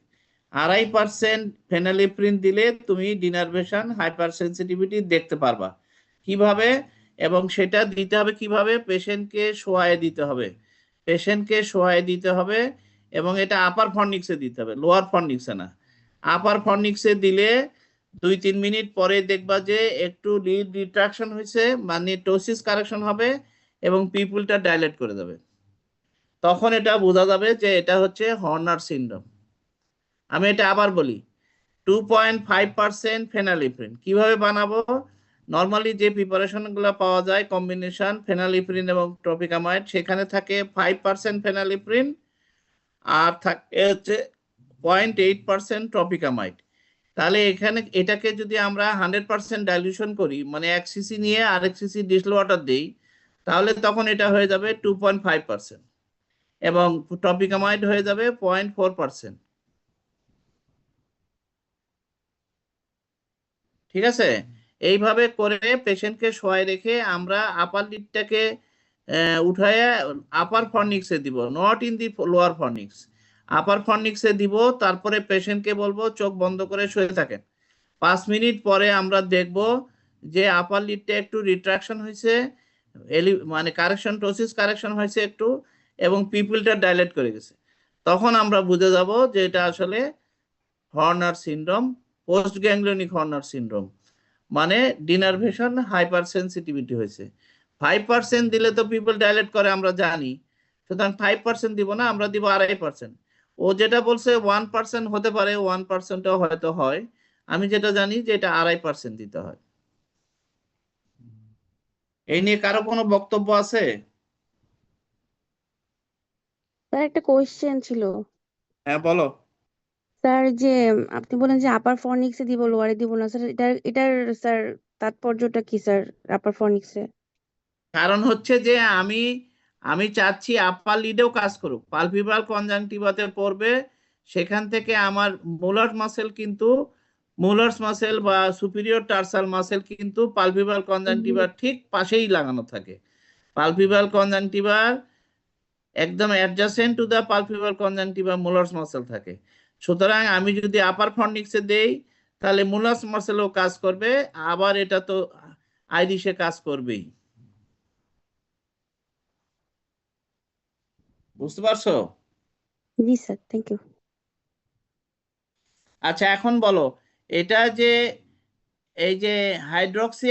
2.5% ফেনালিপ্রিন দিলে তুমি ডিনার্ভেশন হাইপার সেন্সিটিভিটি দেখতে পারবা কিভাবে, এবং সেটা দিতে হবে কিভাবে? পেশেন্টকে শোয়ায় দিতে হবে, পেশেন্টকে শোয়ায় দিতে হবে, এবং এটা আপার ফর্নিক্সে দিতে হবে, লোয়ার ফর্নিক্সে না। আপার ফর্নিক্সে দিলে 2-3 মিনিট পরে দেখবা যে একটু লিড রিট্রাকশন হয়েছে, মানে টোসিস কারেকশন হবে এবং পিপুলটা ডাইলেট করে দেবে। তখন এটা বোঝা যাবে যে এটা হচ্ছে হর্নার সিনড্রোম। আমি এটা আবার বলি, 2.5% ফেনালিপ্রিন কিভাবে বানাবো? নর্মালি যে প্রিপারেশনগুলো পাওয়া যায় কম্বিনেশন ফেনালিপ্রিন এবং ট্রপিকামাইড, সেখানে থাকে 5% ফেনালিপ্রিন আর থাকে হচ্ছে 0.8% ট্রপিকামাইড। তাহলে এখানে এটাকে যদি আমরা 100% ডাইলিউশন করি, মানে 1 সিসি নিয়ে আরেক সিসি ডিস্টিল ওয়াটার দিই, তাহলে তখন এটা হয়ে যাবে 2.5% এবং টপিকামাইড হয়ে যাবে 0.4%। ঠিক আছে? এইভাবে করে পেশেন্টকে শোয়াই রেখে আমরা আপার লিডটাকে উঠায় আপার ফর্নিক্সে দিব, নট ইন দি লোয়ার ফর্নিক্স, আপার ফর্নিক্সে দিব। তারপরে পেশেন্টকে বলবো চোখ বন্ধ করে শুয়ে থাকেন। 5 মিনিট পরে আমরা দেখব যে আপার লিডটা একটু রিট্রাকশন হয়েছে, মানে কারেকশন টোসিস কারেকশন হয়েছে একটু, এবং পিপলটা ডাইলেট করে গেছে। তখন আমরা বুঝে যাব যে এটা আসলে Horner syndrome, post ganglionic Horner syndrome, মানে ডিনার্ভেশন হাইপার সেন্সিটিভিটি হয়েছে। 5% দিলে তো পিপল ডাইলেট করে আমরা জানি, সুতরাং 5% দিব না, আমরা দিব 2.5%। ও যেটা বলছে 1% হতে পারে, 1%ও হয়তো হয়, আমি যেটা জানি যে এটা 2.5% দিতে হয়। এই নিয়ে কারো কোনো বক্তব্য আছে? স্যার একটা কোয়েশ্চেন ছিল। হ্যাঁ বলো। স্যার যে আপনি বলেন যে আপার ফর্নিক্সে দিব, লোয়ারে দিব না, স্যার এটার স্যার তাৎপর্যটা কি স্যার আপার ফর্নিক্সে? কারণ হচ্ছে যে আমি চাচ্ছি আপার লিডেও কাজ করুক, পালপিব্রাল কনজাংটিভাতে পড়বে, সেখান থেকে আমার মোলার মাসেল কিন্তু মোলার্স মাসেল বা সুপিরিয়র টার্সাল মাসেল কিন্তু পালপিব্রাল কনজাংটিভার ঠিক পাশেই লাগানো থাকে। পালপিব্রাল কনজাংটিভার একদম adjacent to the palpebral conjunctiva Muller's muscle থাকে। সুতরাং আমি যদি আপার ফর্নিক্সে দেই তাহলে মোলার্স মাসেলও কাজ করবে, আবার এটা তো আইরিশে কাজ করবেই। বুঝতে পারছো? জি স্যার, থ্যাংক ইউ। আচ্ছা এখন বলো, এটা যে এই যে হাইড্রক্সি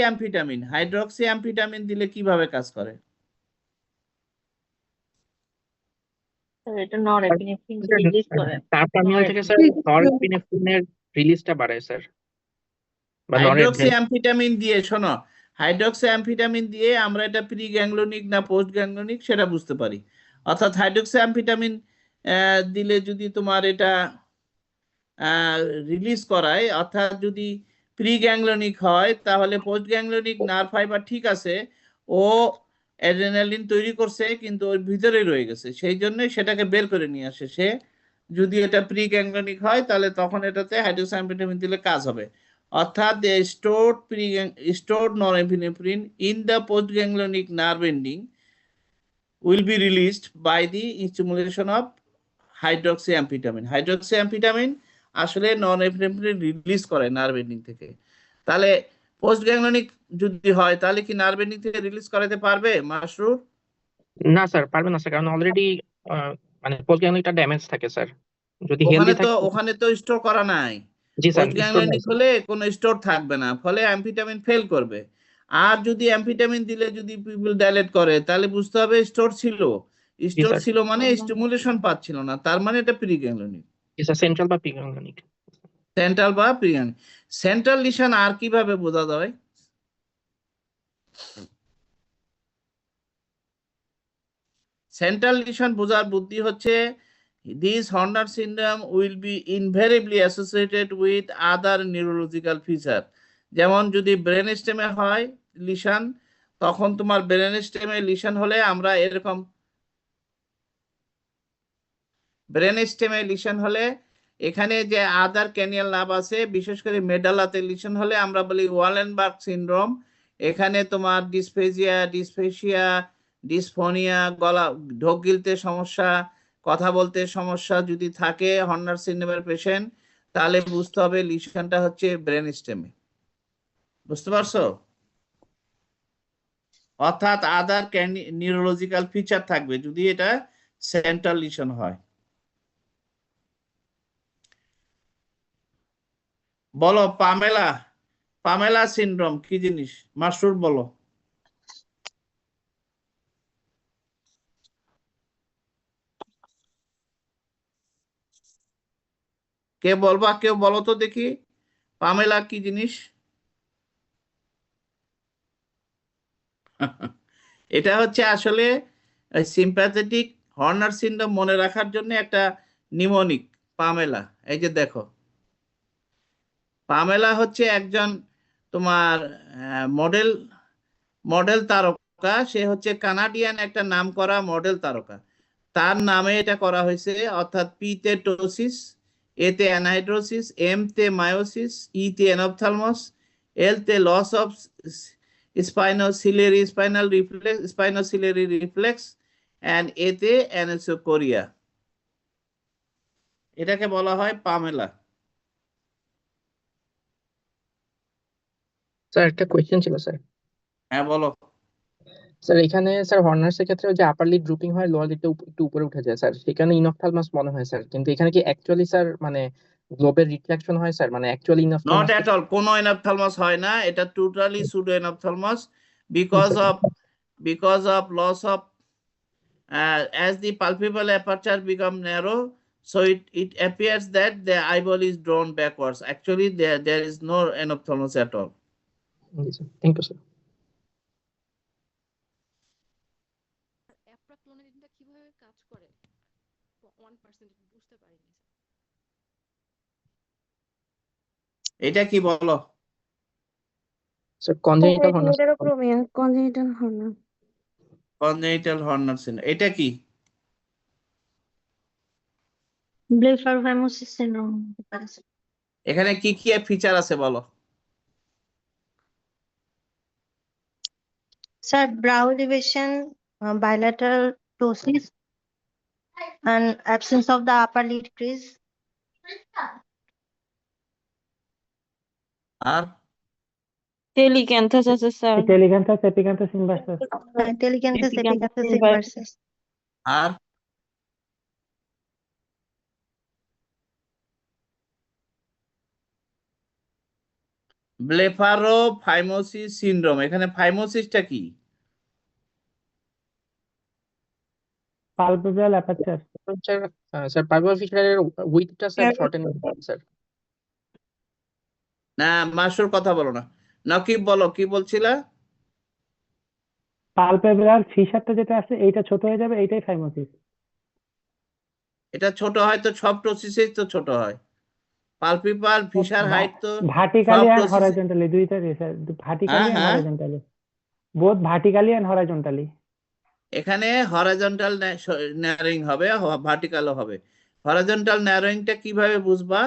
অ্যাম্ফিটামিন দিলে কিভাবে কাজ করে? এটা নরএপিনেফ্রিন রিলিজ করে। তার টার্মিনাল থেকে স্যার নরএপিনেফ্রিনের রিলিজটা বাড়ায় স্যার, বা হাইড্রক্সি অ্যাম্ফিটামিন দিয়ে, শোনো, হাইড্রক্সি অ্যাম্ফিটামিন দিয়ে আমরা এটা প্রি গ্যাংলোনিক না পোস্ট গ্যাংলোনিক সেটা বুঝতে পারি। অর্থাৎ হাইড্রক্সি অ্যাম্ফিটামিন দিলে যদি তোমার এটা রিলিজ করায়, অর্থাৎ যদি প্রি গ্যাংলোনিক হয় তাহলে পোস্ট গ্যাংলোনিক নার্ভ ফাইবার ঠিক আছে, ও অ্যাড্রেনালিন তৈরি করছে কিন্তু ওর ভিতরে রয়ে গেছে, সেই জন্য সেটাকে বের করে নিয়ে আসে সে। যদি এটা প্রি গ্যাংলোনিক হয় তাহলে তখন এটাতে হাইড্রক্সি অ্যাম্ফিটামিন দিলে কাজ হবে। অর্থাৎ stored norepinephrine in the postganglionic nerve ending will be released by the stimulation of hydroxyamphetamine. Hydroxyamphetamine আসলে নরএপিনেফ্রিন রিলিজ করে নার্ভ এন্ডিং থেকে। তাহলে পোস্ট গ্যাংলিয়নিক যদি হয় তাহলে কি নার্ভ এন্ডিং থেকে রিলিজ করাতে পারবে মাশরুর? না স্যার, পারবে না স্যার, কারণ অলরেডি মানে পোস্ট গ্যাংলিয়নিকটা ড্যামেজ থাকে স্যার। যদি হেলদি থাকে ওখানে তো স্টোর করা নাই। জি স্যার, পোস্ট গ্যাংলিয়নিক হলে কোনো স্টোর থাকবে না, ফলে অ্যাম্ফিটামিন ফেল করবে। আর যদি অ্যাম্ফিটামিন দিলে যদি পিপল ডাইলেট করে তাহলে বুঝতে হবে স্টোর ছিল, স্টোর স্যার। ছিল মানে স্টিমুলেশন পাচ্ছিল না, তার মানে এটা প্রিগ্যাংলিয়নিক, স্যার সেন্ট্রাল বা প্রিগ্যাংলিয়নিক। সেন্ট্রাল বা প্রিগ্যাংলিয়নিক। সেন্ট্রাল লিশন আর কিভাবে বোঝা যায়? সেন্ট্রাল লিশন বোঝার বুদ্ধি হচ্ছে this Horner syndrome will be invariably associated with other neurological feature. যেমন যদি ব্রেন স্টেমে হয় লিশন, তখন তোমার ব্রেন স্টেমে লিশন হলে আমরা এরকম, ব্রেন স্টেমে লিশন হলে এখানে যে আদার ক্যানিয়াল নার্ভ আছে, বিশেষ করে মেডালাতে লিশন হলে আমরা বলি ওয়ালেনবার্গ সিনড্রোম। এখানে তোমার ডিসফেসিয়া, ডিসফোনিয়া, গলা ঢোক গিলতে সমস্যা, কথা বলতে সমস্যা যদি থাকে হর্নার সিনড্রোমের পেশেন্ট, তাহলে বুঝতে হবে লিশনটা হচ্ছে ব্রেন স্টেমে। বুঝতে পারছো? অর্থাৎ আদার নিউরোলজিক্যাল ফিচার থাকবে যদি এটা সেন্ট্রাল লিশন হয়। বলো পামেলা সিনড্রোম কি জিনিস? মাসুর বলো। কে বলবা? কেউ বলো তো দেখি পামেলা কি জিনিস? এটা হচ্ছে আসলে সিম্প্যাথেটিক হর্নার সিনড্রোম মনে রাখার জন্য একটা নিমোনিক পামেলা। এই যে দেখো, পামেলা হচ্ছে একজন তোমার মডেল তারকা, সে হচ্ছে কানাডিয়ান একটা নামকরা মডেল তারকা, তার নামে এটা করা হয়েছে। অর্থাৎ পিতে টোসিস, এতে অ্যানহাইড্রোসিস, এম তে মায়োসিস, ই তে এনঅপথ্যালমস, এল তে লস অফ স্পাইনোসিলারি রিফ্লেক্স এন্ড এতে অ্যানোসোকোরিয়া। এটাকে বলা হয় পামেলা। স্যার একটা কোয়েশ্চেন ছিল স্যার। হ্যাঁ বলো। স্যার এখানে স্যার হর্নার্স এর ক্ষেত্রে ওই যে আপার লিড ড্রুপিং হয়, লোয়ার লিডটা একটু উপরে উঠে যায় স্যার, সেখানে ইনঅপথ্যালমাস মনে হয় স্যার, কিন্তু এখানে কি অ্যাকচুয়ালি স্যার মানে গ্লোবের রিট্রাকশন হয় স্যার, মানে actually not enophthalmos? At all, কোনো এনঅপথ্যালমাস হয় না, এটা totally pseudo enophthalmos because of loss of as the palpebral aperture become narrow, so it appears that the eyeball is drawn backwards. Actually there is no enophthalmos at all. Thank you sir. অ্যাপ্রাক্লোনিডিনটা কিভাবে কাজ করে 1% বুঝতে পারিনি। এটা কি বলো? Sir congenital Horner. Congenital Horner. Congenital Horner syndrome এটা কি? Blepharophimosis syndrome. এখানে কি কি ফিচার আছে বলো? Sir brow elevation, bilateral ptosis, and absence of the upper lid crease. আর টেলিক্যান্থাস আছে sir. Telecanthus, epicanthus inversus. Telecantha, epicantha, inversus. আর ব্লেফারোফাইমোসিস সিনড্রোম, এখানে ফাইমোসিসটা কি? Palpebral aperture. স্যার পালপেবরাল ফিচারের উইথটা স্যার শর্টেন স্যার। না মাসুর কথা বলো না, নকিব বলো কি বলছিলা? পালপেব্রাল ফিশারটা যেটা আছে এইটা ছোট হয়ে যাবে, এইটাই ফাইমোসিস। এটা ছোট হয় তো সব টোসিসেই তো ছোট হয়। পালপিপাল ফিশার হাইট তো ভার্টিক্যালি সব এন্ড টোসিসে। হরাইজন্টালি দুইটা স্যার, ভার্টিক্যালি এন্ড হ্যাঁ horizontally, both vertically and horizontally. এখানে হরাইজন্টাল ন্যারোইং হবে, ভার্টিক্যালও হবে। হরাইজন্টাল ন্যারোইংটা কিভাবে বুঝবা?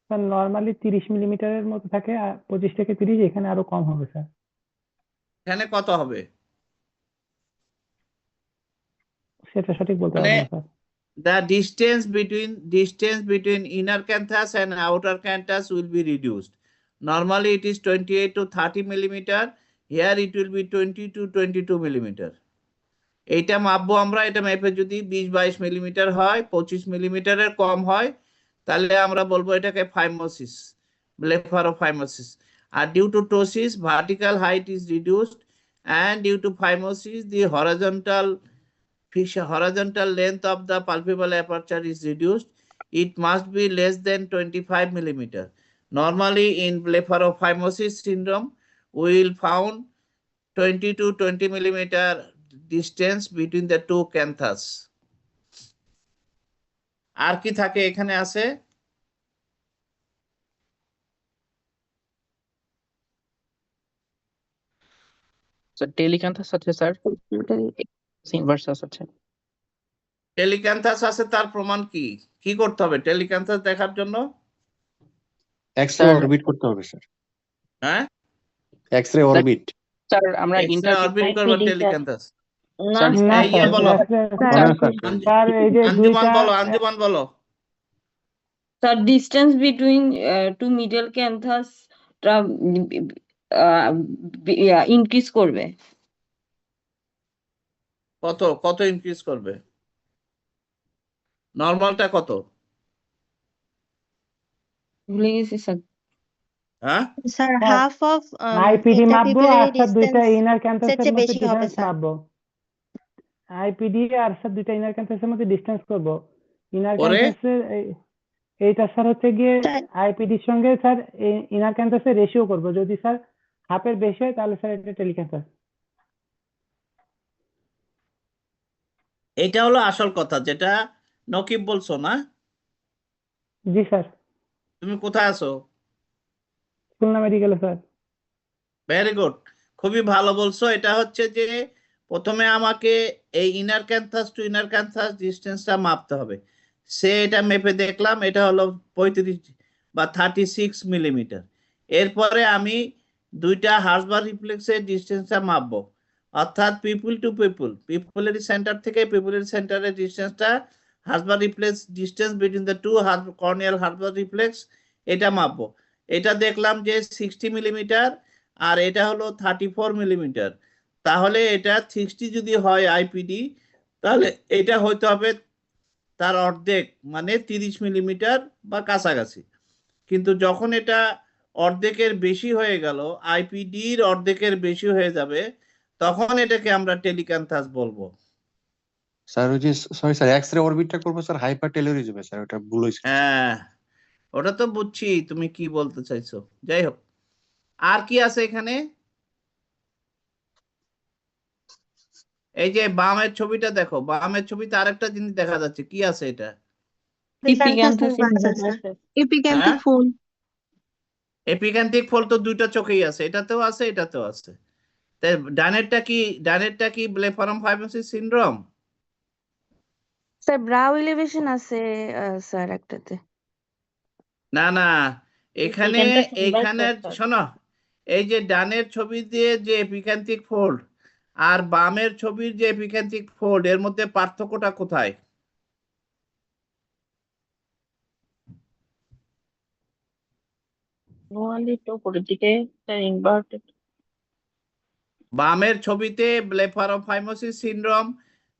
স্যার নরমালি 30 মিলিমিটারের মতো থাকে, 25 থেকে 30, এখানে আরো কম হবে স্যার। এখানে কত হবে সেটা সঠিক বলতে মানে? পারবো না sir. The distance between inner canthus and outer canthus will be reduced. Normally it is 28 to 30 millimeter. Here it will be 20 to 22 millimeter. এইটা মাপবো আমরা, এটা মেপে যদি 20-22 মিলিমিটার হয়, 25 মিলিমিটারের কম হয়, তাহলে আমরা বলবো এটাকে phimosis, ব্লেফারোফাইমোসিস। And due to ptosis, vertical height is reduced, and due to phimosis, the horizontal length of the palpebral aperture is reduced. It must be less than 25 millimeter. Normally, in blepharophimosis syndrome, we will found 20 to 20 millimeter distance between the two canthus. আর কি থাকে এখানে আছে? Sir টেলিক্যান্থাস আছে sir, ইনভার্সাস আছে। টেলিক্যান্থাস আছে, তার প্রমাণ কি? কি করতে হবে টেলিক্যান্থাস দেখার জন্য? এক্স-রে অরবিট করতে হবে স্যার। হ্যাঁ, এক্স-রে অরবিট। স্যার আমরা এক্স-রে অরবিট করব টেলিক্যান্থাস। না ইয়ে স্যার, বলো, স্যার এই যে আঞ্জুমান দুইটা বলো, আঞ্জুমান বলো। The distance between two middle canthus increase করবে। কত কত ইনক্রিজ করবে? নরমালটা কত? ভুলে গেছি স্যার। হ্যাঁ স্যার হাফ অফ আইপিডি এটা মাপবো পিপেলের আর স্যার দুইটা ডিসটেন্স ইনার ক্যান্থাসের চেয়ে মধ্যে বেশি হবে ডিসটেন্স স্যার। মাপবো। আইপিডি আর স্যার দুইটা ইনার ক্যান্থাসের মধ্যে ডিসটেন্স করব। ইনার পরে ক্যান্থাসের এইটা স্যার হচ্ছে গিয়ে আইপিডির সঙ্গে স্যার ইনার ক্যান্থাসের রেশিও করব। যদি স্যার হাফের বেশি হয় তাহলে স্যার এটা টেলিক্যান্থাস। এটা হলো আসল কথা, যেটা নকিব বলছো না? জি স্যার। তুমি কোথায় আছো? খুলনা মেডিকেলে স্যার। ভেরি গুড, খুবই ভালো বলছো। এটা হচ্ছে যে প্রথমে আমাকে এই ইনার ক্যান্থাস টু ইনার ক্যান্থাস ডিস্টেন্সটা মাপতে হবে। সে এটা মেপে দেখলাম, এটা হলো 35 বা 36 মিলিমিটার। এরপরে আমি দুইটা হার্সবার্গ রিফ্লেক্সের ডিস্টেন্সটা মাপবো, অর্থাৎ পিপল টু পিপল, পিপলের সেন্টার থেকে পিপলের সেন্টারের ডিস্টেন্সটা, Hirschberg reflex distance between the two corneal Hirschberg reflex, এটা মাপবো। এটা দেখলাম যে 60 মিলিমিটার আর এটা হলো 34 মিলিমিটার। তাহলে এটা 60 যদি হয় আইপিডি, তাহলে এটা হইতে হবে তার অর্ধেক, মানে 30 মিলিমিটার বা কাছাকাছি। কিন্তু যখন এটা অর্ধেকের বেশি হয়ে গেল, আইপিডির অর্ধেকের বেশি হয়ে যাবে, তখন এটাকে আমরা টেলিক্যান্থাস বলবো। স্যার ওই যে সরি স্যার, এক্স-রে অরবিটটা করবো স্যার হাইপারটেলোরিজমে স্যার, ওটা ভুল হয়েছে। হ্যাঁ, ওটা তো বুঝছি তুমি কি বলতে চাইছো। যাই হোক, আর কি আছে এখানে? এই যে বামের ছবিটা দেখো, বামের ছবিতে আরেকটা জিনিস দেখা যাচ্ছে, কি আছে এটা? এপিক্যান্থিক ফোল্ড। এপিক্যান্থিক ফোল্ড তো দুইটা চোখেই আছে, এটাতেও আছে এটাতেও আছে। তাই ডানেরটা কি blepharophimosis syndrome? Sir brow elevation আছে স্যার একটাতে। না না, এখানে এইখানে শোনো, এই যে ডানের ছবি দিয়ে যে এপিক্যান্থিক ফোল্ড আর বামের ছবির যে এপিক্যান্থিক ফোল্ড, এর মধ্যে পার্থক্যটা কোথায়? বামের ছবিতে ব্লেফারোফাইমোসিস syndrome,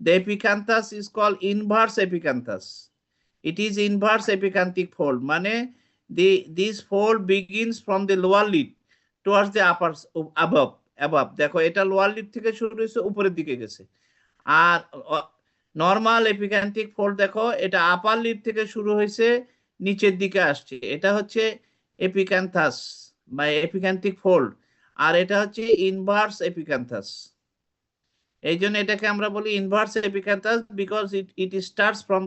the epicanthus is called inverse epicanthus. It is inverse epicanthic fold, মানে this fold begins from the lower lid towards the upper above. দেখো এটা লোয়ার লিড থেকে শুরু হয়েছে, উপরের দিকে গেছে। আর নর্মাল এপিক্যান্থিক ফোল্ড দেখো, এটা আপার লিড থেকে শুরু হয়েছে, নিচের দিকে আসছে। এটা হচ্ছে এপিক্যান্থাস বা এপিক্যান্থিক ফোল্ড, আর এটা হচ্ছে ইনভার্স এপিক্যান্থাস। এই জন্য এটাকে আমরা বলি inverse epicanthus, because it starts from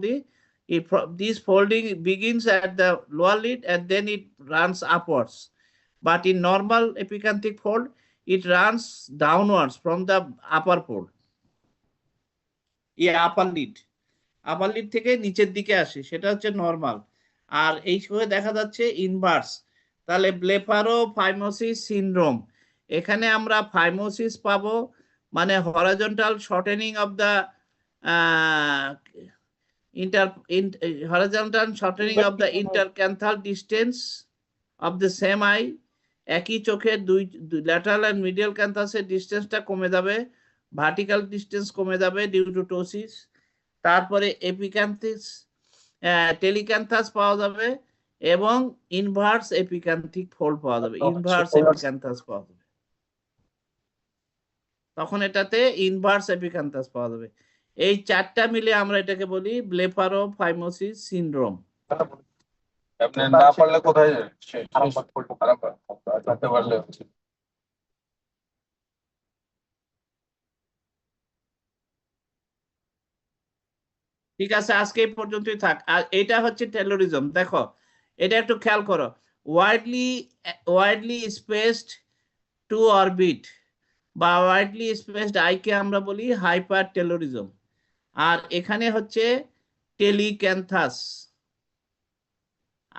this folding begins at the lower lid and then it runs upwards. But in normal epicanthic fold, it runs downwards from the upper fold. Upper lead থেকে নিচের দিকে আসে, সেটা হচ্ছে normal. আর এই সময় দেখা যাচ্ছে ইনভার্স। তাহলে ব্লেফারোফাইমোসিস সিনড্রোম, এখানে আমরা ফাইমোসিস পাবো, মানে horizontal shortening of the intercanthal distance of the same eye. একই চোখের দুই ল্যাটারাল এন্ড মিডিয়াল ক্যান্থাসের ডিস্টেন্সটা কমে যাবে, ভার্টিক্যাল ডিস্টেন্স কমে যাবে ডিউ টু টোসিস। তারপরে এপিক্যান্থাস টেলিক্যান্থাস পাওয়া যাবে। এবং ইনভার্স এপিক্যান্থিক ফোল্ড পাওয়া যাবে, ইনভার্স এপিক্যান্থাস পাওয়া যাবে। তখন এটাতে ইনভার্স এপিক্যান্থাস পাওয়া যাবে। এই চারটা মিলে আমরা এটাকে বলি ব্লেফারোফাইমোসিস সিনড্রোম। আপনি না পারলে কোথায় জানতে পারলে ঠিক আছে, আজকে এই পর্যন্তই থাক। আর এটা হচ্ছে টেলোরিজম। দেখো এটা একটু খেয়াল করো, ওয়াইডলি স্পেসড টু অরবিট বা ওয়াইডলি স্পেসড আইকে আমরা বলি হাইপার টেলোরিজম, আর এখানে হচ্ছে টেলিক্যান্থাস,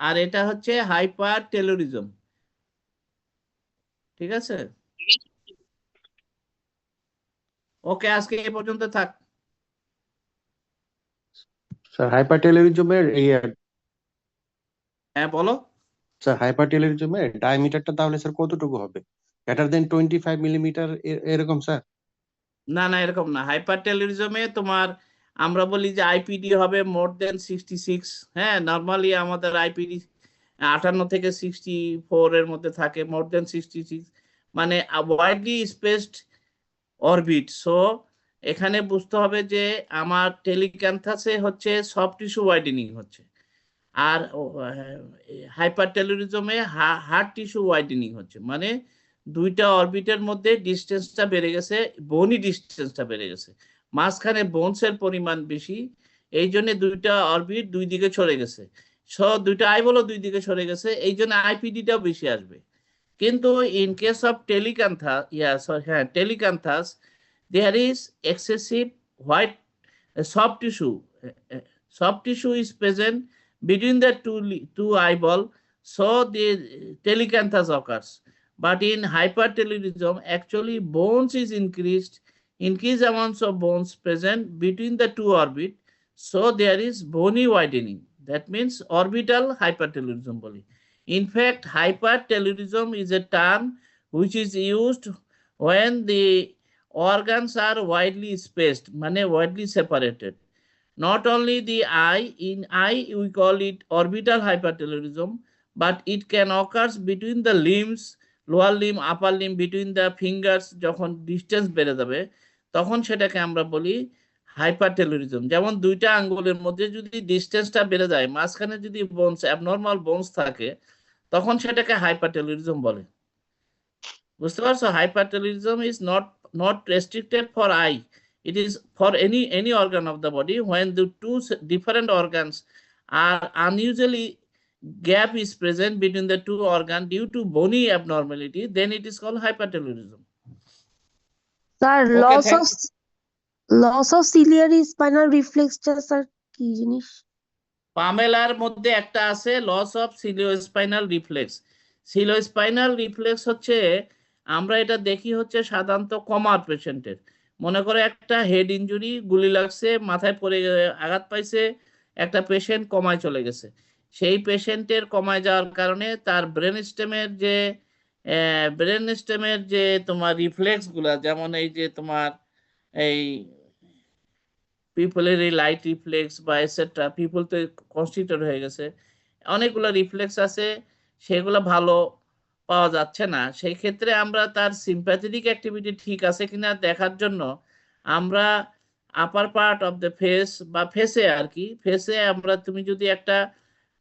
আর এটা হচ্ছে হাইপার টেলোরিজম। ঠিক আছে, ওকে, আজকে এই পর্যন্ত থাক। স্যার হাইপারটেলিজমের হ্যাঁ বলো। স্যার হাইপারটেলিজমের ডায়ামিটারটা তাহলে স্যার কতটুকু হবে? গ্রেটার দেন 25 মিলিমিটার এরকম স্যার? না না, এরকম না। হাইপার টেলোরিজমে তোমার আমরা বলি যে আইপিডি হবে মোর দেন 66। হ্যাঁ, নর্মালি আমাদের আইপিডি 58 থেকে 64 এর মধ্যে থাকে, মোর দেন 66 মানে ওয়াইডলি স্পেসড অরবিট। সো এখানে বুঝতে হবে যে আমার টেলিক্যান্থাসে হচ্ছে সফট টিস্যু ওয়াইডেনিং হচ্ছে, আর হাইপার টেলোরিজমে হার্ড টিস্যু ওয়াইডেনিং হচ্ছে, মানে দুইটা অরবিটের মধ্যে ডিস্টেন্সটা বেড়ে গেছে, বোনই ডিস্টেন্সটা বেড়ে গেছে, মাঝখানে বোনসের পরিমাণ বেশি, এই জন্য দুইটা অরবিট দুই দিকে সরে গেছে, দুইটা আই বলো দুই দিকে সরে গেছে, এই জন্য আইপিডিটাও বেশি আসবে। কিন্তু in case of telecanthus there is excessive white soft tissue is present between the two eyeball, so the telechanthus occurs. But in hypertelorism, actually bones is increased amounts of bones present between the two orbit, so there is bony widening. That means orbital hypertelorism boli. In fact, hypertelorism is a term which is used when the organs are widely spaced, mane widely separated. Not only the eye, in eye we call it orbital hypertelorism, but it can occur between the limbs, lower limb, upper limb, between the fingers, যখন distance বেড়ে যাবে তখন সেটাকে আমরা বলি হাইপারটেলোরিজম। যেমন দুইটা আঙ্গুলের মধ্যে যদি ডিস্টেন্সটা বেড়ে যায়, মাঝখানে যদি বোনস অ্যাবনর্মাল বোনস থাকে, তখন সেটাকে হাইপারটেলোরিজম বলে। বুঝতে পারছো? হাইপারটেলোরিজম is not restricted for eye, it is for any organ of the body. When the two different organs are unusually gap is present between the two organs due to bony abnormality, then it is called hypertelorism. Sir loss of ciliary spinal রিফ্লেক্সটা sir কি জিনিস? পামেলার মধ্যে একটা আছে loss of ciliospinal reflex. Ciliospinal reflex হচ্ছে আমরা এটা দেখি হচ্ছে সাধারণত কমার পেশেন্টের। মনে করে একটা হেড ইনজুরি, গুলি লাগছে, মাথায় পড়ে আঘাত পাইছে, একটা পেশেন্ট কমায় চলে গেছে। সেই পেশেন্টের কমায় যাওয়ার কারণে তার ব্রেন স্টেমের যে তোমার রিফ্লেক্স গুলা, যেমন এই যে তোমার এই পিপলের এই লাইট রিফ্লেক্স বা এটসেট্রা, পিপল তো কনস্টিটিউট হয়ে গেছে, অনেকগুলো রিফ্লেক্স আছে, সেগুলো ভালো পাওয়া যাচ্ছে না। সেই ক্ষেত্রে আমরা তার সিম্প্যাথেটিক অ্যাক্টিভিটি ঠিক আছে কিনা দেখার জন্য আমরা আপার পার্ট অফ দ্য ফেস বা ফেসে আর কি, ফেসে আমরা তুমি যদি একটা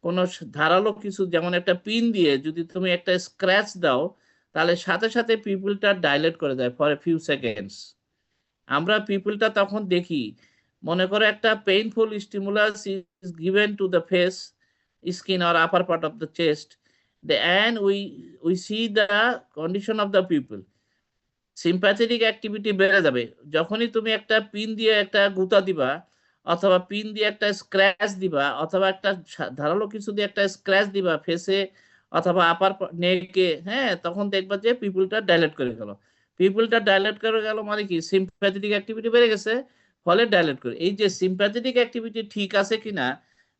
কোনো ধারালো কিছু যেমন একটা পিন দিয়ে যদি তুমি একটা স্ক্র্যাচ দাও, তাহলে সাথে সাথে পিপলটা ডাইলেট করে দেয় ফর এ ফিউ সেকেন্ডস। আমরা পিপলটা তখন দেখি, মনে করো একটা painful stimulus is given to the face skin or upper part of the chest, and we see the condition of the people. Sympathetic activity বেড়ে যাবে যখনই তুমি একটা পিন দিয়ে একটা গুতা দিবা, অথবা পিন দিয়ে একটা স্ক্র্যাচ দিবা, অথবা একটা ধারালো কিছু দিয়ে একটা স্ক্র্যাচ দিবা ফেসে অথবা আপার নেকে। হ্যাঁ, তখন দেখবা যে পিপলটা ডাইলেট করে গেল। পিপলটা ডাইলেট করে গেল মানে কি, সিম্প্যাথেটিক অ্যাক্টিভিটি বেড়ে গেছে, ফলে ডাইলেট করে। এই যে সিম্প্যাথেটিক অ্যাক্টিভিটি ঠিক আছে কিনা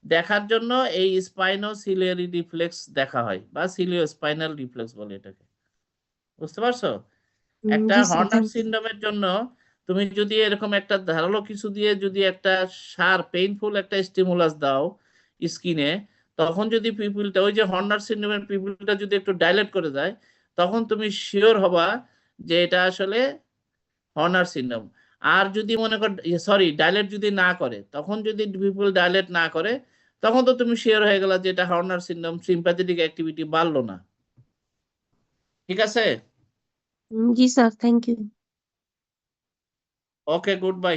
দেখার জন্য এই স্পাইনোসিলিয়ারি রিফ্লেক্স দেখা হয়, বা সিলিওস্পাইনাল রিফ্লেক্স বলে এটাকে। বুঝতে পারছো? একটা হর্নার সিনড্রোমের জন্য তুমি যদি এরকম একটা ধারালো কিছু দিয়ে যদি একটা পেইনফুল একটা স্টিমুলাস দাও স্কিনে, তখন যদি পিপুলটা ওই যে হর্নার সিনড্রোমের পিপুলটা যদি একটু ডাইলেট করে যায়, তখন তুমি শিওর হবা যে এটা আসলে হর্নার সিনড্রোম। আর যদি মনে কর সরি ডাইলেট যদি না করে, তখন যদি পিপুল ডাইলেট না করে, তখন তো তুমি শিওর হয়ে গেলা যে এটা হর্নার সিনড্রোম, সিম্প্যাথেটিক অ্যাক্টিভিটি বাড়লো না। ঠিক আছে? জি sir, thank you. Okay, good bye.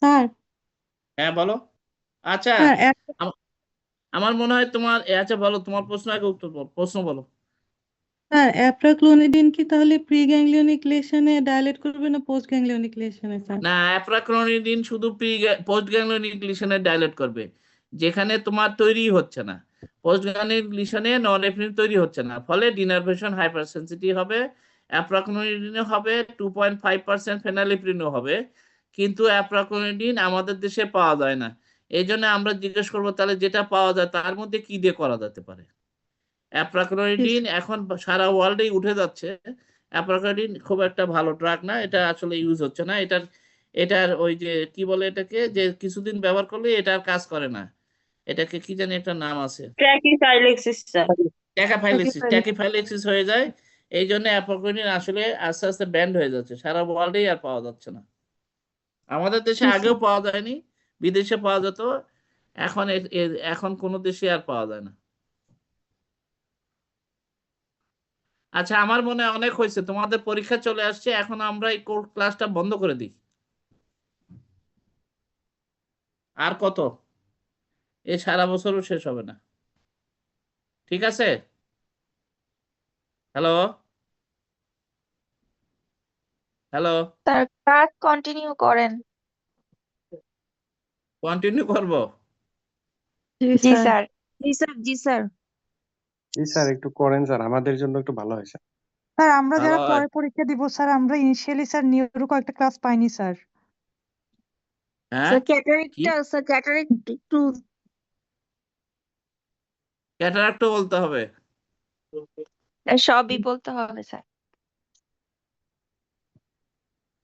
Sir হ্যাঁ বলো। আচ্ছা, স্যার আমার মনে হয় তোমার আচ্ছা বলো, তোমার প্রশ্ন আগে উত্তর বলো, প্রশ্ন বলো। স্যার অ্যাপ্রাক্লোনিডিন কি তাহলে প্রি গ্যাংলিয়নিক লেশনে ডাইলেট করবে না পোস্ট গ্যাংলিয়নিক লেশনে স্যার? না, অ্যাপ্রাক্লোনিডিন শুধু পোস্ট গ্যাংলিয়নিক লিশনে ডাইলেট করবে, যেখানে তোমার তৈরি হচ্ছে না। পোস্ট গ্যাংলিয়নিক লিশনে নরএফ্রিন তৈরি হচ্ছে না, ফলে ডিনার্ভেশন হাইপার সেন্সিটিভ হবে। অ্যাপ্রাক্লোনিডিনও হবে, 2.5% ফেনালিপ্রিনও হবে, কিন্তু অ্যাপ্রাক্লোনিডিন আমাদের দেশে পাওয়া যায় না। এই জন্য আমরা জিজ্ঞেস করবো তাহলে যেটা পাওয়া যায় তার মধ্যে কি দিয়ে করা যেতে পারে। অ্যাপ্রাক্লোনিডিন এখন সারা ওয়ার্ল্ডেই উঠে যাচ্ছে। অ্যাপ্রাক্লোনিডিন খুব একটা ভালো ড্রাগ না, এটা আসলে ইউজ হচ্ছে না। এটার ওই যে কি বলে এটাকে, যে কিছুদিন ব্যবহার করলে এটার কাজ করে না, এটাকে কি জানি একটা নাম আছে, ট্র্যাকিফাইলেক্সিস স্যার। ট্যাকিফাইলেক্সিস হয়ে যায়। এই জন্য অ্যাপ্রাক্লোনিডিন আসলে আস্তে আস্তে ব্যান্ড হয়ে যাচ্ছে, সারা ওয়ার্ল্ডেই আর পাওয়া যাচ্ছে না। আমাদের দেশে আগেও পাওয়া যায়নি, বিদেশে পাওয়া যেত, এখন এখন কোনো দেশে আর পাওয়া যায় না। আচ্ছা, আমার মনে হয় অনেক হয়েছে, তোমাদের পরীক্ষা চলে আসছে, এখন আমরা এই ক্লাসটা বন্ধ করে দিই। আর কত, এ সারা বছরও শেষ হবে না। ঠিক আছে? Hello hello, sir class continue করেন। কন্টিনিউ করব? জি sir. Ji sir, ji sir. Ji sir, একটু করেন স্যার, আমাদের জন্য একটু ভালো হয় স্যার। স্যার আমরা ভালো যারা হয়। পরে পরীক্ষা দিব স্যার, আমরা ইনিশিয়ালি স্যার নিউরো কয়েকটা ক্লাস পাইনি স্যার। হ্যাঁ, স্যার কি ক্যাটারেক্ট একটু ক্যাটারাক্টও বলতে হবে? সবই বলতে হবে স্যার।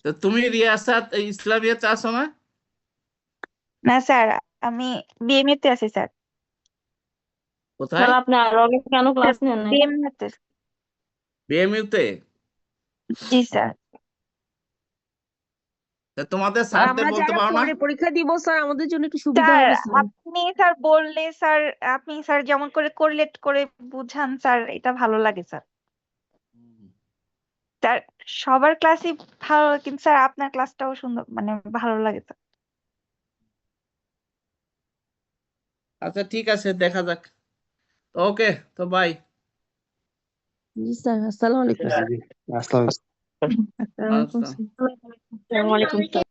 তো তুমি রিয়াসাত ইসলামিয়াতে আছো না? না স্যার, আমি বিএমএ তে আছি স্যার। কোথায়? স্যার আপনি আরো আগে কেন ক্লাস নেন নাই? বিএমএ তে। বিএমইউতে? জি স্যার। তোমাদের স্যারদের আমরা বলতে যারা পারো না? পরে পরীক্ষা দিব স্যার, আমাদের জন্য একটু সুবিধা স্যার হবে স্যার। আপনি স্যার বললে স্যার, আপনি স্যার যেমন করে কোরিলেট করে বুঝান স্যার, এটা ভালো লাগে স্যার। স্যার সবার ক্লাসই ভালো, কিন্তু স্যার আপনার ক্লাসটাও সুন্দর, মানে ভালো লাগে স্যার। আচ্ছা ঠিক আছে, দেখা যাক। ওকে, তো বাই। জি স্যার, আসসালামু আলাইকুম। জি, আসসালাম। আসসালামু আলাইকুম স্যার। আসসালামু আলাইকুম স্যার।